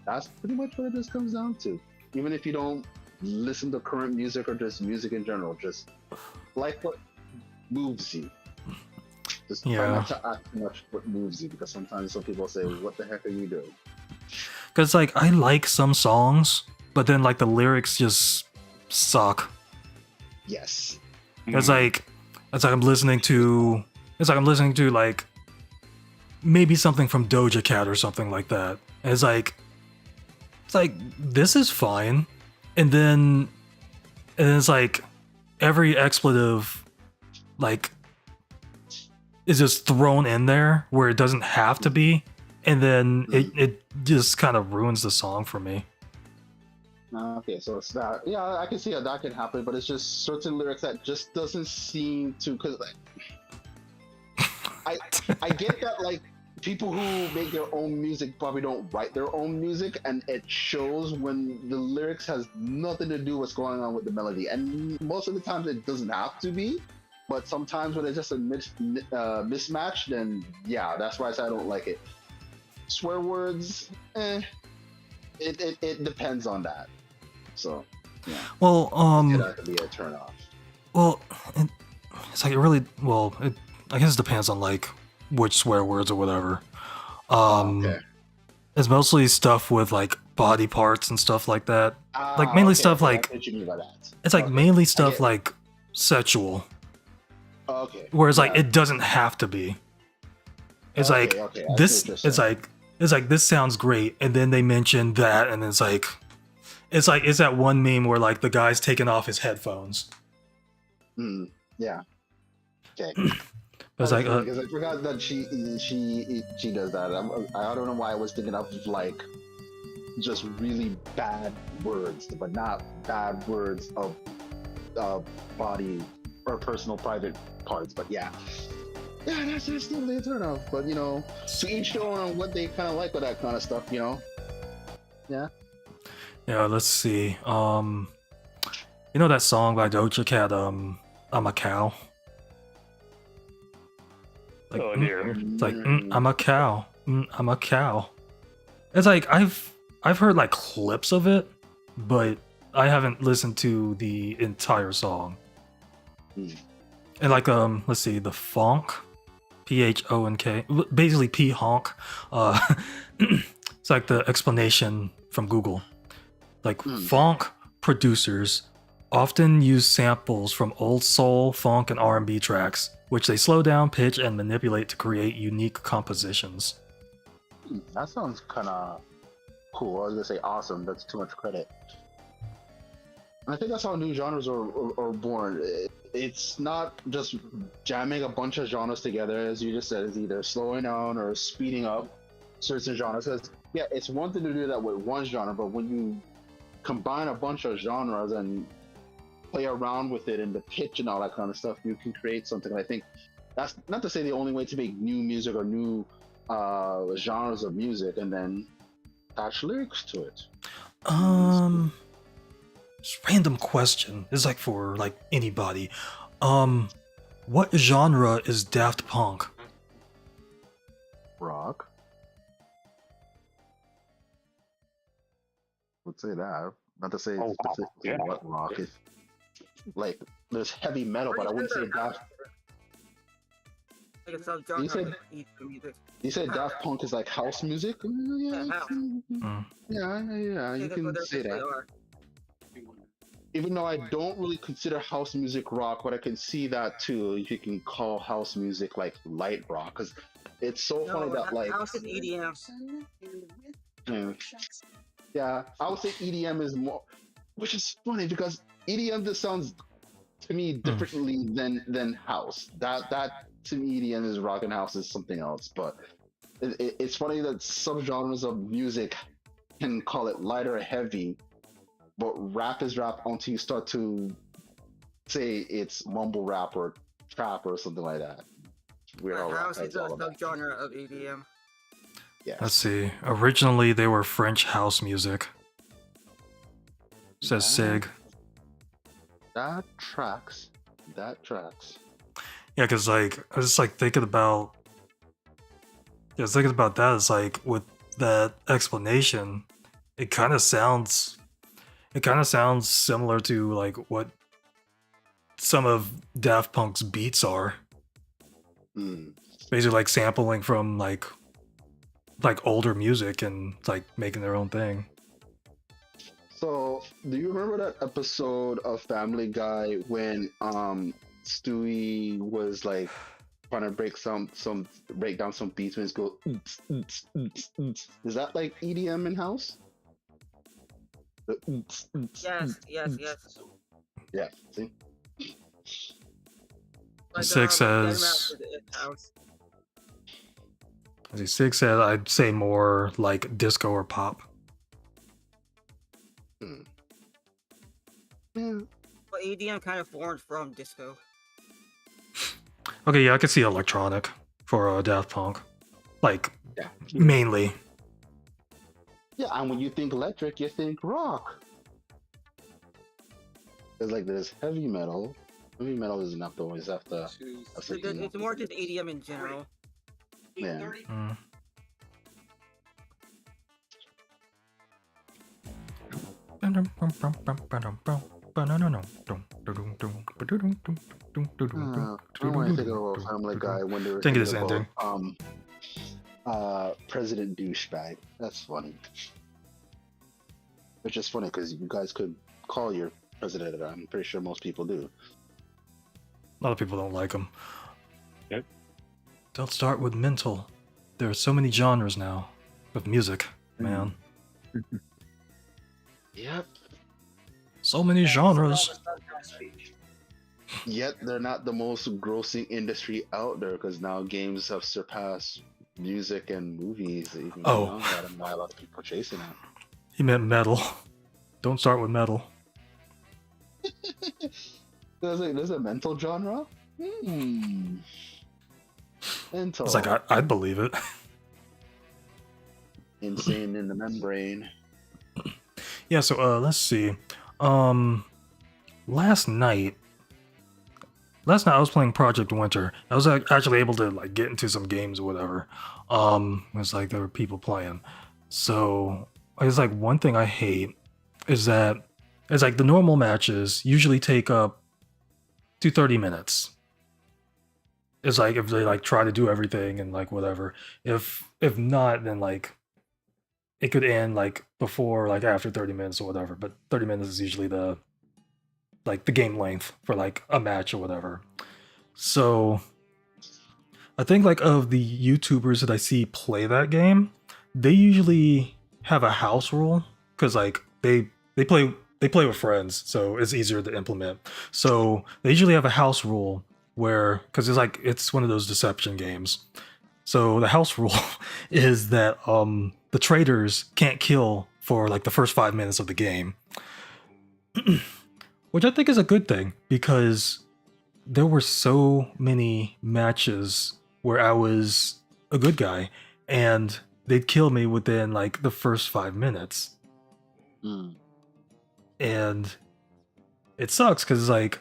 that's pretty much what it just comes down to. Even if you don't listen to current music or just music in general, just like what moves you. Just try not to act too much what moves you, because sometimes some people say, what the heck are you doing? Because like I like some songs, but then like the lyrics just suck. Yes. It's like I'm listening to like maybe something from Doja Cat or something like that. And it's like this is fine, and then it's like every expletive like is just thrown in there where it doesn't have to be, and then it just kind of ruins the song for me. Okay, so it's that. Yeah, I can see how that can happen, but it's just certain lyrics that just doesn't seem to. Because I get that, like, people who make their own music probably don't write their own music, and it shows when the lyrics has nothing to do with what's going on with the melody. And most of the times it doesn't have to be, but sometimes when it's just a mismatch, then yeah, that's why I say I don't like it. Swear words, it depends on that. So yeah. Well, that could be a turn off. Well, it's like it really. Well, I guess it depends on like which swear words or whatever. Okay. It's mostly stuff with like body parts and stuff like that. Like mainly stuff like. What you mean by that? It's like mainly stuff like sexual. Okay. Whereas like it doesn't have to be. It's like this. It's like this sounds great, and then they mention that, and it's like that one meme where like the guy's taking off his headphones. Yeah. Okay. It's like because I forgot that she does that. I don't know why I was thinking of like just really bad words, but not bad words of body or personal private parts. But yeah, that's definitely a turn off. But you know, to each their own on what they kind of like with that kind of stuff. You know. Yeah. Yeah. Let's see. You know that song by Doja Cat? I'm a cow. Like, oh dear. It's like I'm a cow. I'm a cow. It's like I've heard like clips of it, but I haven't listened to the entire song. And like let's see, the Phonk, Phonk, basically P honk. It's like the explanation from Google. Like Phonk producers often use samples from old soul, funk, and R&B tracks, which they slow down, pitch, and manipulate to create unique compositions. That sounds kind of cool. I was gonna say awesome. That's too much credit. And I think that's how new genres are born. It's not just jamming a bunch of genres together, as you just said. It's either slowing down or speeding up certain genres. Because yeah, it's one thing to do that with one genre, but when you combine a bunch of genres and play around with it and the pitch and all that kind of stuff, you can create something. I think that's not to say the only way to make new music or new genres of music and then attach lyrics to it. Just random question. It's like for like anybody. What genre is Daft Punk? Rock. Would say that. Not to say specifically what rock is. Like there's heavy metal, but I wouldn't say Daft. You said Daft Punk is like house music? Yeah, you can say that. Even though I don't really consider house music rock, but I can see that too. You can call house music like light rock, because it's so funny that like house and EDM. Yeah, I would say EDM is more, which is funny because EDM just sounds to me differently than house. That to me EDM is rock and house is something else. But it's funny that some genres of music can call it light or heavy, but rap is rap until you start to say it's mumble rap or trap or something like that. Weird how house is a subgenre of EDM. Yes. Let's see. Originally, they were French house music. Says Sig. That tracks. Yeah, because like I was just like thinking about. Yeah, I was thinking about that. It's like with that explanation, it kind of sounds similar to like what some of Daft Punk's beats are. Basically, like sampling from like older music and like making their own thing. So, do you remember that episode of Family Guy when Stewie was like trying to break down some beats when it's go is that like EDM in house? Yes. Yeah, see? Six says Six said I'd say more like disco or pop. Yeah. But EDM kind of formed from disco. Okay, yeah, I could see electronic for Daft Punk. Like, mainly. Yeah, and when you think electric, you think rock. There's like there's heavy metal. Heavy metal is enough to always have to. It's more just EDM in general. Yeah. I want to think of a Family Guy when they were think it is about, ending. President Douchebag. That's funny. It's just funny because you guys could call your president. I'm pretty sure most people do. A lot of people don't like him. Yep. Don't start with mental. There are so many genres now of music, man. Yep. So many genres. Yet they're not the most grossing industry out there because now games have surpassed music and movies. Even now, not a lot of people chasing it. He meant metal. Don't start with metal. There's a mental genre? Mental. It's like, I'd believe it. Insane in the membrane. Yeah, so let's see. Last night I was playing Project Winter. I was actually able to like get into some games or whatever. It's like there were people playing. So it's like one thing I hate is that it's like the normal matches usually take up to 30 minutes. It's like if they like try to do everything and like whatever. If not, then like it could end like before, like after 30 minutes or whatever. But 30 minutes is usually the game length for like a match or whatever. So I think like of the YouTubers that I see play that game, they usually have a house rule because like they play with friends, so it's easier to implement. So they usually have a house rule where, because it's one of those deception games. So the house rule is that the traders can't kill for like the first 5 minutes of the game, which I think is a good thing because there were so many matches where I was a good guy and they'd kill me within like the first 5 minutes. And it sucks because it's like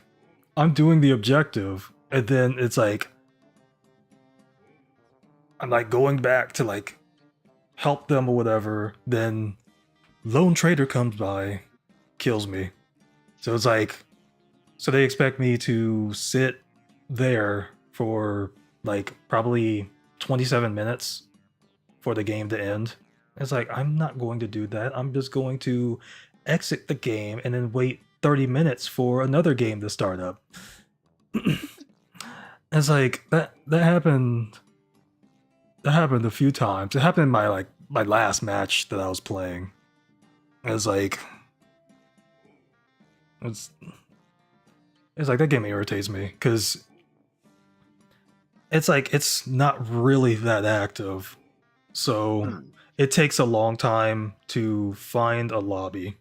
I'm doing the objective and then it's like I'm like going back to like help them or whatever, then lone trader comes by, kills me. So it's like, so they expect me to sit there for like probably 27 minutes for the game to end. It's like, I'm not going to do that. I'm just going to exit the game and then wait 30 minutes for another game to start up. It's like that happened a few times. It happened in my last match that I was playing. It's like it's like that game irritates me because it's like it's not really that active. So it takes a long time to find a lobby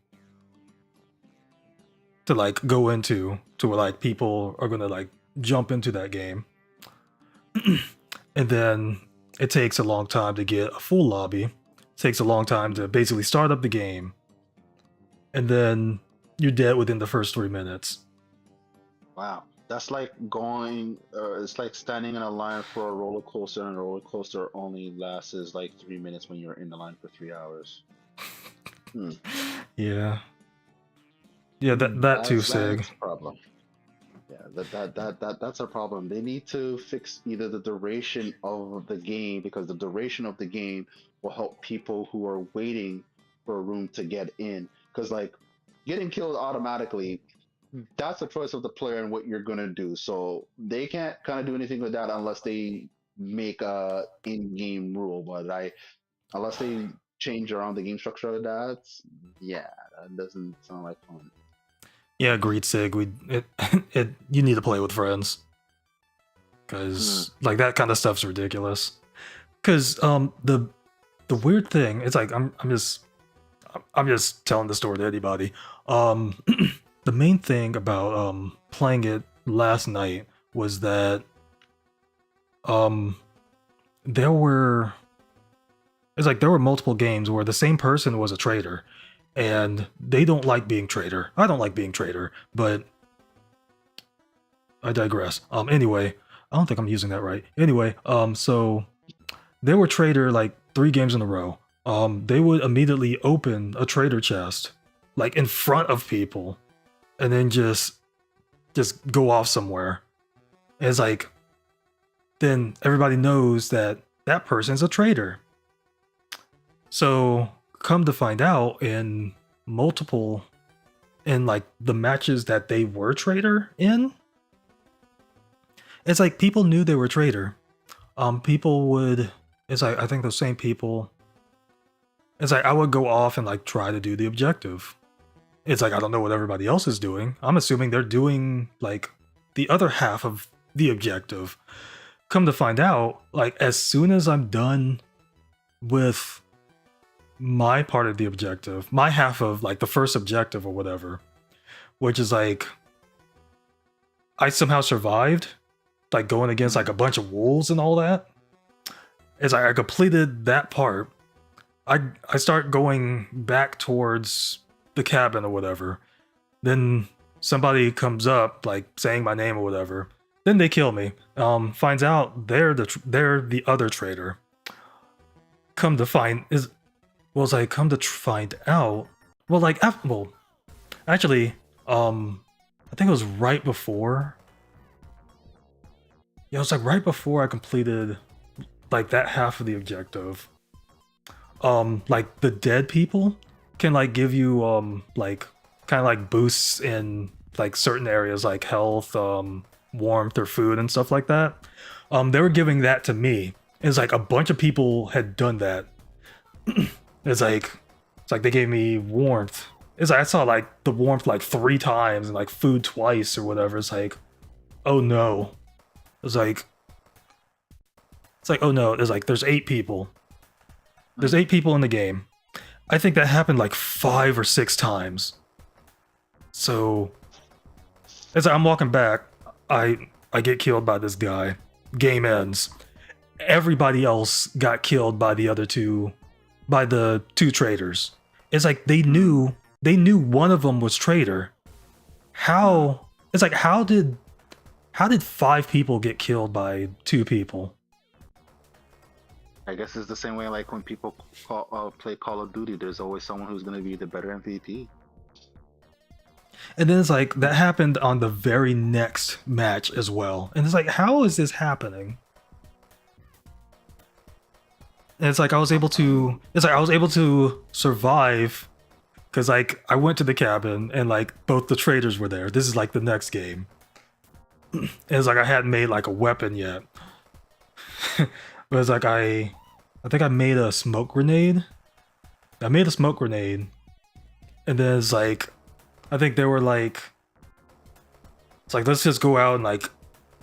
to like go into to where like people are gonna like jump into that game. And then it takes a long time to get a full lobby. It takes a long time to basically start up the game. And then you're dead within the first 3 minutes. Wow. That's like going, it's like standing in a line for a roller coaster, and a roller coaster only lasts like 3 minutes when you're in the line for 3 hours. Yeah. Yeah, that too, Sig. That's a problem. Yeah, that's a problem. They need to fix either the duration of the game, because the duration of the game will help people who are waiting for a room to get in. Because like getting killed automatically, that's a choice of the player and what you're gonna do. So they can't kind of do anything with that unless they make a in-game rule. But unless they change around the game structure of that, that doesn't sound like fun. Yeah, agreed, Sig. You need to play with friends, because like that kind of stuff's ridiculous. Because the weird thing, it's like I'm just telling the story to anybody. The main thing about playing it last night was that there were multiple games where the same person was a traitor, and they don't like being traitor. I don't like being traitor, but I digress. Anyway, I don't think I'm using that right. Anyway, so they were traitor like 3 games in a row. They would immediately open a traitor chest like in front of people and then just go off somewhere. And it's like, then everybody knows that that person's a traitor. So come to find out, in like the matches that they were traitor in, it's like people knew they were traitor. It's like, I think those same people, it's like I would go off and like try to do the objective. It's like, I don't know what everybody else is doing. I'm assuming they're doing like the other half of the objective. Come to find out, like as soon as I'm done with my part of the objective, my half of like the first objective or whatever, which is like I somehow survived, like going against like a bunch of wolves and all that. It's like I completed that part. I start going back towards the cabin or whatever. Then somebody comes up like saying my name or whatever. Then they kill me. Finds out they're the other traitor. Come to find out. Actually, I think it was right before. Yeah, it was like right before I completed like that half of the objective. Like the dead people can like give you like kind of like boosts in like certain areas like health, warmth or food and stuff like that. They were giving that to me. It's like a bunch of people had done that. it's like they gave me warmth. It's like I saw like the warmth like 3 times and like food twice or whatever. It's like, oh no. It's like oh no. It's like there's 8 people. There's 8 people in the game. I think that happened like 5 or 6 times. So as I'm walking back, I get killed by this guy. Game ends. Everybody else got killed by the other 2, by the 2 traitors. It's like they knew one of them was traitor. How? It's like how did 5 people get killed by 2 people? I guess it's the same way like when people play Call of Duty, there's always someone who's going to be the better MVP. And then it's like that happened on the very next match as well. And it's like, how is this happening? And it's like I was able to survive because like I went to the cabin and like both the traitors were there. This is like the next game. And it's like I hadn't made like a weapon yet. But it's like I think I made a smoke grenade. I made a smoke grenade. And then it's like I think they were like, it's like, let's just go out and like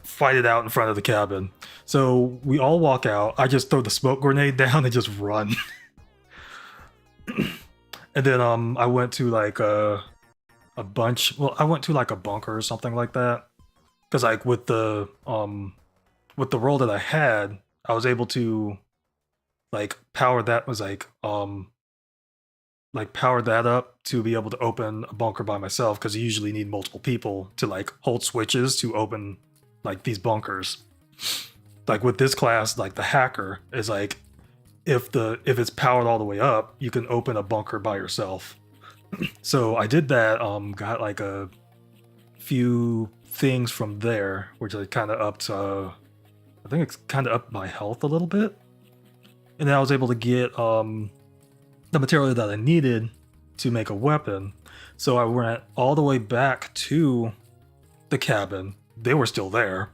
fight it out in front of the cabin. So we all walk out. I just throw the smoke grenade down and just run. And then I went to like a bunch. Well, I went to like a bunker or something like that. Because like with the role that I had, I was able to like power that was like power that up to be able to open a bunker by myself because you usually need multiple people to like hold switches to open like these bunkers. Like with this class, like the hacker is like if it's powered all the way up, you can open a bunker by yourself. So I did that, got like a few things from there, which I kind of upped I think it's kind of upped my health a little bit. And then I was able to get the material that I needed to make a weapon. So I went all the way back to the cabin. They were still there.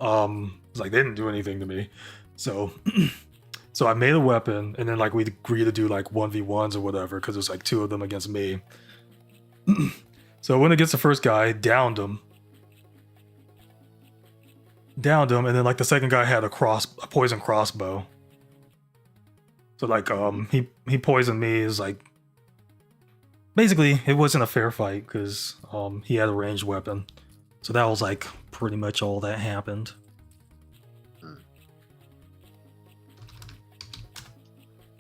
It's like they didn't do anything to me. So so I made a weapon and then like we agreed to do like 1v1s or whatever because there's like 2 of them against me. So I went against the first guy, downed him, and then like the second guy had a poison crossbow. So like he poisoned me. Is like basically it wasn't a fair fight because he had a ranged weapon. So that was like pretty much all that happened.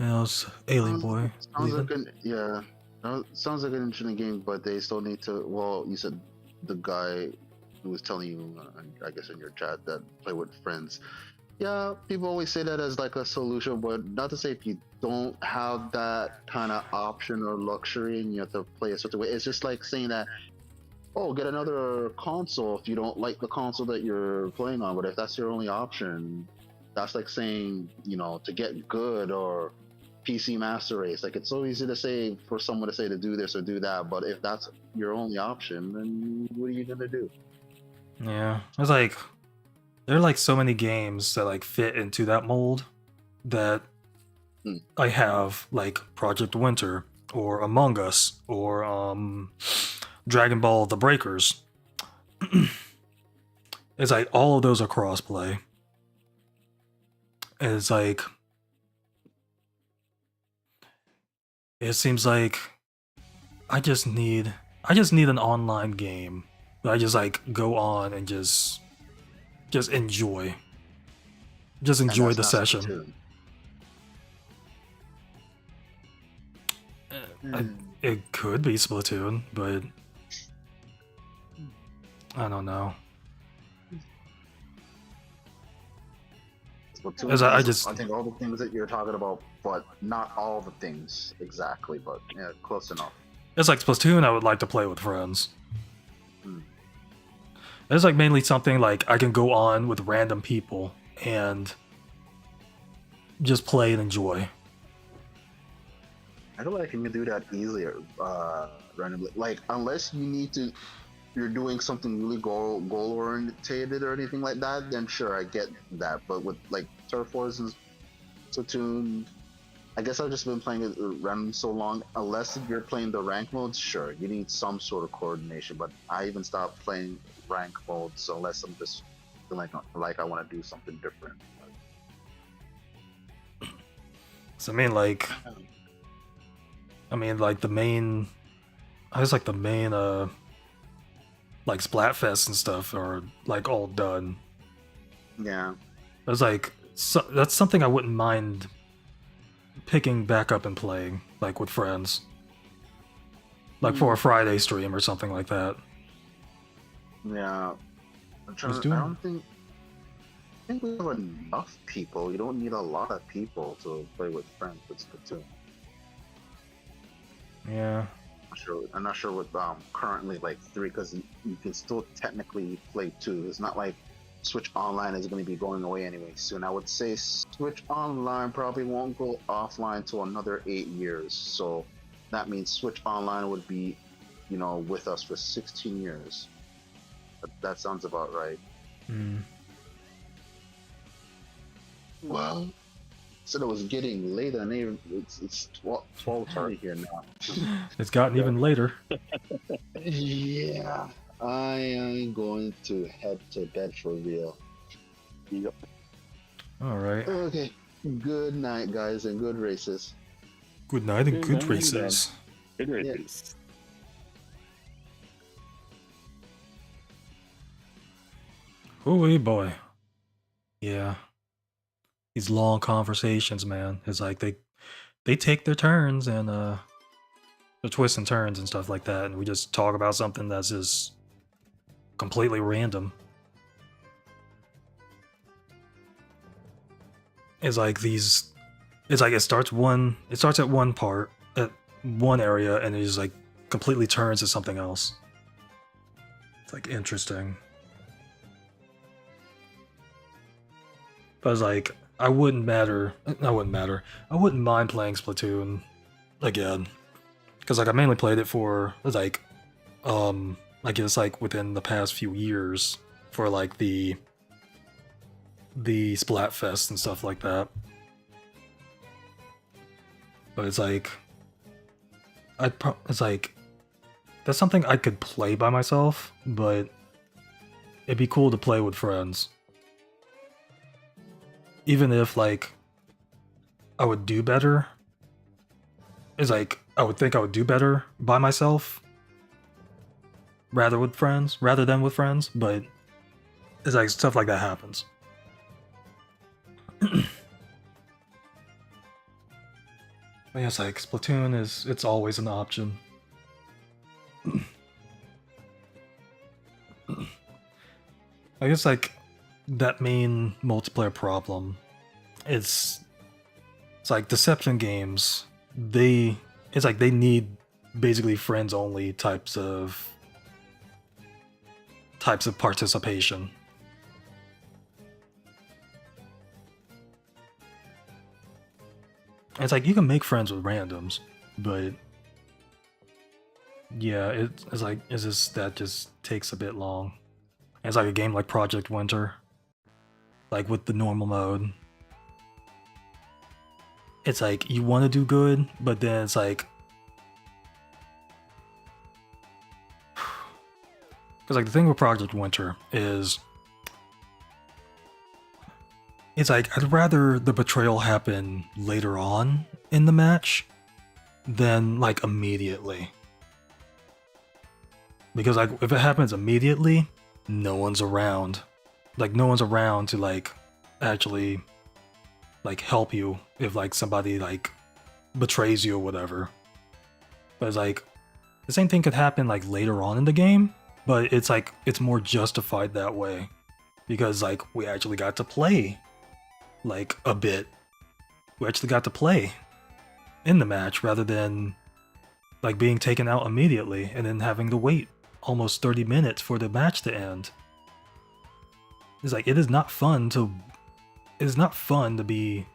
And it was Alien Boy. Sounds like sounds like an interesting game, but they still need to. Well, you said the guy who was telling you, I guess in your chat, that play with friends. Yeah, people always say that as like a solution, but not to say if you don't have that kind of option or luxury and you have to play a certain way. It's just like saying that, oh, get another console if you don't like the console that you're playing on. But if that's your only option, that's like saying, you know, to get good or PC Master Race. Like it's so easy to say for someone to say to do this or do that, but if that's your only option, then what are you gonna do? Yeah, it's like there are like so many games that like fit into that mold that I have, like Project Winter or Among Us or Dragon Ball The Breakers. It's like all of those are crossplay. And it's like it seems like I just need an online game that I just like go on and just enjoy. Just enjoy the session. It could be Splatoon, but I don't know. Splatoon, I think all the things that you're talking about, but not all the things exactly, but yeah, close enough. It's like Splatoon I would like to play with friends. It's like mainly something like I can go on with random people and just play and enjoy. I feel like I can do that easily, randomly. Like unless you're doing something really goal orientated or anything like that, then sure I get that. But with like Turf Wars and Splatoon, I guess I've just been playing it random so long. Unless you're playing the rank modes, sure, you need some sort of coordination. But I even stopped playing rank modes unless I'm just feeling like I want to do something different. So I mean, like the main, I was like the main like Splatfest and stuff are like all done. Yeah. It was like that's something I wouldn't mind picking back up and playing, like with friends, like for a Friday stream or something like that. Yeah. I don't think we have enough people. You don't need a lot of people to play with friends with Splatoon. Yeah. I'm not sure what currently like 3, because you can still technically play 2. It's not like Switch Online is going to be going away anyway soon. I would say Switch Online probably won't go offline till another 8 years. So that means Switch Online would be, with us for 16 years. That sounds about right. Well, said it was getting later, and it's 12:30 here now. It's gotten even later. Yeah, I am going to head to bed for real. Yep. All right. Okay. Good night, guys, and good races. Good night and good races. Good races. Ooh, boy. Yeah. These long conversations, man. It's like they take their turns and the twists and turns and stuff like that, and we just talk about something that's just completely random. It's like it starts at one part, at one area, and it just like completely turns to something else. It's like interesting. But it's like I wouldn't mind playing Splatoon again. Because like I mainly played it for like I guess like within the past few years for like the Splatfest and stuff like that. But it's like that's something I could play by myself, but it'd be cool to play with friends. Even if like I would do better, it's like I would think I would do better by myself rather than with friends, but it's like stuff like that happens. But yeah, it's like Splatoon it's always an option. I guess like that main multiplayer problem, it's like Deception games, it's like they need basically friends only types of participation. It's like you can make friends with randoms, but yeah, that just takes a bit long. And it's like a game like Project Winter, like with the normal mode. It's like you want to do good, but then it's like, because like the thing with Project Winter is, it's like I'd rather the betrayal happen later on in the match than like immediately. Because like if it happens immediately, no one's around. Like no one's around to like actually like help you if like somebody like betrays you or whatever. But it's like the same thing could happen like later on in the game, but it's like it's more justified that way because like we actually got to play like a bit. We actually got to play in the match rather than like being taken out immediately and then having to wait almost 30 minutes for the match to end. It's like it is not fun to be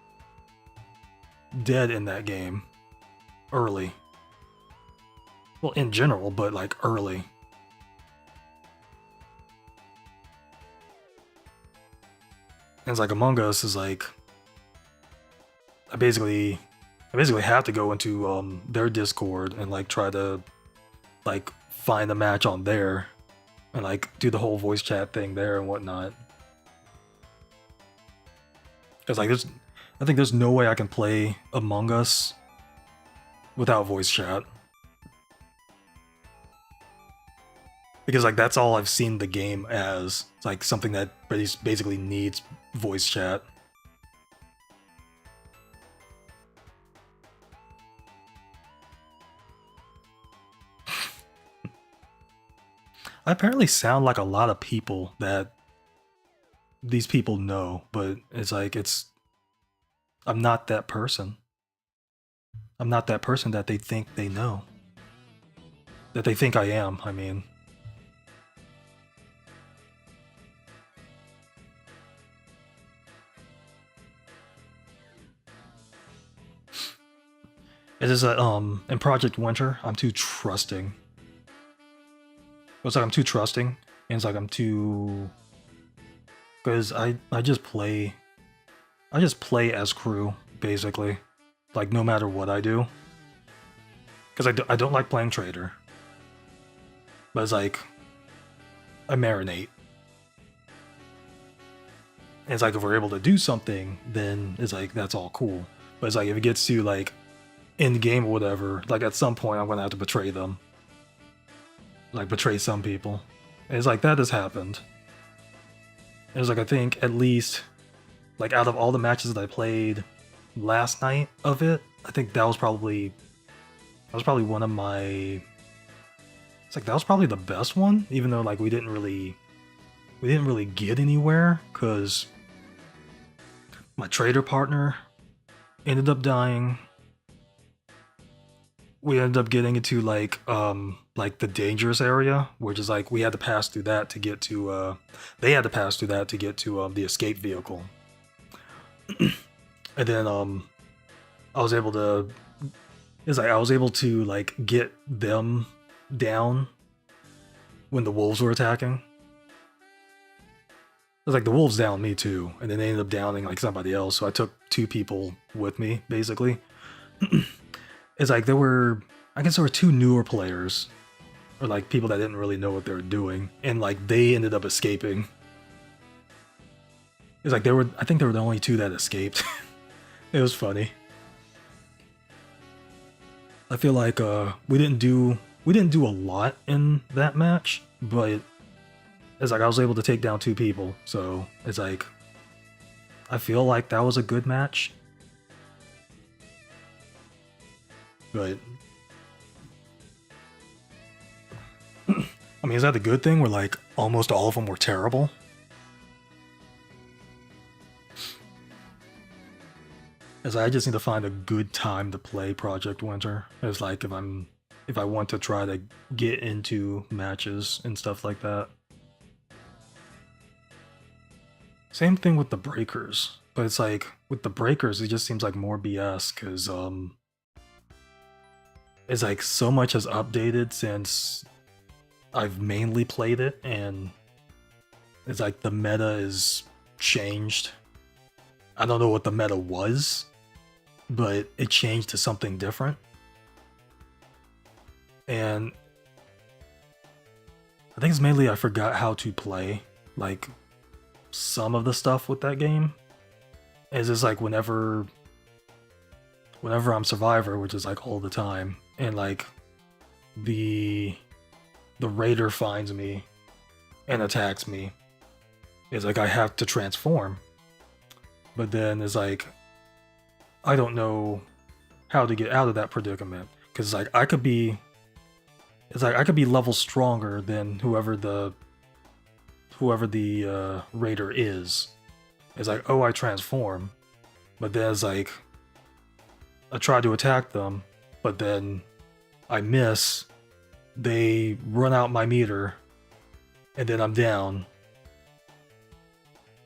dead in that game early. Well, in general, but like early. And it's like Among Us is like I basically I basically have to go into their Discord and like try to like find a match on there and like do the whole voice chat thing there and whatnot. Because like I think there's no way I can play Among Us without voice chat. Because like that's all I've seen the game as. It's like something that basically needs voice chat. I apparently sound like a lot of people that these people know, but it's like I'm not that person. I'm not that person that they think they know. That they think I am, I mean. It is that in Project Winter, I'm too trusting. It's like I'm too trusting, and it's like I'm too, because I just play as crew basically, like no matter what I do. Because I don't like playing traitor, but it's like I marinate. And it's like if we're able to do something, then it's like that's all cool. But it's like if it gets to like in game or whatever, like at some point I'm gonna have to betray them. Like betray some people. And it's like that has happened. And it's like I think at least like out of all the matches that I played last night of it, I think that was probably one of my, it's like that was probably the best one, even though like we didn't really get anywhere because my trader partner ended up dying. We ended up getting into like the dangerous area, which is like we had to pass through that to get to they had to pass through that to get to the escape vehicle. And then I was able to like get them down when the wolves were attacking. It was like the wolves downed me too, and then they ended up downing like somebody else, so I took 2 people with me basically. It's like I guess there were 2 newer players, or like people that didn't really know what they were doing, and like they ended up escaping. It's like I think they were the only 2 that escaped. It was funny. I feel like we didn't do a lot in that match, but it's like I was able to take down 2 people, so it's like I feel like that was a good match. But I mean, is that the good thing where like almost all of them were terrible? As I just need to find a good time to play Project Winter. It's like if I want to try to get into matches and stuff like that. Same thing with the breakers, but it's like with the breakers it just seems like more BS because it's like so much has updated since I've mainly played it, and it's like the meta is changed. I don't know what the meta was, but it changed to something different. And I think it's mainly I forgot how to play like some of the stuff with that game. It's just like whenever I'm Survivor, which is like all the time, and like the raider finds me and attacks me, it's like I have to transform. But then it's like I don't know how to get out of that predicament, because like I could be level stronger than whoever the raider is. It's like, oh, I transform, but then it's like I try to attack them, but then I miss. They run out my meter, and then I'm down,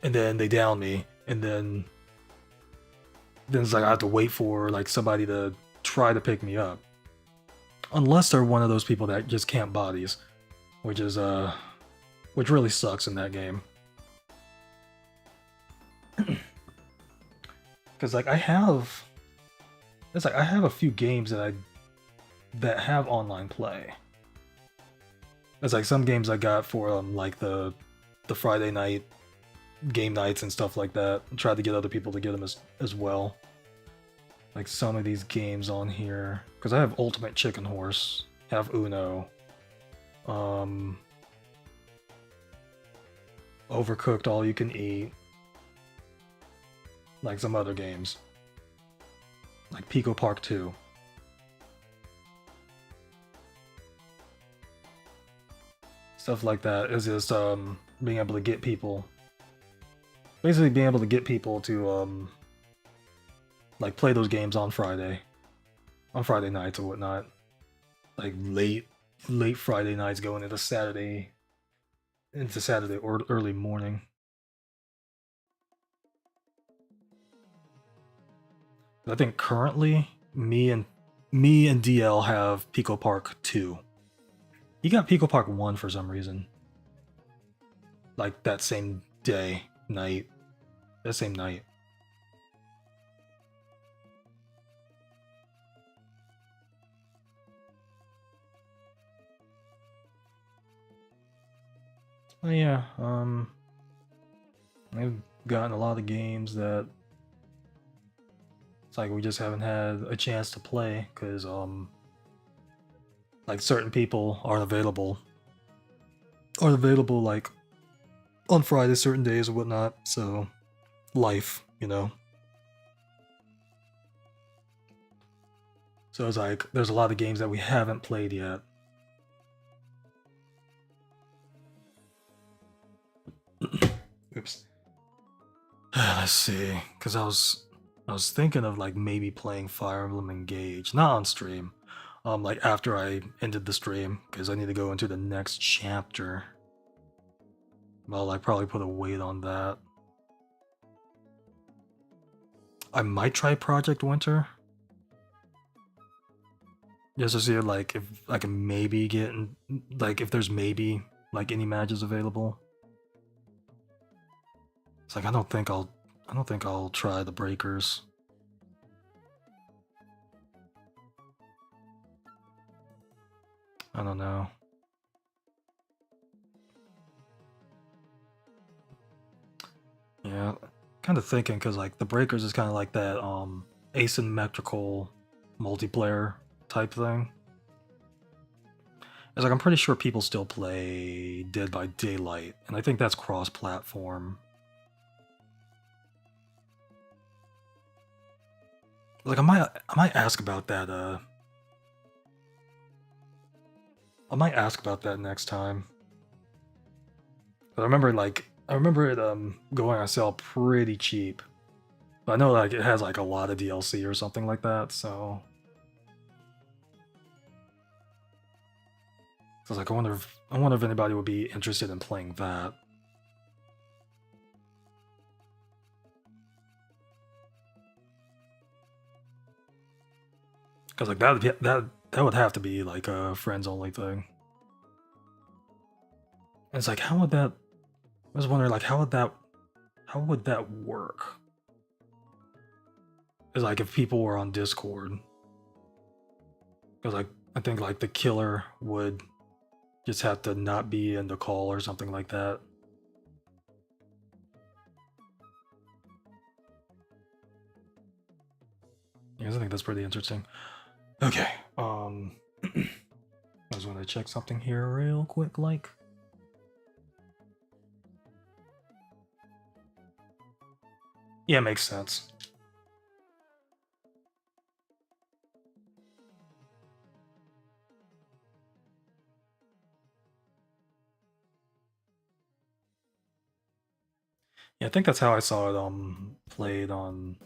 and then they down me, and then it's like I have to wait for like somebody to try to pick me up, unless they're one of those people that just can't bodies, which really sucks in that game. Because like I have It's like I have a few games that have online play. It's like some games I got for like the Friday night game nights and stuff like that. I tried to get other people to get them as well. Like some of these games on here, because I have Ultimate Chicken Horse, have Uno, Overcooked All You Can Eat, like some other games, like Pico Park 2. Stuff like that is just being able to get people, basically being able to get people to like play those games on Friday nights or whatnot, like late Friday nights going into Saturday or early morning. I think currently me and DL have Pico Park 2. He got Pico Park 1 for some reason. Like that same night. Oh yeah, I've gotten a lot of games that it's like we just haven't had a chance to play because like certain people aren't available like on Friday certain days or whatnot, so life, you know. So it's like there's a lot of games that we haven't played yet. Oops. Let's see, because I was thinking of like maybe playing Fire Emblem Engage, not on stream, like after I ended the stream, because I need to go into the next chapter. I'll like probably put a weight on that. I might try Project Winter, just to see like if I can maybe get like if there's maybe like any matches available. It's like I don't think I'll try the Breakers. I don't know. Yeah, kind of thinking because like the Breakers is kind of like that asymmetrical multiplayer type thing. It's like I'm pretty sure people still play Dead by Daylight, and I think that's cross-platform. Like I might ask about that. I might ask about that next time. But I remember it going on sale pretty cheap. But I know like it has like a lot of DLC or something like that. So I was like, I wonder if anybody would be interested in playing that. Because like that would have to be like a friends only thing. And it's like, how would that? I was wondering like how would that work? It's like if people were on Discord. Because like I think like the killer would just have to not be in the call or something like that. Yeah, I think that's pretty interesting. Okay, I just want to check something here real quick, like. Yeah, makes sense. Yeah, I think that's how I saw it played on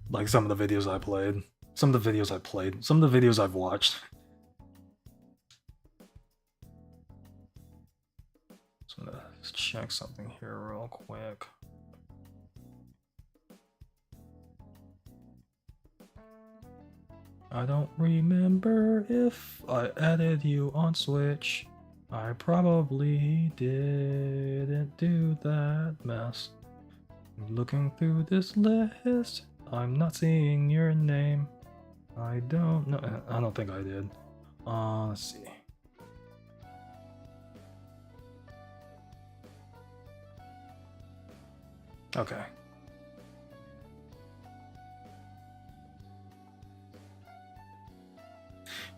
like some of the videos I played. Some of the videos I played. Some of the videos I've watched. So let's check something here real quick. I don't remember if I added you on Switch. I probably didn't do that mess. Looking through this list, I'm not seeing your name. I don't know. I don't think I did. Let's see. Okay.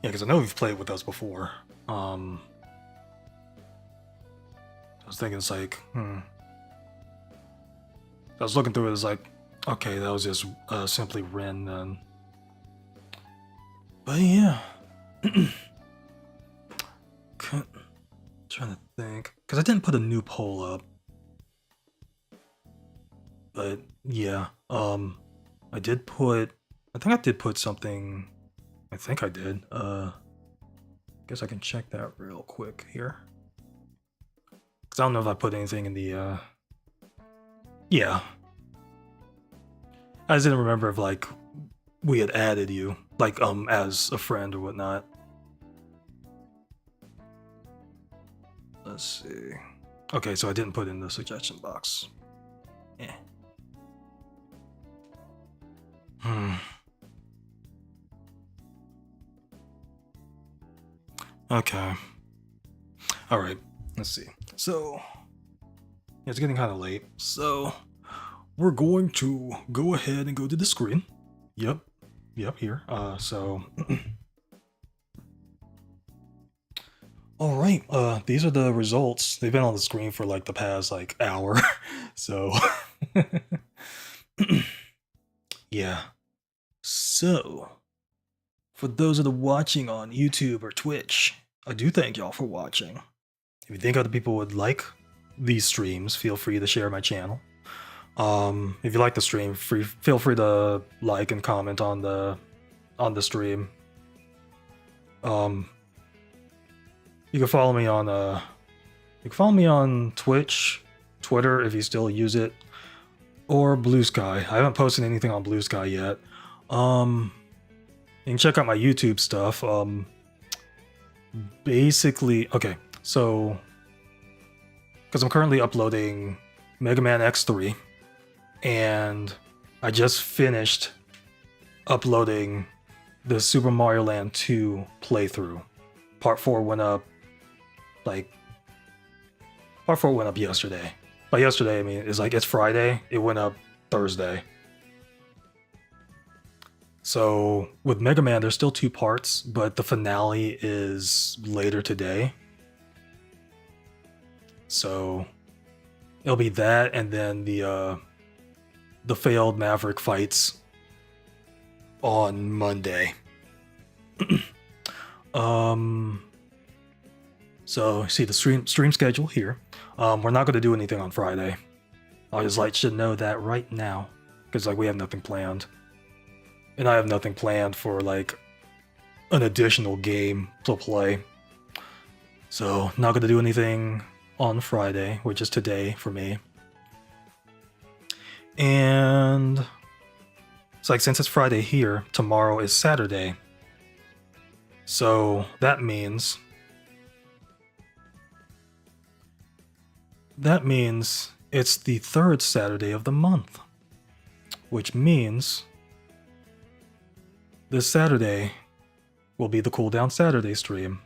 Yeah, because I know you've played with us before. I was thinking it's like, I was looking through it, it's like, okay, that was just simply Rin then. But yeah. Trying to think. Because I didn't put a new poll up. But yeah, I think I did put something. I think I did. Guess I can check that real quick here. Because I don't know if I put anything in the, yeah. I just didn't remember if, like, we had added you, like, as a friend or whatnot. Let's see. Okay, so I didn't put in the suggestion box. Eh. Okay. Alright, let's see. So, it's getting kind of late, so we're going to go ahead and go to the screen. Yep, here. So... Alright, these are the results. They've been on the screen for like the past like hour, so... Yeah. So, for those that are watching on YouTube or Twitch, I do thank y'all for watching. If you think other people would like these streams, feel free to share my channel. If you like the stream, feel free to like and comment on the stream. You can follow me on Twitch, Twitter if you still use it, or Blue Sky. I haven't posted anything on Blue Sky yet. You can check out my YouTube stuff. Basically, okay, so because I'm currently uploading Mega Man X3, and I just finished uploading the Super Mario Land 2 playthrough. Part 4 went up yesterday. By yesterday, I mean, it's Friday. It went up Thursday. So, with Mega Man, there's still 2 parts, but the finale is later today. So, it'll be that, and then the failed Maverick fights on Monday. So, see the stream schedule here. We're not going to do anything on Friday. I just should know that right now, because we have nothing planned. And I have nothing planned for an additional game to play. So, not going to do anything on Friday, which is today for me. And it's since it's Friday here, tomorrow is Saturday. So, that means it's the 3rd Saturday of the month. Which means this Saturday will be the Cooldown Saturday stream.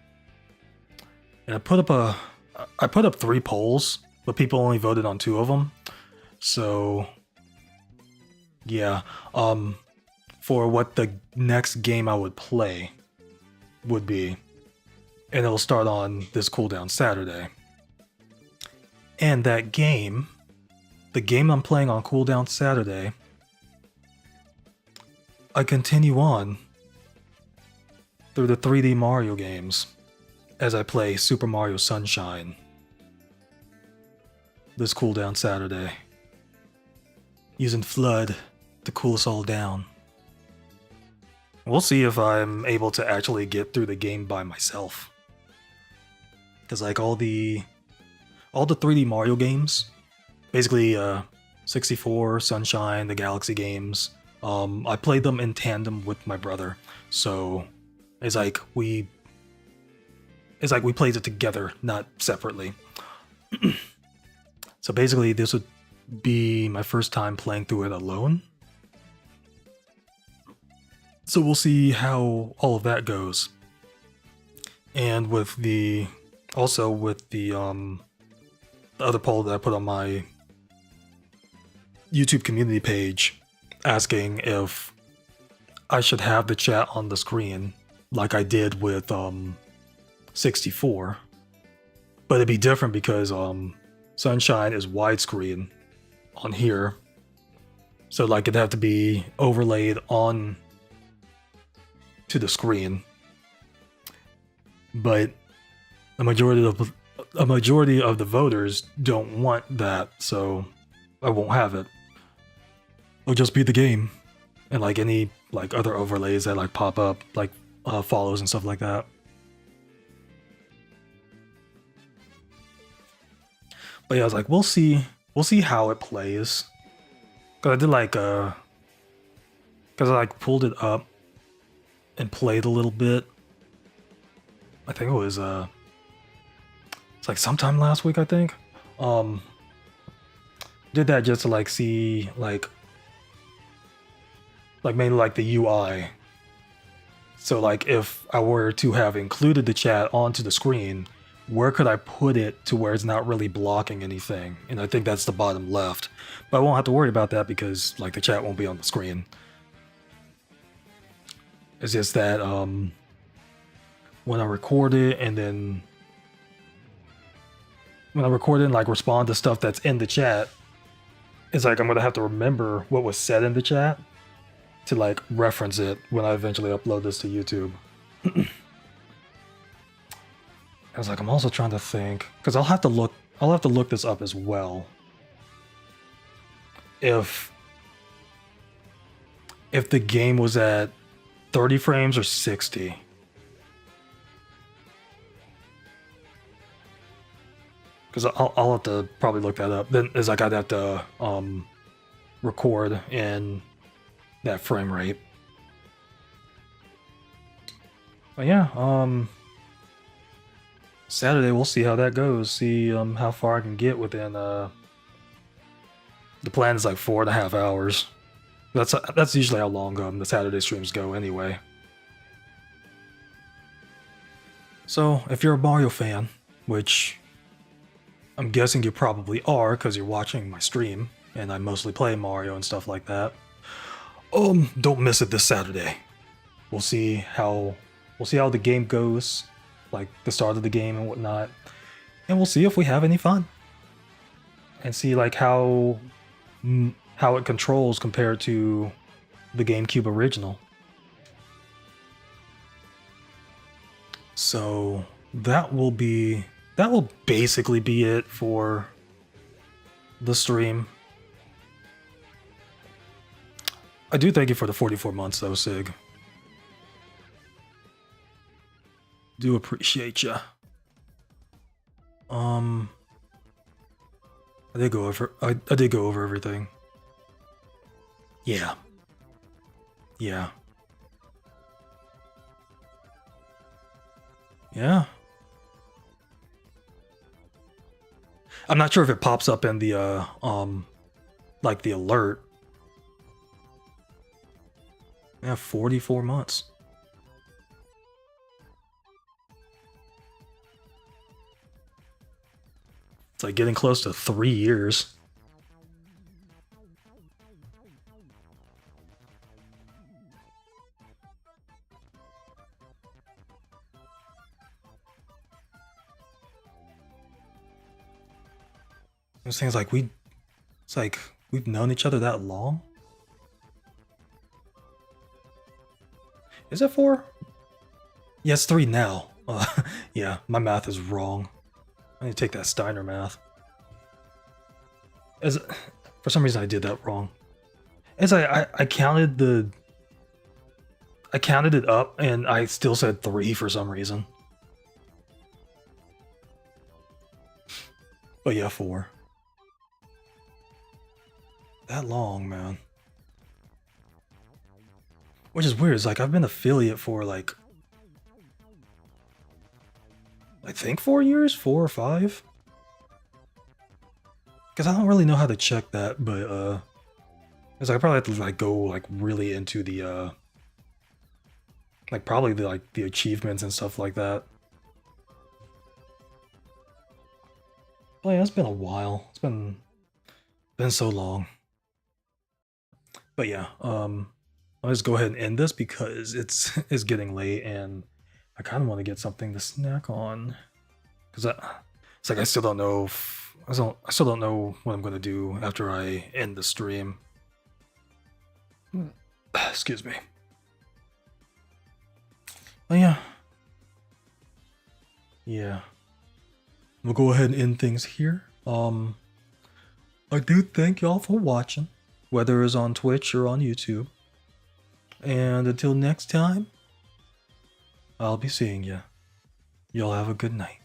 And I put up 3 polls, but people only voted on 2 of them. So yeah, for what the next game I would play would be, and it'll start on this Cooldown Saturday. And that game, the game I'm playing on Cooldown Saturday, I continue on through the 3D Mario games as I play Super Mario Sunshine this Cooldown Saturday, using Flood to cool us all down. We'll see if I'm able to actually get through the game by myself. Because all the 3D Mario games, basically 64, Sunshine, the Galaxy games, I played them in tandem with my brother. So we played it together, not separately. So basically this would be my first time playing through it alone. So we'll see how all of that goes. And with the the other poll that I put on my YouTube community page asking if I should have the chat on the screen like I did with 64. But it'd be different because Sunshine is widescreen on here. So like it'd have to be overlaid on to the screen. But a majority of the voters don't want that, so I won't have it. It'll just be the game. And like any like other overlays that like pop up, like follows and stuff like that. But yeah, I was like, we'll see how it plays. Cause I did like cause I like pulled it up and played a little bit. I think it was it's like sometime last week, I think. Did that just to like see like mainly like the UI. So like if I were to have included the chat onto the screen, where could I put it to where it's not really blocking anything? And I think that's the bottom left. But I won't have to worry about that because like the chat won't be on the screen. It's just that when I record it and then when I record it and like respond to stuff that's in the chat, it's like I'm gonna have to remember what was said in the chat to like reference it when I eventually upload this to YouTube. I was like, I'm also trying to think because I'll have to look this up as well. If the game was at 30 frames or 60. Because I'll have to probably look that up. Then it's like I'd have to record in that frame rate. But yeah, Saturday we'll see how that goes. See how far I can get within. The plan is like 4.5 hours. That's usually how long the Saturday streams go anyway. So if you're a Mario fan, which I'm guessing you probably are because you're watching my stream and I mostly play Mario and stuff like that. Don't miss it this Saturday. We'll see how the game goes, like the start of the game and whatnot, and we'll see if we have any fun and see like how it controls compared to the GameCube original. So that will basically be it for the stream. I do thank you for the 44 months though, Sig. Do appreciate ya. I did go over everything. Yeah. Yeah. Yeah. I'm not sure if it pops up in the like the alert. Yeah, 44 months. It's like getting close to 3 years. Those things like we've known each other that long. Is it 4? Yeah, it's 3 now. Yeah, my math is wrong. I need to take that Steiner math. For some reason I did that wrong. I counted it up and I still said 3 for some reason. But yeah, 4. That long, man. Which is weird. It's like I've been affiliate for like I think 4 years, 4 or 5. Because I don't really know how to check that, but because I probably have to like go like really into the Like probably the achievements and stuff like that. Oh yeah, it's been a while. It's been so long. But yeah, I'll just go ahead and end this because it's getting late and I kind of want to get something to snack on. Because it's like I still don't know I still don't know what I'm gonna do after I end the stream. Excuse me. Oh yeah. Yeah. We'll go ahead and end things here. I do thank y'all for watching, whether it's on Twitch or on YouTube. And until next time, I'll be seeing ya. Y'all have a good night.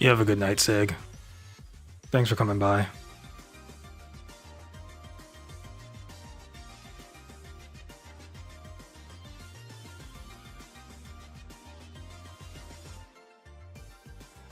You have a good night, Sig. Thanks for coming by.